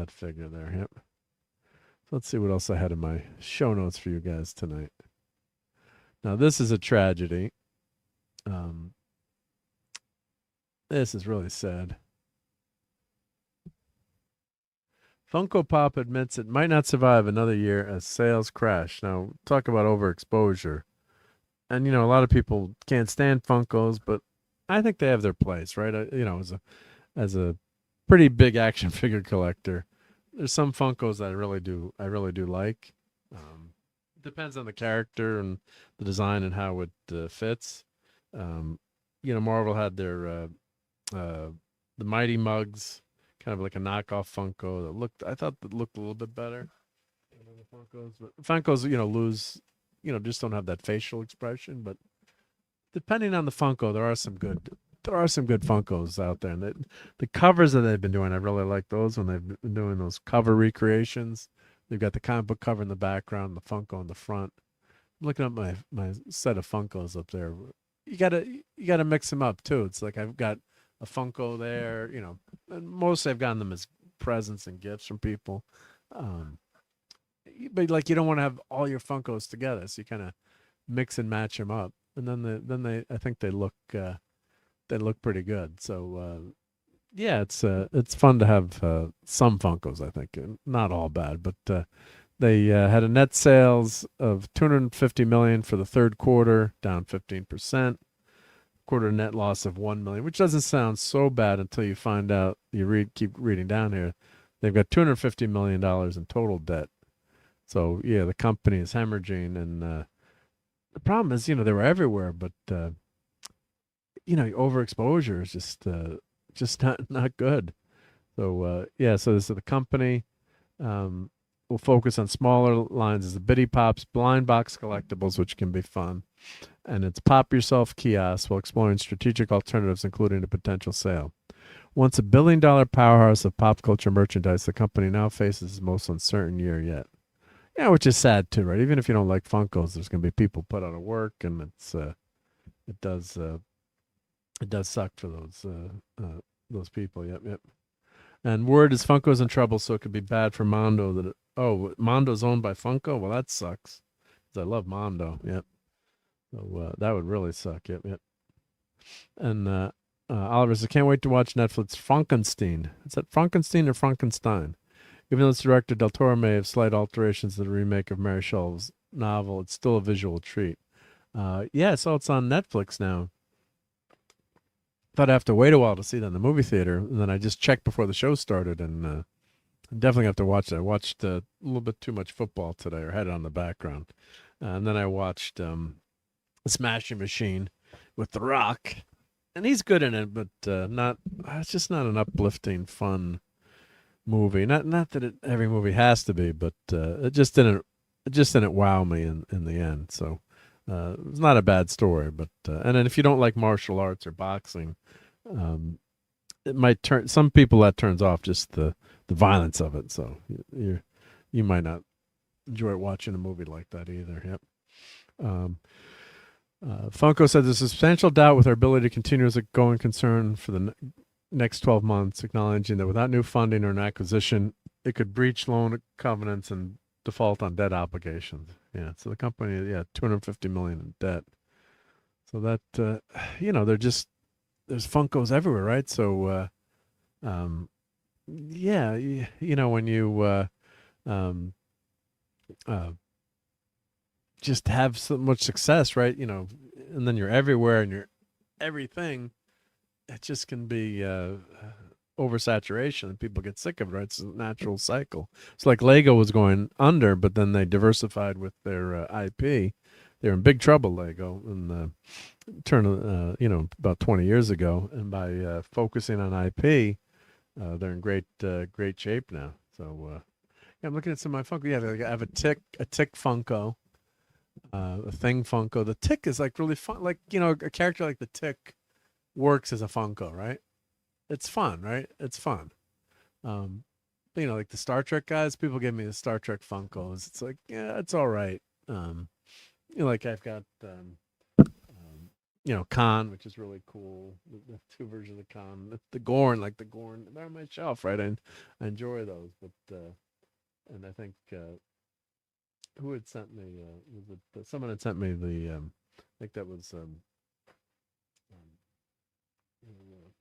figure there. Yep. So let's see what else I had in my show notes for you guys tonight. Now this is a tragedy. This is really sad. Funko Pop admits it might not survive another year as sales crash. Now, talk about overexposure. And, a lot of people can't stand Funkos, but I think they have their place, right? As a pretty big action figure collector, there's some Funkos that I really do like. Depends on the character and the design and how it fits. Marvel had their the Mighty Mugs, kind of like a knockoff Funko I thought looked a little bit better than the Funkos. But Funkos, lose, just don't have that facial expression. But depending on the Funko, there are some good Funkos out there. And the covers that they've been doing, I really like those when they've been doing those cover recreations. They've got the comic book cover in the background, the Funko in the front. I'm looking at my set of Funkos up there. You gotta mix them up too. It's like I've got a Funko there, and mostly I've gotten them as presents and gifts from people. But like you don't want to have all your Funkos together, so you kind of mix and match them up, and then I think they look pretty good. So yeah, it's fun to have some Funkos. I think not all bad, but they had a net sales of $250 million for the third quarter, down 15%. Quarter net loss of $1 million, which doesn't sound so bad until you find out. Keep reading down here. They've got $250 million in total debt. So yeah, the company is hemorrhaging, and the problem is, they were everywhere, but overexposure is just not good. So yeah, so this is the company will focus on smaller lines as the Bitty Pops blind box collectibles, which can be fun. And its Pop Yourself kiosk while exploring strategic alternatives, including a potential sale. Once a billion-dollar powerhouse of pop culture merchandise, the company now faces its most uncertain year yet. Yeah, which is sad too, right? Even if you don't like Funkos, there's going to be people put out of work, and it does suck for those people. Yep. And word is Funko's in trouble, so it could be bad for Mondo. Mondo's owned by Funko. Well, that sucks. 'Cause I love Mondo. Yep. So that would really suck. Yep. And Oliver says, can't wait to watch Netflix Frankenstein. Is that Frankenstein or Frankenstein? Even though its director Del Toro may have slight alterations to the remake of Mary Shelley's novel, it's still a visual treat. So it's on Netflix now. Thought I'd have to wait a while to see that in the movie theater, and then I just checked before the show started, and I definitely have to watch it. I watched a little bit too much football today, or had it on the background. And then I watched Smashing Machine with The Rock, and he's good in it, but it's just not an uplifting, fun movie. Not that every movie has to be, but it just didn't wow me in the end. So it's not a bad story, but and then if you don't like martial arts or boxing, it might turn some people that turns off just the violence of it. So you might not enjoy watching a movie like that either. Yep. Funko said there's a substantial doubt with our ability to continue as a going concern for the next 12 months, acknowledging that without new funding or an acquisition, it could breach loan covenants and default on debt obligations. Yeah, so the company, $250 million in debt. So that there's Funkos everywhere, right? So when you just have so much success, right? And then you're everywhere and you're everything. It just can be oversaturation, and people get sick of it, right? It's a natural cycle. It's like Lego was going under, but then they diversified with their IP. They're in big trouble, Lego, in the turn of, about 20 years ago. And by focusing on IP, they're in great shape now. So I'm looking at some of my Funko. Yeah, I have a Tick Funko, a Thing Funko. The Tick is like really fun. Like, a character like the Tick works as a Funko, right? It's fun, right? It's fun. Like the Star Trek guys, people give me the Star Trek Funkos. It's like, yeah, it's all right. Like I've got, Khan, which is really cool. The two versions of Khan, the Gorn, they're on my shelf, right? I enjoy those, but and I think who had sent me? Was it someone had sent me the? I think that was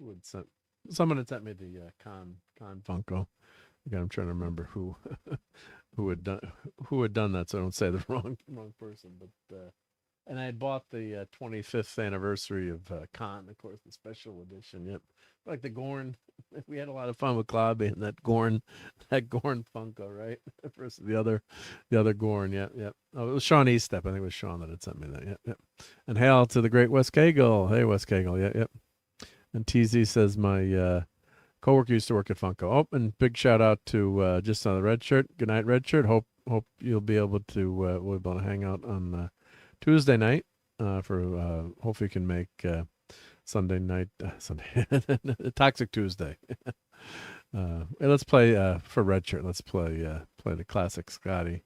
who had sent. Someone had sent me the Khan Funko. Again, I'm trying to remember who had done that, so I don't say the wrong person. But and I had bought the 25th anniversary of Khan, of course, the special edition. Yep, like the Gorn. We had a lot of fun with Klobby and that Gorn Funko, right? Versus the other Gorn. Yep. Oh, it was Sean Eastep. I think it was Sean that had sent me that. Yep. And hail to the great Wes Cagle. Hey, Wes Cagle. Yep. And TZ says my coworker used to work at Funko. Oh, and big shout out to just on the Red Shirt. Good night, Red Shirt. Hope you'll be able to we'll be able to hang out on Tuesday night for hopefully you can make Sunday Toxic Tuesday. Let's play for Red Shirt. Let's play the classic Scotty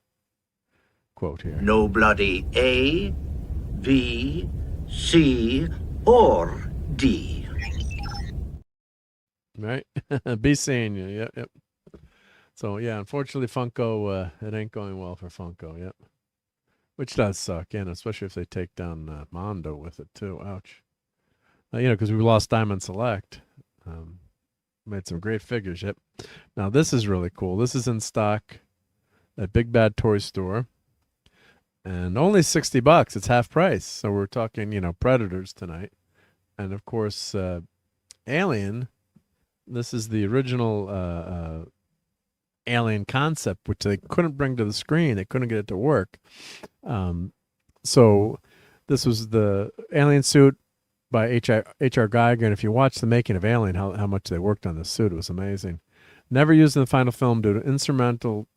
quote here. No bloody A, B, C, or D. Right? Be seeing you. Yep. So, yeah, unfortunately, Funko, it ain't going well for Funko. Yep. Which does suck, especially if they take down Mondo with it, too. Ouch. Because we lost Diamond Select. Made some great figures. Yep. Now, this is really cool. This is in stock at Big Bad Toy Store. And only $60. It's half price. So we're talking, Predators tonight. And, of course, Alien. This is the original Alien concept, which they couldn't bring to the screen. They couldn't get it to work. So this was the Alien suit by H.R. Geiger. And if you watch the making of Alien, how much they worked on this suit, it was amazing. Never used in the final film due to insurmountable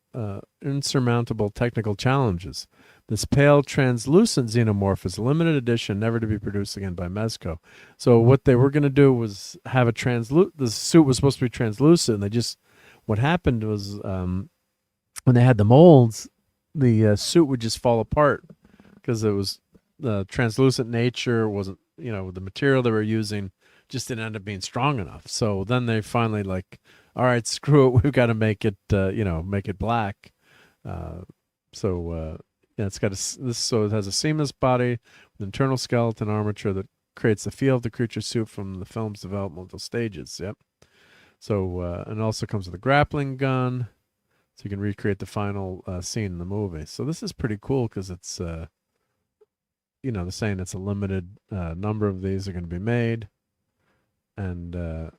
insurmountable technical challenges. This pale, translucent xenomorph is a limited edition, never to be produced again by Mezco. So what they were going to do was have the suit was supposed to be translucent, and what happened was when they had the molds, the suit would just fall apart because it was the translucent nature wasn't, the material they were using just didn't end up being strong enough. So then they finally all right, screw it, we've got to make it, make it black. It's got so it has a seamless body with internal skeleton armature that creates the feel of the creature suit from the film's developmental stages. Yep. So and it also comes with a grappling gun, so you can recreate the final scene in the movie. So this is pretty cool because it's, they're saying it's a limited number of these are going to be made, and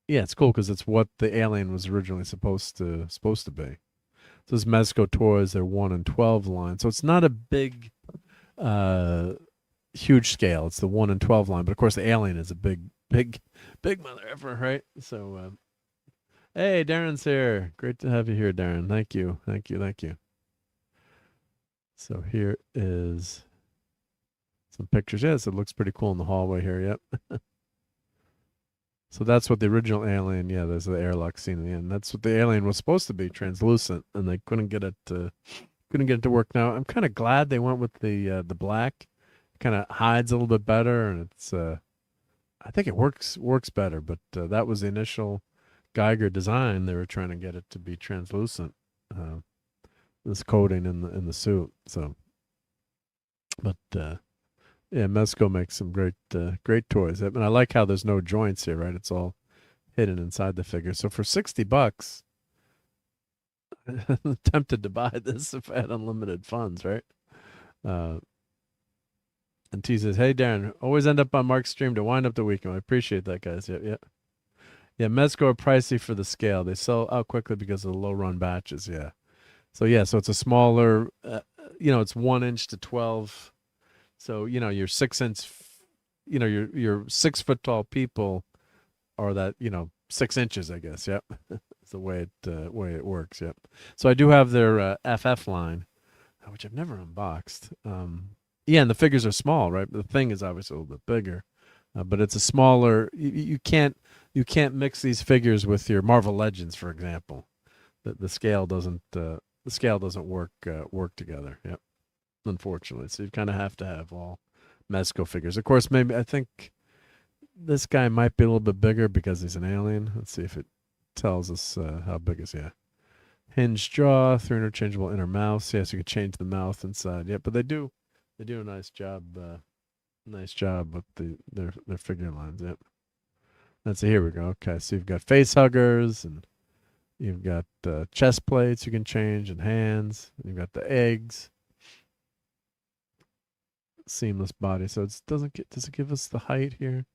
it's cool because it's what the Alien was originally supposed to be. So this Mezco Toys, their 1 in 12 line. So it's not a big, huge scale. It's the 1 in 12 line, but of course the Alien is a big mother effer, right? So, hey, Darren's here. Great to have you here, Darren. Thank you. So here is some pictures. Yes, it looks pretty cool in the hallway here. Yep. So that's what the original Alien. Yeah, there's the airlock scene in the end. That's what the Alien was supposed to be, translucent, and they couldn't get it to work. Now I'm kind of glad they went with the black. Kind of hides a little bit better, and it's I think it works better. But that was the initial Geiger design. They were trying to get it to be translucent. This coating in the suit. So, but Mezco makes some great toys. I mean, I like how there's no joints here, right? It's all hidden inside the figure. So for $60, I'm tempted to buy this if I had unlimited funds, right? And T says, "Hey Darren, always end up on Mark's stream to wind up the weekend. I appreciate that, guys." Yeah. Mezco are pricey for the scale. They sell out quickly because of the low run batches. Yeah. So it's a smaller, it's 1 inch to 12. So, your 6 inch, your 6 foot tall people are that, 6 inches, I guess. Yep. It's the way it works. Yep. So I do have their FF line, which I've never unboxed. And the figures are small, right? The thing is obviously a little bit bigger, but it's a smaller, you can't mix these figures with your Marvel Legends, for example. The scale doesn't work together. Yep. Unfortunately, so you kind of have to have all Mezco figures. Of course, maybe I think this guy might be a little bit bigger because he's an alien. Let's see if it tells us how big is. Yeah, hinged jaw, 3 interchangeable inner mouths. Yes, you can change the mouth inside. Yeah, but they do a nice job. With their figure lines. Yep. Let's see. Here we go. Okay, so you've got face huggers and you've got chest plates you can change and hands. You've got the eggs. Seamless body. So does it give us the height here?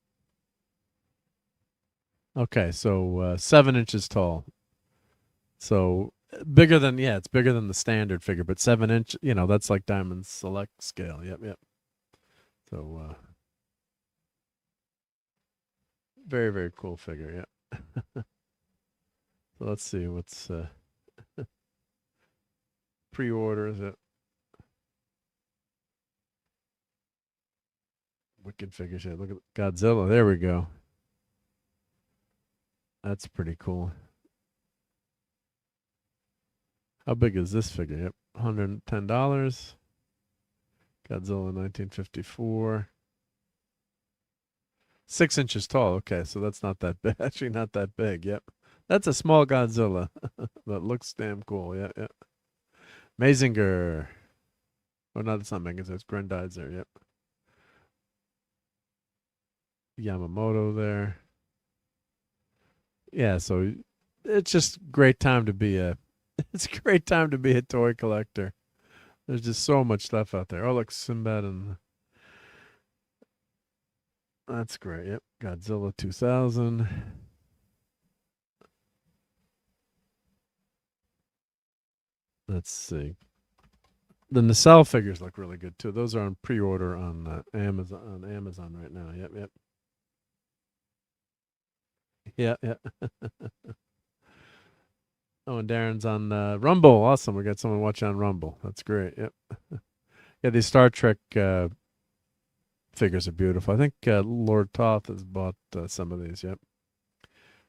Okay, so 7 inches tall. So bigger than it's bigger than the standard figure, but 7 inch, that's like Diamond Select scale. Yep. So very, very cool figure. Yeah. So let's see what's pre-order. Is it wicked figures? Yeah, look at Godzilla. There we go. That's pretty cool. How big is this figure? Yep, $110. Godzilla 1954. 6 inches tall. Okay, so that's not that big. Actually, not that big. Yep. That's a small Godzilla. That looks damn cool. Yeah. Mazinger. Oh, no, that's not Mazinger. It's Grendizer. Yep. Yamamoto there. Yeah, so it's just great time to be a toy collector. There's just so much stuff out there. Oh, look, Sinbad and that's great. Yep. Godzilla 2000. Let's see. The nacelle figures look really good too. Those are on pre-order on Amazon right now. Yep. Yeah. Oh, and Darren's on Rumble. Awesome. We got someone watching on Rumble. That's great. Yep. Yeah, these Star Trek figures are beautiful. I think Lord Toth has bought some of these. Yep.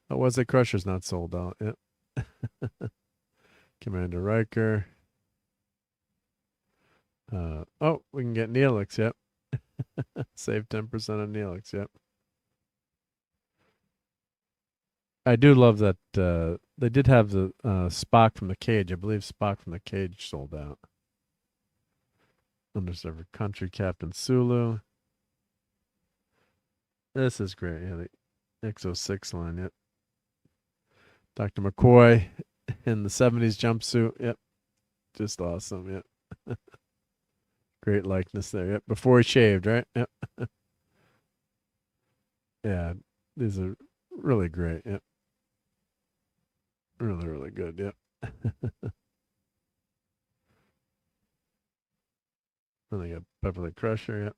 Oh, was it Crusher's not sold out? Yep. Commander Riker. Oh, we can get Neelix. Yep. Save 10% on Neelix. Yep. I do love that they did have the Spock from the Cage. I believe Spock from the Cage sold out. Underserved Country Captain Sulu. This is great. Yeah, the X06 line. Yep. Dr. McCoy in the 70s jumpsuit. Yep. Just awesome. Yep. Great likeness there. Yep. Before he shaved, right? Yep. Yeah. These are really great. Yep. Really, really good. Yep. And they got Beverly Crusher. Yep.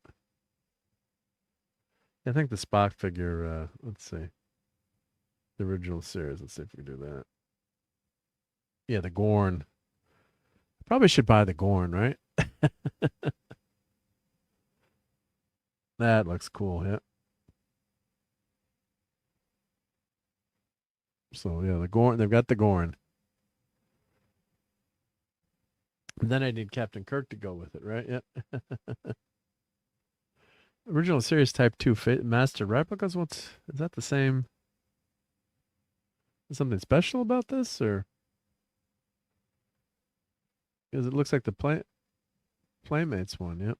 I think the Spock figure, let's see. The original series. Let's see if we can do that. Yeah, the Gorn. Probably should buy the Gorn, right? That looks cool, yeah. So, yeah, the Gorn. They've got the Gorn. And then I need Captain Kirk to go with it, right? Yeah. Original series Type 2 Master Replicas? Is that the same? Is something special about this, or? Because it looks like the Playmates one, yep.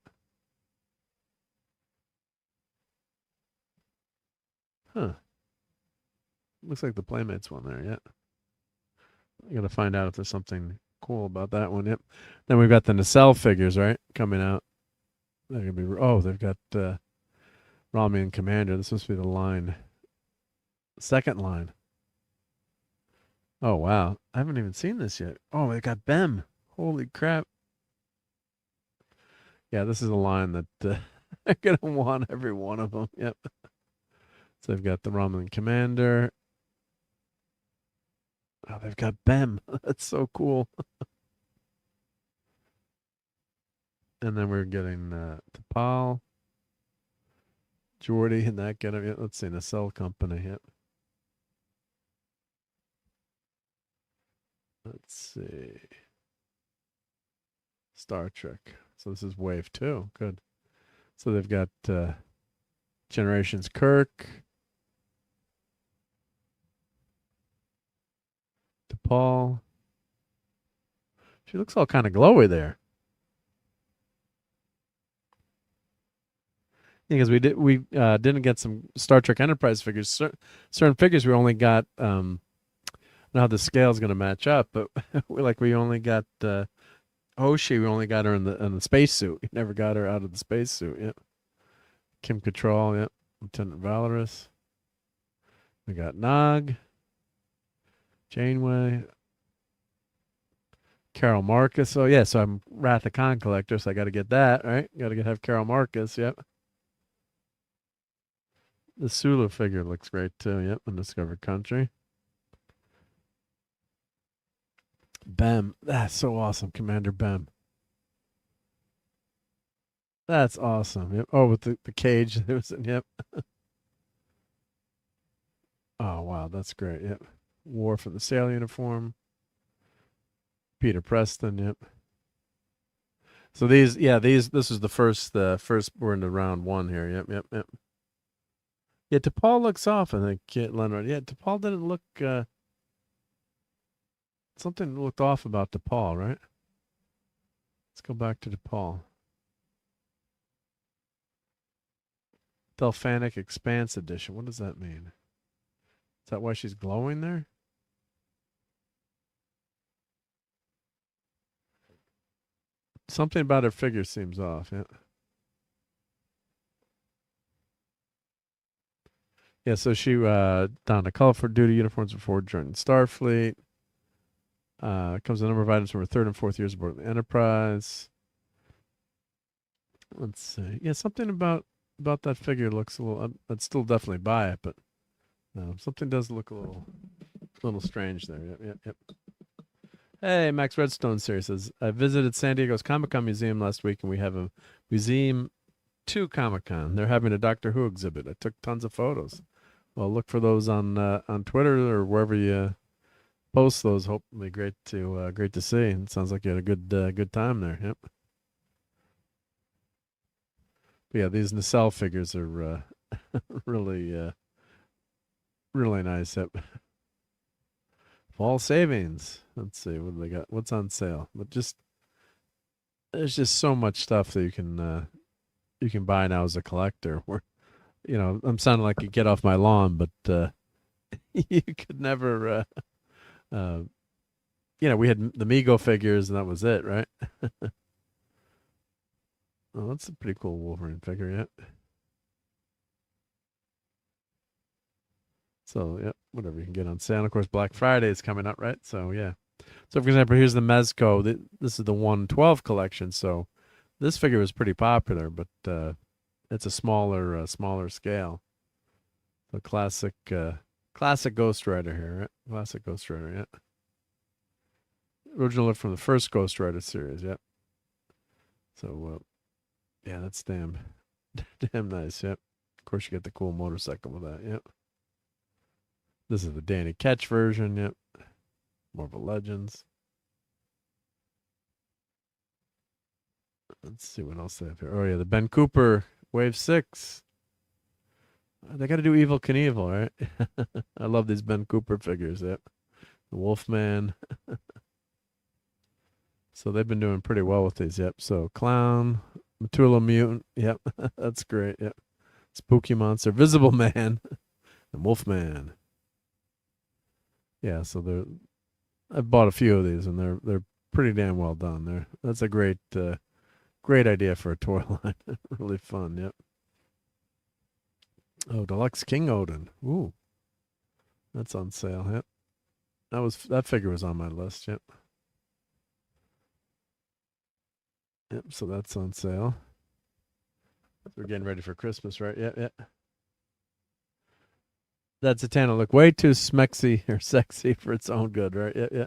Huh. Looks like the Playmates one there, yeah. I gotta find out if there's something cool about that one, yep. Then we've got the nacelle figures, right? Coming out. They're gonna be, they've got Romulan Commander. This must be the line. Second line. Oh, wow. I haven't even seen this yet. Oh, they got Bem. Holy crap. Yeah, this is a line that they're going to want every one of them. Yep. So they've got the Romulan Commander. Oh, they've got Bem. That's so cool. And then we're getting T'Pol. Geordi and that get him. Let's see, Nacelle Company. Yep. Let's see. Star Trek. So this is Wave 2. Good. So they've got Generations Kirk. T'Pol. She looks all kind of glowy there. Because we didn't get some Star Trek Enterprise figures. Certain figures we only got. I don't know how the scale is going to match up, but we only got Hoshi. We only got her in the spacesuit. We never got her out of the spacesuit. Yep. Kim Cattrall. Yep. Lieutenant Valorous. We got Nog. Janeway. Carol Marcus. Oh yeah, so I'm Wrath of Khan collector, so I got to get that right. Got to have Carol Marcus. Yep. The Sulu figure looks great too. Yep, Undiscovered Country. Bem. That's so awesome. Commander Bem. That's awesome. Yep. Oh, with the cage that was in. Yep. Oh, wow. That's great. Yep. Worf in the sail uniform. Peter Preston. Yep. So this is the first we're into round 1 here. Yep. Yeah, T'Pol looks off, I think, Leonard. Yeah, T'Pol didn't look... something looked off about T'Pol, right? Let's go back to T'Pol. Delphanic Expanse Edition. What does that mean? Is that why she's glowing there? Something about her figure seems off, yeah. Yeah, so she donned a colorful duty uniforms before joining Starfleet. Comes a number of items from her 3rd and 4th years aboard the Enterprise. Let's see. Yeah, something about that figure looks a little... I'd still definitely buy it, but something does look a little strange there. Yep. Hey, Max Redstone series says, I visited San Diego's Comic-Con Museum last week, and we have a museum to Comic-Con. They're having a Doctor Who exhibit. I took tons of photos. Well, look for those on Twitter or wherever you post those. Hopefully, great to see. It sounds like you had a good time there. Yep. But yeah, these nacelle figures are really really nice. Yep. Fall savings. Let's see what they got. What's on sale? But there's just so much stuff that you can buy now as a collector. Where, I'm sounding like you get off my lawn, but you could never. We had the Mego figures, and that was it, right? Oh, that's a pretty cool Wolverine figure, yeah. So, yeah, whatever you can get on sale. And of course, Black Friday is coming up, right? So, yeah. So, for example, here's the Mezco. This is the 112 collection. So, this figure was pretty popular, but it's a smaller scale. The classic Ghost Rider here, right? Classic Ghost Rider, yeah. Original from the first Ghost Rider series, yeah. So, yeah, that's damn nice, yep. Of course, you get the cool motorcycle with that, yep. This is the Danny Ketch version, yep. Marvel Legends. Let's see what else they have here. Oh, yeah, the Ben Cooper Wave 6. They got to do Evil Knievel, right? I love these Ben Cooper figures, yep. The Wolfman. So they've been doing pretty well with these, yep. So Clown, Matula Mutant, yep. That's great, yep. Spooky Monster, Visible Man, and Wolfman. Yeah, so I've bought a few of these, and they're pretty damn well done. That's a great idea for a toy line. Really fun, yep. Oh, Deluxe King Odin. Ooh. That's on sale, yep. That figure was on my list, yep. Yep, so that's on sale. We're getting ready for Christmas, right? Yep. That Zatanna look way too smexy or sexy for its own good, right? Yeah.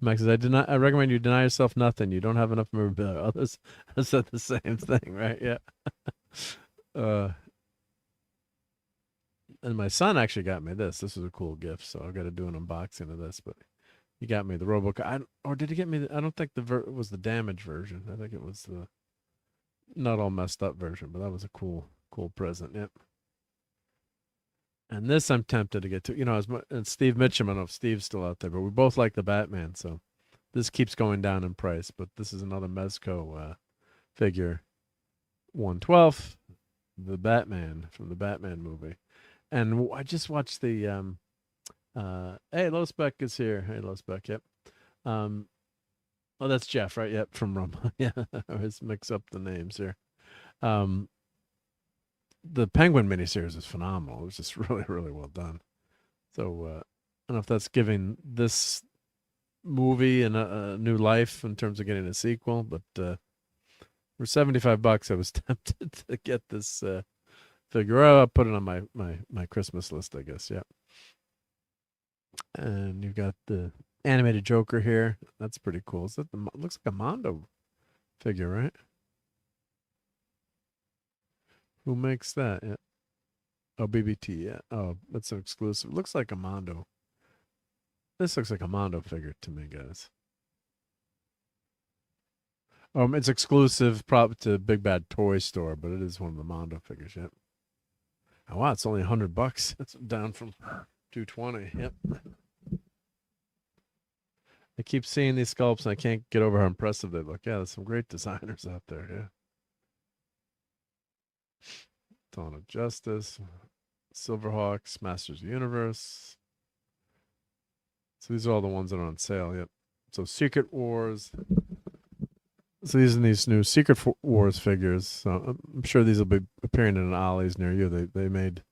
Max says, I recommend you deny yourself nothing. You don't have enough memorabilia. Others have said the same thing, right? Yeah. And my son actually got me this. This was a cool gift, so I've got to do an unboxing of this. But he got me the RoboCop. Or did he get me? I don't think it was the damaged version. I think it was the not all messed up version. But that was a cool present. Yep. And this I'm tempted to get to. And Steve Mitchum, I don't know if Steve's still out there, but we both like the Batman, so this keeps going down in price. But this is another Mezco figure, 112, the Batman from the Batman movie. And I just watched the hey, Low Spec is here. Hey, Low Spec, yep. Oh, that's Jeff, right? Yep, from Roma. Yeah, I always mix up the names here. The Penguin miniseries is phenomenal. It was just really, really well done. So I don't know if that's giving this movie a new life in terms of getting a sequel, but for $75, I was tempted to get this figure. I'll put it on my Christmas list, I guess. Yeah. And you've got the animated Joker here. That's pretty cool. Is that looks like a Mondo figure, right? Who makes that? Yeah. Oh, BBT, yeah. Oh, that's an exclusive. Looks like a Mondo. This looks like a Mondo figure to me, guys. It's exclusive probably to Big Bad Toy Store, but it is one of the Mondo figures, yep. Oh, wow, it's only $100. It's down from $220. Yep. I keep seeing these sculpts, and I can't get over how impressive they look. Yeah, there's some great designers out there, yeah. Dawn of Justice, Silverhawks, Masters of the Universe. So these are all the ones that are on sale. Yep. So Secret Wars. So these are these new Secret Wars figures. So I'm sure these will be appearing in an Ollie's near you. They made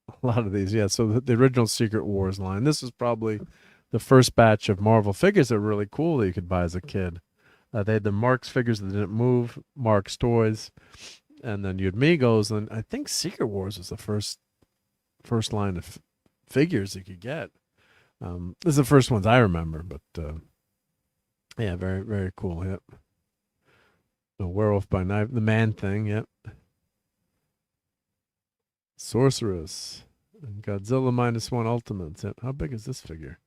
a lot of these. Yeah. So the original Secret Wars line. This is probably the first batch of Marvel figures that are really cool that you could buy as a kid. They had the Marx figures that didn't move, Marx toys. And then you had Migos, and I think Secret Wars was the first line of figures you could get. This is the first ones I remember, but yeah, very, very cool. Yep. The Werewolf by Night, the Man Thing. Yep. Sorceress. And Godzilla -1 Ultimates. Yep. How big is this figure?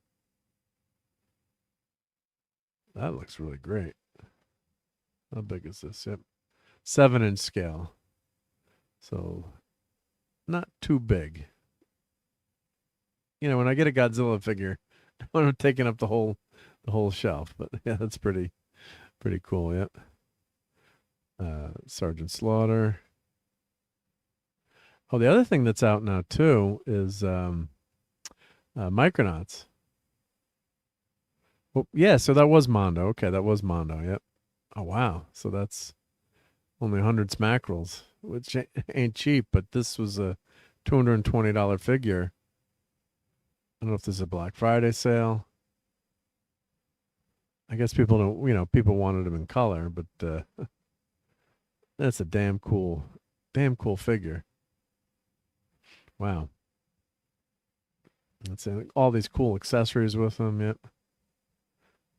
That looks really great. How big is this? Yep. 7-inch scale. So not too big. You know, when I get a Godzilla figure, I'm taking up the whole shelf. But yeah, that's pretty cool. Yep. Sergeant Slaughter. Oh, the other thing that's out now too is Micronauts. Well, yeah, so that was Mondo. Okay, that was Mondo. Yep. Oh wow, so that's only 100 smackrels, which ain't cheap. But this was a $220 figure. I don't know if this is a Black Friday sale. I guess people don't, people wanted them in color, but that's a damn cool figure. Wow. Let's see, all these cool accessories with them. Yep.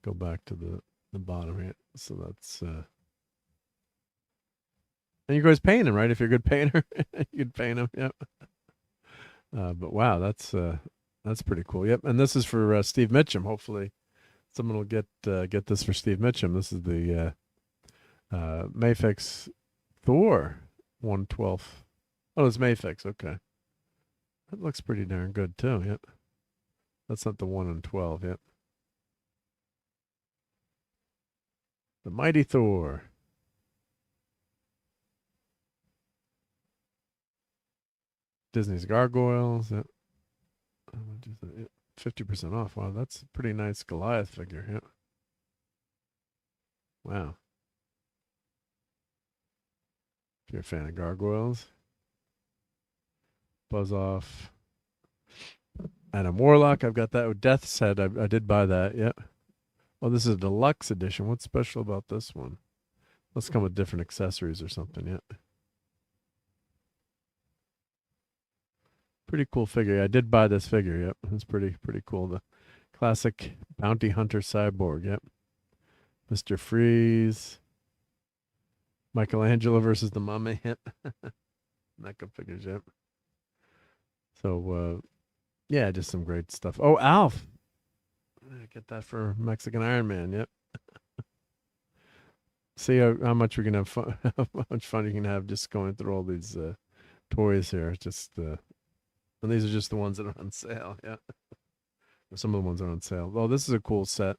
Go back to the bottom here. So that's and you guys paint them, right? If you're a good painter, you'd paint them. Yep. But wow, that's pretty cool. Yep. And this is for Steve Mitchum. Hopefully, someone will get this for Steve Mitchum. This is the Mayfix Thor 1/12. Oh, it's Mayfix. Okay. That looks pretty darn good too. Yep. That's not the 1/12. Yep. The Mighty Thor. Disney's Gargoyles. Yep. 50% off. Wow, that's a pretty nice Goliath figure. Yep. Wow. If you're a fan of Gargoyles. Buzz Off. Adam Warlock. I've got that with Death's Head. I did buy that. Yep. Oh, this is a deluxe edition. What's special about this one? Let's come with different accessories or something. Yep. Pretty cool figure. I did buy this figure. Yep. It's pretty cool. The classic Bounty Hunter Cyborg. Yep. Mr. Freeze. Michelangelo versus the Mummy. Yep. Mecha figures. Yep. So, yeah, just some great stuff. Oh, Alf. I get that for Mexican Iron Man. Yep. See how much we can have fun. How much fun you can have just going through all these toys here. Just and these are just the ones that are on sale. Yeah. Some of the ones are on sale. Oh, this is a cool set.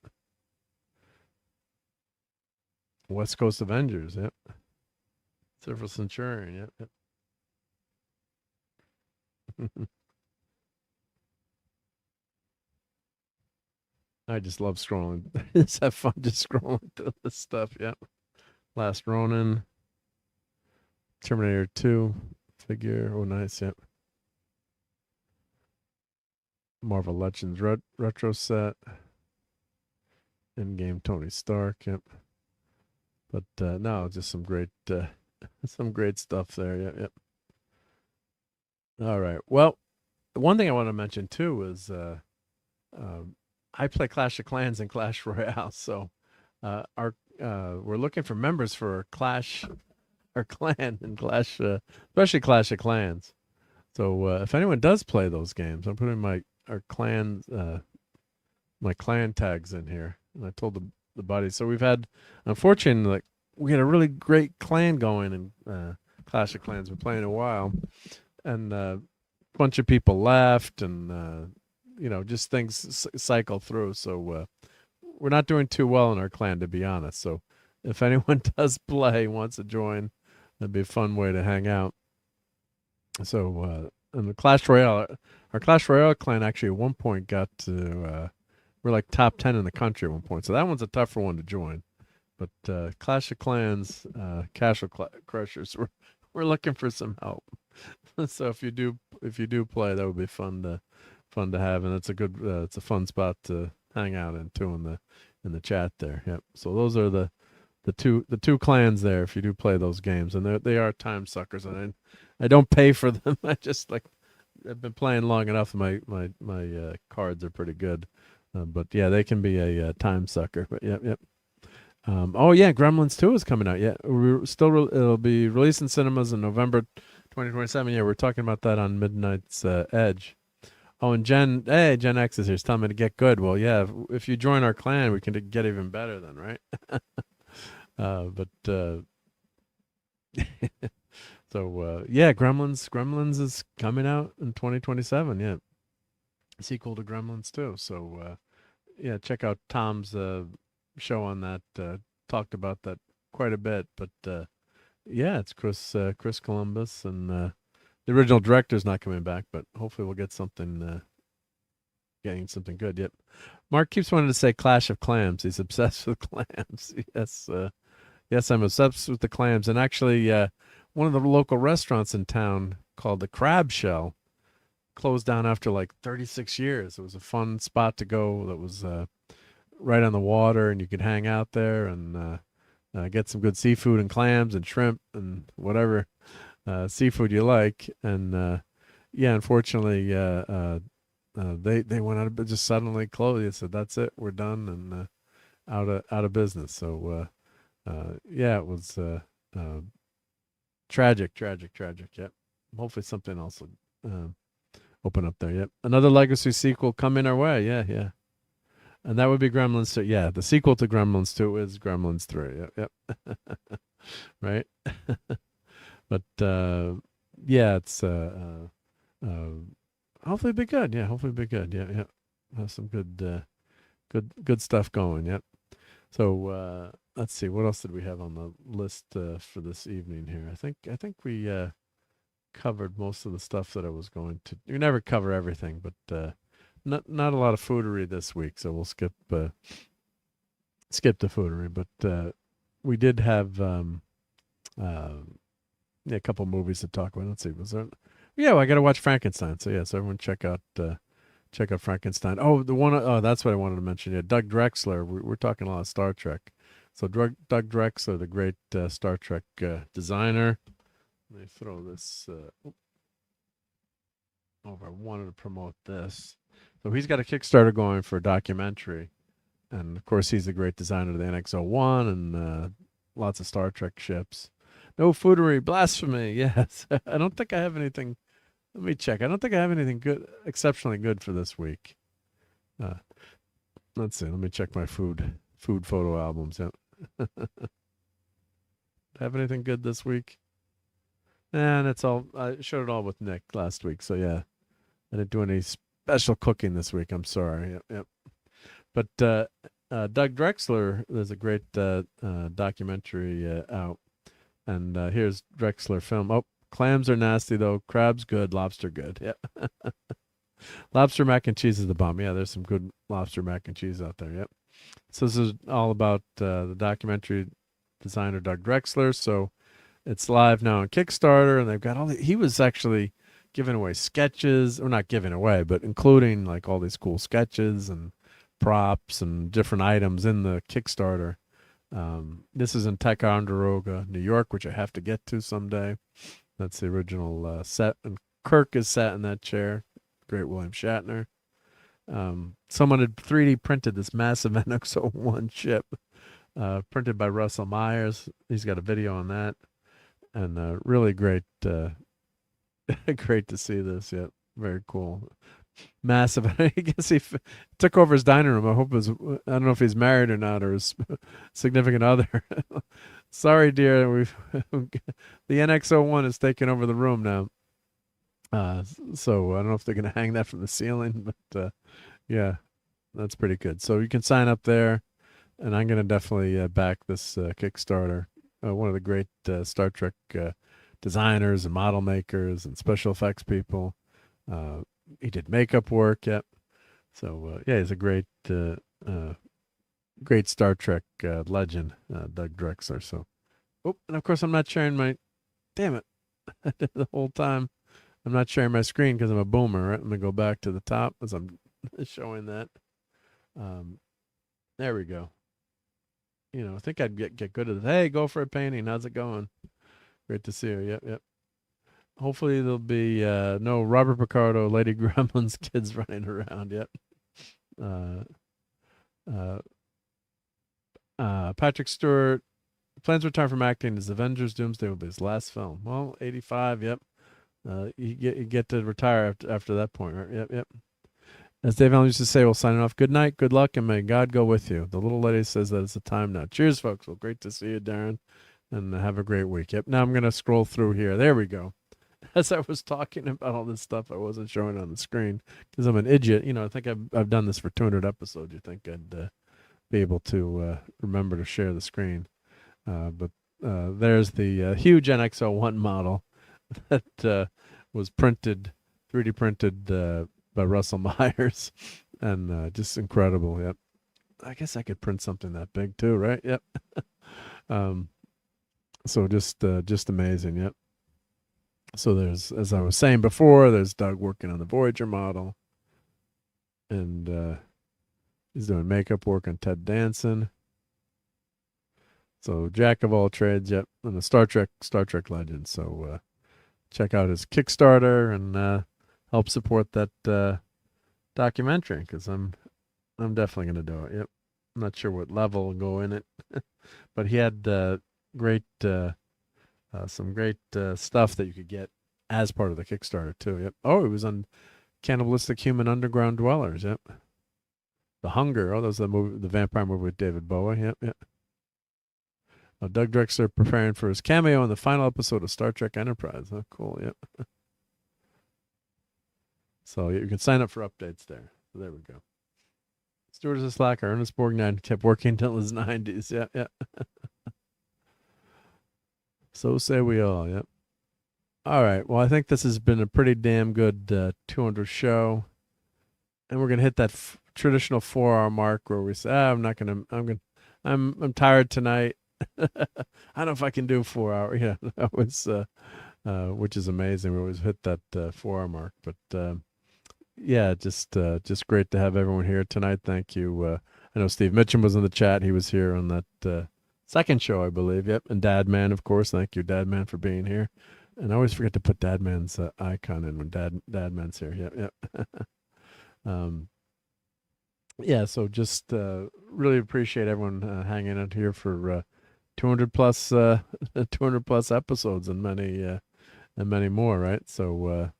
West Coast Avengers. Yep. Silver Centurion. Yep. I just love scrolling. Just have fun just scrolling through this stuff. Yep. Last Ronin. Terminator 2 figure. Oh, nice. Yep. Marvel Legends retro set. In-game Tony Stark. Yep. But no, just some great stuff there. Yep. Yep. All right. Well, the one thing I want to mention too is I play Clash of Clans and Clash Royale, so we're looking for members for our clan and Clash, especially Clash of Clans. So if anyone does play those games, I'm putting my clan tags in here, and I told the buddies. So we've had, unfortunately, we had a really great clan going in Clash of Clans. We're playing a while, and a bunch of people left, and just things cycle through. So we're not doing too well in our clan, to be honest. So if anyone does play, wants to join, that'd be a fun way to hang out. So in the Clash Royale, our Clash Royale clan actually at one point got to we're like top 10 in the country at one point. So that one's a tougher one to join. But Clash of Clans, Casual Crushers, we're looking for some help. So if you do play, that would be fun to have, and it's a fun spot to hang out in too in the chat there. Yep. So those are the two clans there. If you do play those games, and they are time suckers, and I don't pay for them. I just like I've been playing long enough. My cards are pretty good, but yeah, they can be a time sucker. But yep. Oh yeah, Gremlins 2 is coming out. Yeah, it'll be released in cinemas in November 2027. Yeah, we're talking about that on Midnight's Edge. Oh, and Gen X is here. He's telling me to get good. Well, yeah, if you join our clan, we can get even better then, right? So yeah, Gremlins is coming out in 2027. Yeah, sequel to Gremlins 2. So yeah, check out Tom's show on that. Talked about that quite a bit. But yeah, it's Chris Columbus, and the original director's not coming back, but hopefully we'll get something. Getting something good. Yep. Mark keeps wanting to say Clash of Clams. He's obsessed with clams. Yes. Yes, I'm obsessed with the clams. And actually, one of the local restaurants in town called the Crab Shell closed down after like 36 years. It was a fun spot to go that was right on the water, and you could hang out there and get some good seafood and clams and shrimp and whatever seafood you like. And yeah, unfortunately, they went out of just suddenly closed. They said, "That's it, we're done," and out of business. So yeah, it was tragic. Yep. Hopefully something else will open up there. Yep. Another Legacy sequel coming our way. Yeah. And that would be Gremlins 2. Yeah, the sequel to Gremlins 2 is Gremlins 3. Yep. Right. But yeah, it's hopefully be good. Yeah, hopefully be good. Yeah. Have some good stuff going. Yep. So let's see, what else did we have on the list for this evening here? I think we covered most of the stuff that I was going to. You never cover everything, but not a lot of foodery this week, so we'll skip the foodery. But we did have a couple movies to talk about. Let's see, was there? Yeah, well, I got to watch Frankenstein. So yeah, so everyone check out Frankenstein. Oh, that's what I wanted to mention. Yeah, Doug Drexler. We're talking a lot of Star Trek. So Doug Drexler, the great Star Trek designer. Let me throw this over. I wanted to promote this. So he's got a Kickstarter going for a documentary, and of course he's a great designer of the NX-01 and lots of Star Trek ships. No foodery, blasphemy. Yes, I don't think I have anything. Let me check. I don't think I have anything good, exceptionally good for this week. Let's see. Let me check my food photo albums. Yep. Have anything good this week? And it's all. I showed it all with Nick last week. So yeah, I didn't do any special cooking this week. I'm sorry. Yep. But Doug Drexler, there's a great documentary out. And here's Drexler film. Oh, clams are nasty though. Crab's good. Lobster good. Yeah. Lobster mac and cheese is the bomb. Yeah, there's some good lobster mac and cheese out there. Yep. So this is all about the documentary designer Doug Drexler. So it's live now on Kickstarter, and they've got he was actually giving away sketches, or not giving away, but including like all these cool sketches and props and different items in the Kickstarter. This is in Ticonderoga, New York, which I have to get to someday. That's the original set, and Kirk is sat in that chair. Great William Shatner. Someone had 3D printed this massive NX-01 ship, printed by Russell Myers. He's got a video on that, and really great, great to see this. Yeah, very cool. Massive. I guess he took over his dining room. I hope I don't know if he's married or not, or his significant other. Sorry, dear. The NX-01 is taking over the room now. So I don't know if they're going to hang that from the ceiling, but yeah, that's pretty good. So you can sign up there, and I'm going to definitely back this Kickstarter. One of the great Star Trek designers and model makers and special effects people. He did makeup work. Yep. So yeah, he's a great Star Trek legend, Doug Drexler. So, and of course I'm not sharing my. Damn it! The whole time I'm not sharing my screen because I'm a boomer. Right? I'm gonna go back to the top as I'm showing that. There we go. I think I'd get good at it. Hey, go for a painting. How's it going? Great to see you. Yep. Hopefully there'll be no Robert Picardo, Lady Gremlin's kids running around yet. Patrick Stewart plans to retire from acting as Avengers Doomsday will be his last film. Well, 85, yep. You get to retire after that point, right? Yep. As Dave Allen used to say, we'll sign off. Good night, good luck, and may God go with you. The little lady says that it's the time now. Cheers, folks. Well, great to see you, Darren, and have a great week. Yep. Now I'm going to scroll through here. There we go. As I was talking about all this stuff, I wasn't showing it on the screen because I'm an idiot. I think I've done this for 200 episodes. You think I'd be able to remember to share the screen. But there's the huge NX-01 model that was 3D printed by Russell Myers, and just incredible. Yep. I guess I could print something that big too, right? Yep. So just amazing. Yep. So there's, as I was saying before, there's Doug working on the Voyager model, and he's doing makeup work on Ted Danson. So jack of all trades, yep, and the Star Trek legend. So check out his Kickstarter and help support that documentary, because I'm definitely going to do it. Yep, I'm not sure what level will go in it, but he had some great stuff that you could get as part of the Kickstarter too. Yep. Oh, it was on Cannibalistic Human Underground Dwellers. Yep. The Hunger. Oh, that was the movie, the vampire movie with David Bowie. Yep. Doug Drexler preparing for his cameo in the final episode of Star Trek Enterprise. Oh, cool. Yep. So you can sign up for updates there. So there we go. Stuart is a slacker. Ernest Borgnine kept working until his 90s. Yeah. So say we all. Yep. All right. Well, I think this has been a pretty damn good 200 show, and we're gonna hit that traditional 4-hour mark where we say, I'm tired tonight. I don't know if I can do 4 hours. Yeah, that was which is amazing. We always hit that 4-hour mark, but yeah, just great to have everyone here tonight. Thank you. I know Steve Mitchum was in the chat. He was here on that second show, I believe. Yep, and Dadman, of course. Thank you, Dadman, for being here. And I always forget to put Dadman's icon in when Dadman's here. Yep. Yeah, so just really appreciate everyone hanging out here for 200 plus episodes and many more, right? So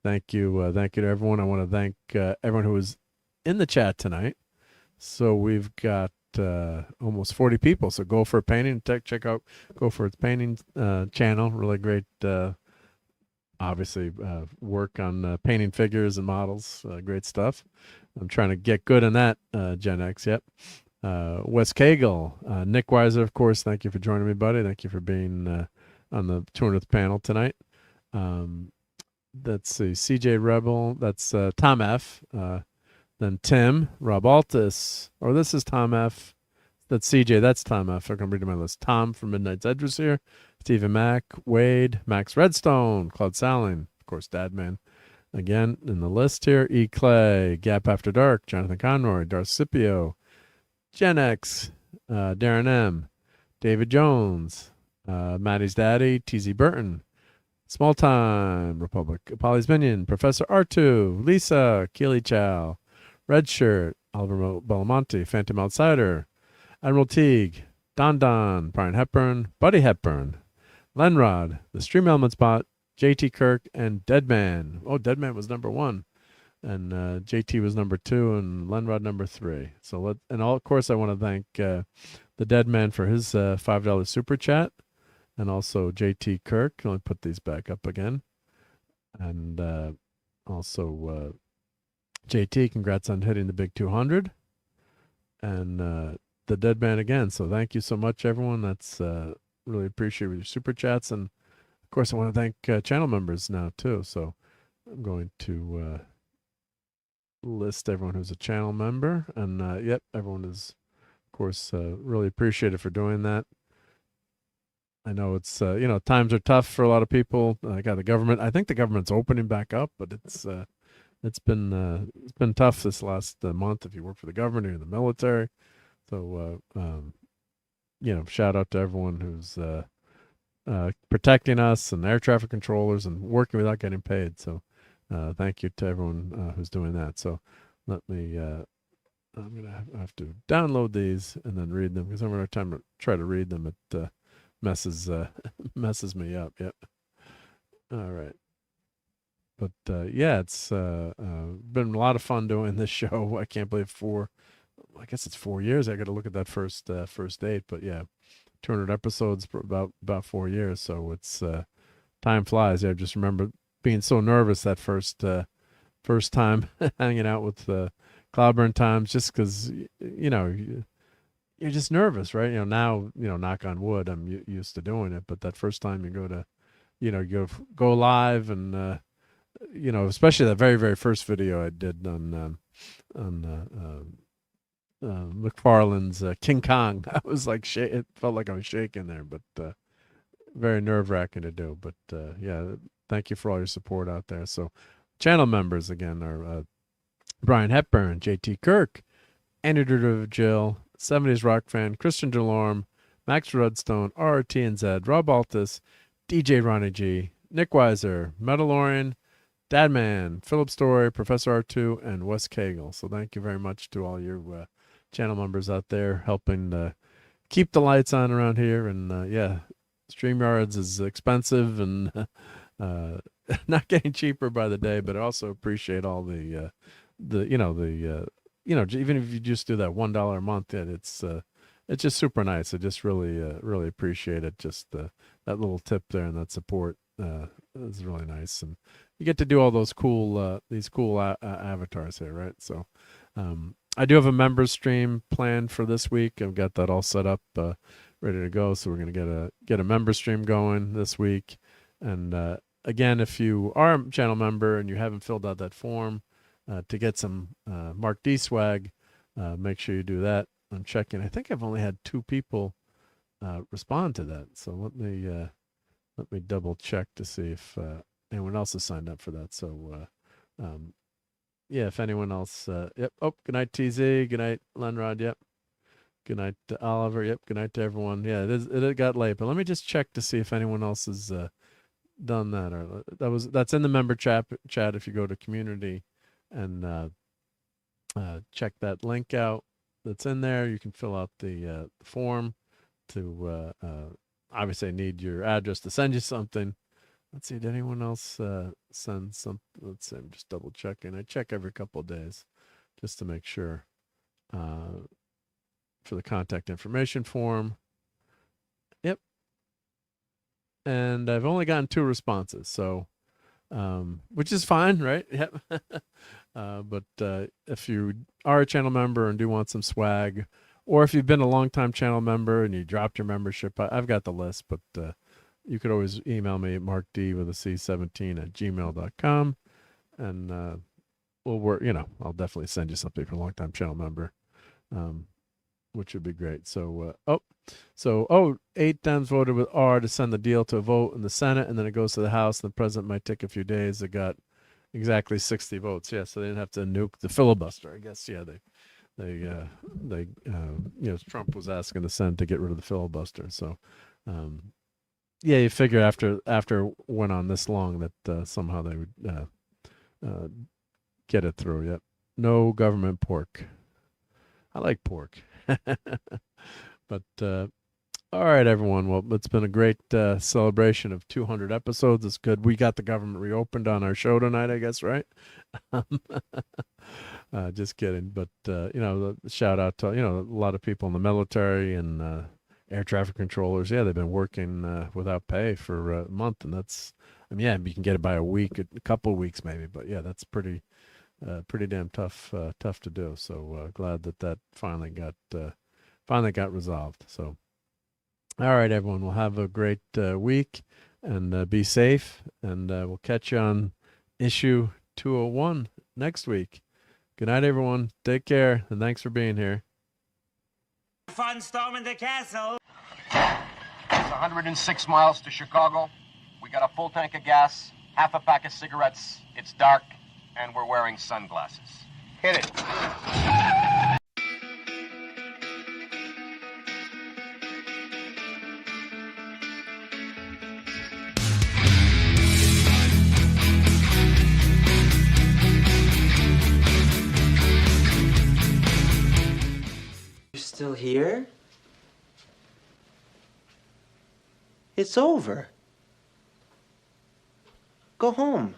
thank you to everyone. I want to thank everyone who was in the chat tonight. So we've got almost 40 people. So Go for Painting, check out Go for Its Painting channel. Really great, obviously work on painting figures and models. Great stuff. I'm trying to get good in that, Gen X. Yep. Wes Cagle, Nick Weiser, of course. Thank you for joining me, buddy. Thank you for being on the 200th panel tonight. Let's see, CJ Rebel. That's Tom F. Then Tim, RobAltis. Or this is Tom F. That's CJ. That's Tom F. I'm reading my list. Tom from Midnight's Edge was here. Stephen Mack, Wade, Max Redstone, Claude Saling, of course, Dadman. Again, in the list here, E. Clay, Gap After Dark, Jonathan Conroy, Darth Scipio, Gen X, Darren M., David Jones, Maddie's Daddy, TZ Burton, Small Time, Republic, Polly's Minion, Professor R2, Lisa, Keely Chow, Red Shirt, Oliver Belamonte, Phantom Outsider, Admiral Teague, Don, Brian Hepburn, Buddy Hepburn, Lenrod, The Stream Elements Bot, JT Kirk, and Deadman. Oh, Deadman was number 1, and JT was number 2, and Lenrod number 3. So of course, I want to thank the Deadman for his $5 super chat, and also JT Kirk. Let me put these back up again, and also JT. Congrats on hitting the big 200, and the Deadman again. So thank you so much, everyone. That's really appreciate your super chats, and of course, I want to thank channel members now too. So I'm going to list everyone who's a channel member, and yep, everyone is, of course, really appreciated for doing that. I know it's times are tough for a lot of people. I got the government. I think the government's opening back up, but it's been tough this last month if you work for the government or in the military. So shout out to everyone who's protecting us and air traffic controllers and working without getting paid. So thank you to everyone who's doing that. So let me, I'm going to have to download these and then read them, because I'm going to time to try to read them. It messes me up. Yep. All right. But yeah, it's been a lot of fun doing this show. I can't believe I guess it's 4 years. I got to look at that first date, but yeah, 200 episodes for about 4 years. So it's time flies. I just remember being so nervous that first time hanging out with Cloudburn Times, just because you're just nervous, right? Now knock on wood, I'm used to doing it, but that first time you go to you go live, and especially that very, very first video I did on McFarlane's King Kong. I was like, it felt like I was shaking there, but very nerve-wracking to do. But yeah, thank you for all your support out there. So channel members again are Brian Hepburn, JT Kirk, Andy Jill, 70s Rock Fan, Christian DeLorme, Max Rudstone, RRTNZ, RobAltis, DJ Ronnie G, Nick Weiser, Metalorian, Dadman, Philip Story, Professor R2, and Wes Cagle. So thank you very much to all your channel members out there helping keep the lights on around here. And yeah, StreamYards is expensive and not getting cheaper by the day, but I also appreciate all the even if you just do that $1 a month, it's just super nice. I just really appreciate it. Just that little tip there and that support is really nice, and you get to do all those cool avatars here, right? So I do have a members stream planned for this week. I've got that all set up, ready to go. So we're gonna get a member stream going this week. And again, if you are a channel member and you haven't filled out that form to get some Marc D swag, make sure you do that. I'm checking. I think I've only had 2 people respond to that. So let me double check to see if anyone else has signed up for that. So yeah, if anyone else, yep. Oh, good night, TZ. Good night, Lenrod. Yep. Good night to Oliver. Yep. Good night to everyone. Yeah, it got late, but let me just check to see if anyone else has done that, or that's in the member chat. If you go to community and check that link out that's in there, you can fill out the form to obviously I need your address to send you something. Let's see, did anyone else send something? Let's see, I'm just double checking. I check every couple of days just to make sure for the contact information form. Yep. And I've only gotten 2 responses, so which is fine, right? Yep. But if you are a channel member and do want some swag, or if you've been a long-time channel member and you dropped your membership, I've got the list, but you could always email me at marcd@gmail.com, and we'll work. I'll definitely send you something for a long-time channel member, which would be great. So 8 Dems voted with R to send the deal to a vote in the Senate, and then it goes to the House, and the president might take a few days. It got exactly 60 votes. Yeah, so they didn't have to nuke the filibuster. I guess. Yeah, they Trump was asking the Senate to get rid of the filibuster. So yeah, you figure after it went on this long that somehow they would get it through. Yep. No government pork. I like pork. But all right, everyone. Well, it's been a great celebration of 200 episodes. It's good. We got the government reopened on our show tonight, I guess, right? Just kidding. But shout out to a lot of people in the military and air traffic controllers. Yeah, they've been working without pay for a month, and that's, yeah, you can get it by a week, a couple of weeks maybe, but yeah, that's pretty damn tough to do. So glad that finally got resolved. So all right, everyone, we'll have a great week, and be safe, and we'll catch you on issue 201 next week. Good night, everyone. Take care, and thanks for being here. Fun storming the castle. It's 106 miles to Chicago. We got a full tank of gas, half a pack of cigarettes. It's dark, and we're wearing sunglasses. Hit it. still here? It's over. Go home.